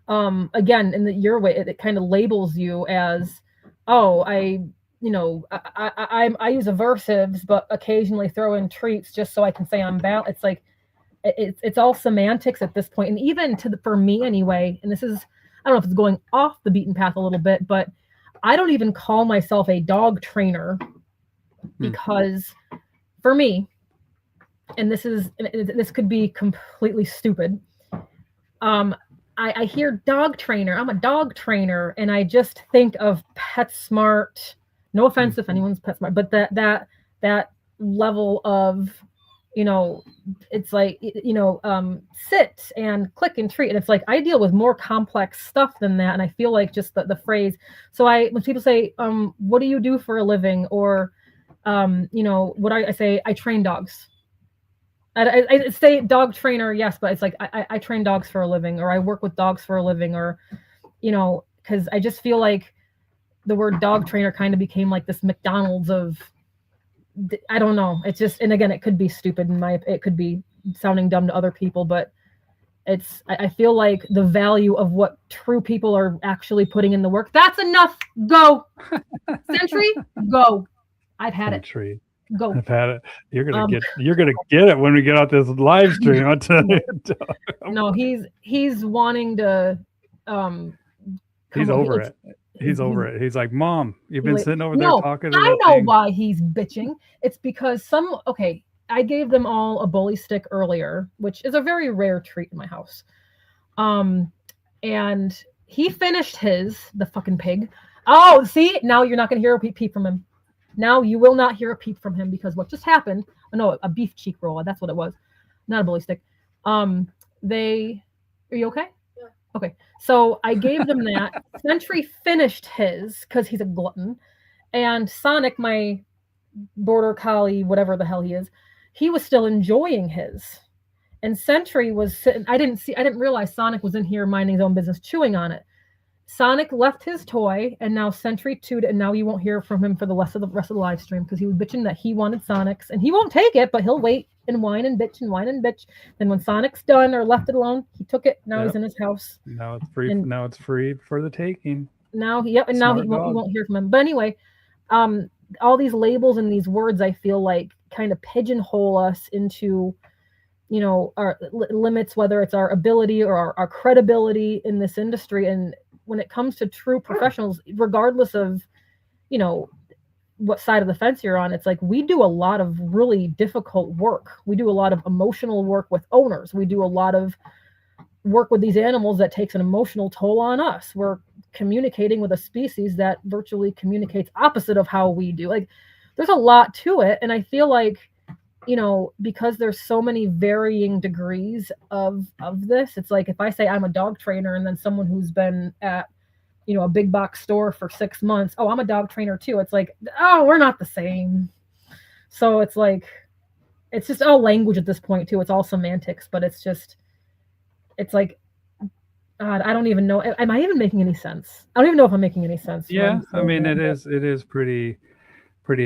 again, in your way, it kind of labels you as, oh, I use aversives, but occasionally throw in treats just so I can say I'm balanced. It's like, it's all semantics at this point. And even for me anyway, and this is, I don't know if it's going off the beaten path a little bit, but I don't even call myself a dog trainer, because for me, and this could be completely stupid, I hear dog trainer, I'm a dog trainer, and I just think of PetSmart. No offense if anyone's PetSmart, but that level of, it's like, sit and click and treat, and it's like I deal with more complex stuff than that. And I feel like just the phrase, so when people say, what do you do for a living, or what I say, I train dogs. I say dog trainer, yes, but it's like I train dogs for a living, or I work with dogs for a living, or because I just feel like the word dog trainer kind of became like this McDonald's of, I don't know. It's just, and again, it could be stupid it could be sounding dumb to other people, but I feel like the value of what true people are actually putting in the work. That's enough. Go. Century, go. I've had Century. Go. I've had it. You're gonna get it when we get out this live stream. I'll tell you. No, he's wanting to. He's over it. He's over it. He's like, Mom, you've been sitting over there talking to I that know thing. why he's bitching. It's because I gave them all a bully stick earlier, which is a very rare treat in my house. And he finished the fucking pig. Oh, see, now you're not going to hear a peep from him. Now you will not hear a peep from him, because what just happened, no, a beef cheek roll, that's what it was, not a bully stick. Are you okay? Yeah. Okay, so I gave them that. Sentry finished his, because he's a glutton, and Sonic, my border collie, whatever the hell he is, he was still enjoying his. And Sentry was sitting, I didn't realize Sonic was in here minding his own business, chewing on it. Sonic left his toy, and now Sentry chewed it, and now you won't hear from him for the rest of the live stream because he was bitching that he wanted Sonic's, and he won't take it, but he'll wait and whine and bitch and whine and bitch. Then when Sonic's done or left it alone, he took it. Now he's Yep. in his house, Now it's free. and Now it's free for the taking. now he Smart won't you dog. won't hear from him. But anyway, all these labels and these words, I feel like kind of pigeonhole us into our limits, whether it's our ability or our credibility in this industry. And when it comes to true professionals, regardless of you know what side of the fence you're on, it's like we do a lot of really difficult work. We do a lot of emotional work with owners. We do a lot of work with these animals that takes an emotional toll on us. We're communicating with a species that virtually communicates opposite of how we do. Like there's a lot to it, and I feel like because there's so many varying degrees of this, it's like if I say I'm a dog trainer and then someone who's been at a big box store for 6 months, oh, I'm a dog trainer too. It's like, oh, we're not the same. So it's like, it's just all language at this point too. It's all semantics, but it's like, God, I don't even know. Am I even making any sense? I don't even know if I'm making any sense. Yeah, I mean, it is pretty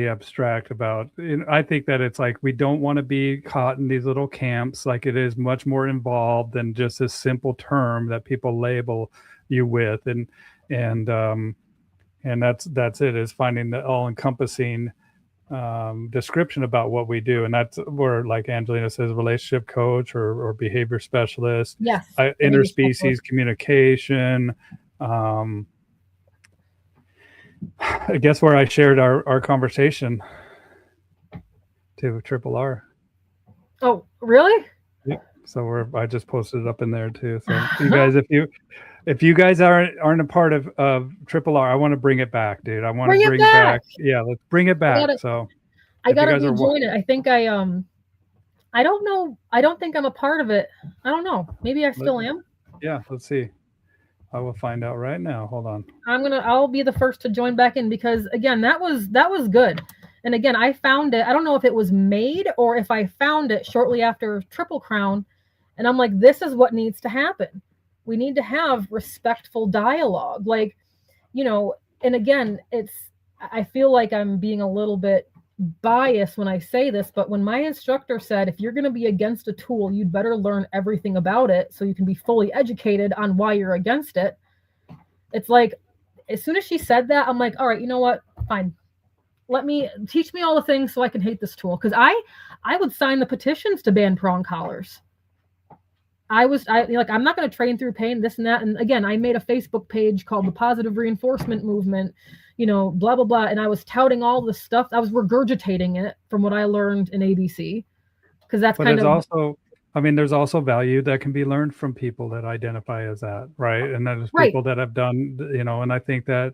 abstract about. I think that it's like we don't want to be caught in these little camps. Like it is much more involved than just this simple term that people label you with, and that's it. Is finding the all encompassing description about what we do, and that's where, like Angelina says, relationship coach or behavior specialist, Yes, interspecies communication. Um, I guess where I shared our conversation to Triple R. Oh, really? Yep. So I just posted it up in there too. So you guys, if you guys aren't a part of Triple R, I want to bring it back, dude. I want to bring back. Yeah, let's bring it back. I gotta rejoin it. I think I don't know. I don't think I'm a part of it. I don't know. Maybe I still am. Yeah, let's see. I will find out right now. Hold on. I'll be the first to join back in because again, that was good. And again, I found it. I don't know if it was made or if I found it shortly after Triple Crown. And I'm like, this is what needs to happen. We need to have respectful dialogue. Like, and again, I feel like I'm being a little bit biased when I say this, but when my instructor said, if you're going to be against a tool, you'd better learn everything about it so you can be fully educated on why you're against it. It's like, as soon as she said that, I'm like, all right, you know what? Fine. Teach me all the things so I can hate this tool. Because I would sign the petitions to ban prong collars. I'm not going to train through pain, this and that. And again, I made a Facebook page called the Positive Reinforcement Movement, blah, blah, blah. And I was touting all this stuff. I was regurgitating it from what I learned in ABC. Because that's kind of. There's also value that can be learned from people that identify as that, right? And there's people that have done, and I think that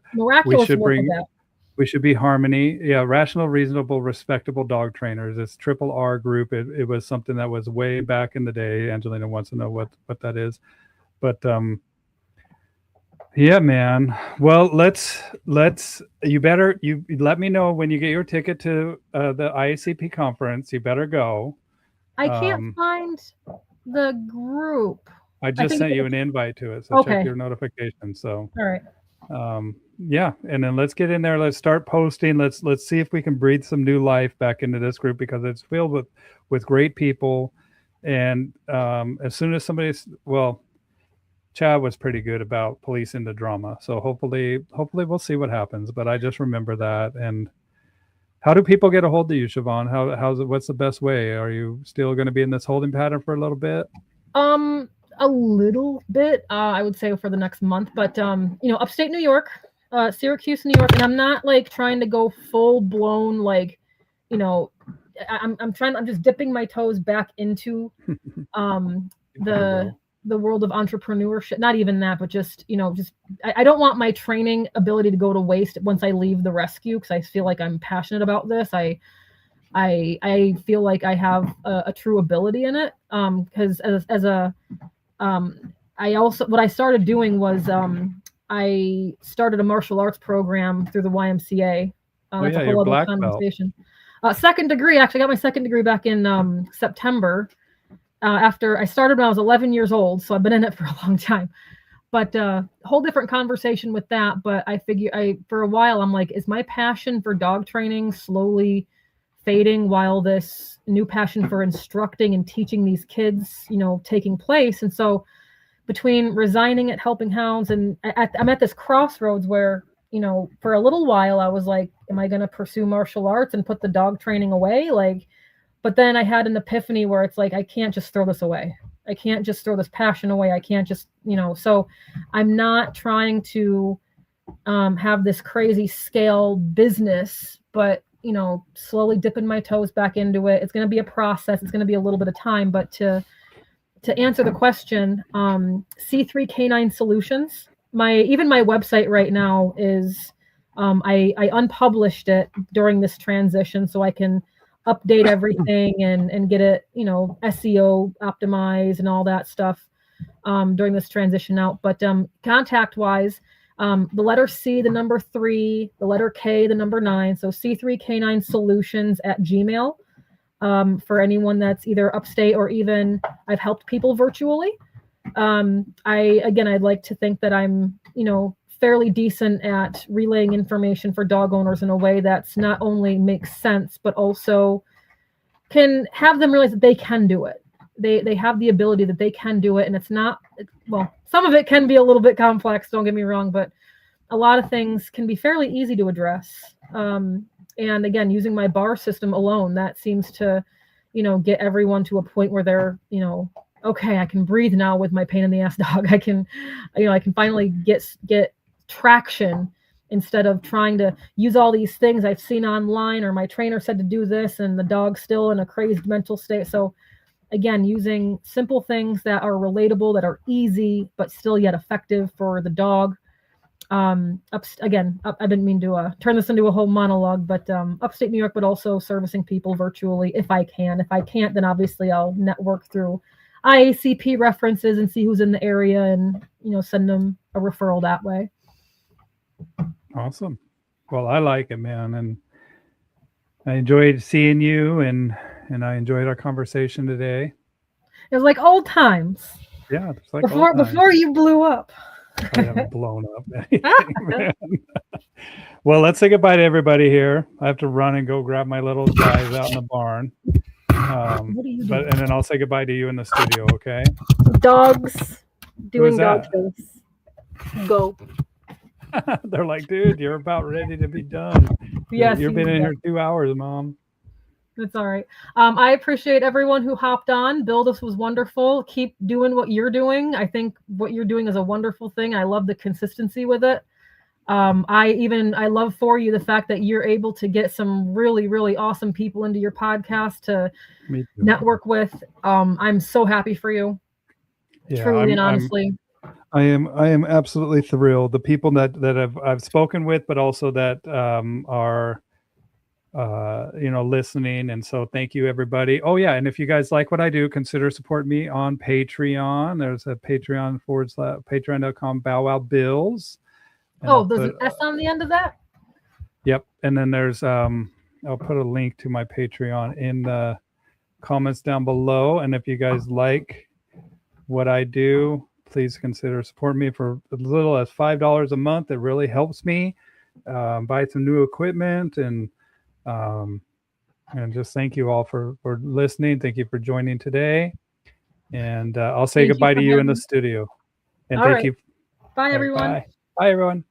we should be harmony. Yeah, rational, reasonable, respectable dog trainers. It's Triple R group. It was something that was way back in the day. Angelina wants to know what that is. But yeah, man. Well, you let me know when you get your ticket to the IACP conference. You better go. I can't find the group. I just sent you an invite to it, so check your notifications. So all right. Yeah, and then let's get in there. Let's start posting. Let's see if we can breathe some new life back into this group because it's filled with great people. And as soon as Chad was pretty good about policing the drama. So hopefully we'll see what happens. But I just remember that. And how do people get a hold of you, Chivon? What's the best way? Are you still going to be in this holding pattern for a little bit? A little bit, I would say for the next month. But upstate New York. Syracuse, New York, and I'm not like trying to go full blown like, I'm just dipping my toes back into the world of entrepreneurship. Not even that, but just I don't want my training ability to go to waste once I leave the rescue because I feel like I'm passionate about this. I feel like I have a true ability in it because what I started doing was I started a martial arts program through the YMCA. That's a whole other conversation. Second degree, actually, I got my second degree back in September. After I started when I was 11 years old, so I've been in it for a long time. But whole different conversation with that. But I figure for a while I'm like, is my passion for dog training slowly fading while this new passion for instructing and teaching these kids, taking place? And so between resigning at Helping Hounds and I'm at this crossroads where, for a little while I was like, am I going to pursue martial arts and put the dog training away? Like, but then I had an epiphany where it's like, I can't just throw this away. I can't just throw this passion away. I can't just, so I'm not trying to have this crazy scale business, but, slowly dipping my toes back into it. It's going to be a process. It's going to be a little bit of time, but to answer the question, C3 Canine Solutions, even my website right now is, I unpublished it during this transition so I can update everything and get it, SEO optimized and all that stuff during this transition out. But contact wise, the letter C, the number 3, the letter K, the number 9. So C3 Canine Solutions at Gmail. For anyone that's either upstate or even I've helped people virtually. I'd like to think that I'm, fairly decent at relaying information for dog owners in a way that's not only makes sense, but also can have them realize that they can do it. They have the ability that they can do it. And it's not, well, some of it can be a little bit complex, don't get me wrong, but a lot of things can be fairly easy to address. And again, using my bar system alone, that seems to, get everyone to a point where they're, okay, I can breathe now with my pain in the ass dog. I can finally get traction instead of trying to use all these things I've seen online or my trainer said to do this and the dog's still in a crazed mental state. So again, using simple things that are relatable, that are easy, but still yet effective for the dog. I didn't mean to turn this into a whole monologue, but upstate New York, but also servicing people virtually if I can. If I can't, then obviously I'll network through IACP references and see who's in the area and, send them a referral that way. Awesome. Well, I like it, man. And I enjoyed seeing you and I enjoyed our conversation today. It was like old times. Yeah, it's like before you blew up. I haven't blown up anything, man. Well, let's say goodbye to everybody here. I have to run and go grab my little guys out in the barn. And then I'll say goodbye to you in the studio, okay? Dogs doing dog things. Go. They're like, dude, you're about ready to be done. Yes, you've been in here 2 hours, Mom. That's all right. I appreciate everyone who hopped on. Bill, this was wonderful. Keep doing what you're doing. I think what you're doing is a wonderful thing. I love the consistency with it. I love for you the fact that you're able to get some really, really awesome people into your podcast to network with. I'm so happy for you. Yeah, truly and honestly. I am absolutely thrilled. The people that I've spoken with, but also that are listening. And so thank you, everybody. Oh yeah, and if you guys like what I do, consider supporting me on Patreon. There's a patreon.com bowwowbills. Oh, there's an S on the end of that? Yep. And then there's I'll put a link to my Patreon in the comments down below. And if you guys like what I do, please consider supporting me for as little as $5 a month. It really helps me buy some new equipment and just thank you all for listening. Thank you for joining today. And I'll say goodbye to you in the studio. And thank you. Bye, everyone. Bye, everyone.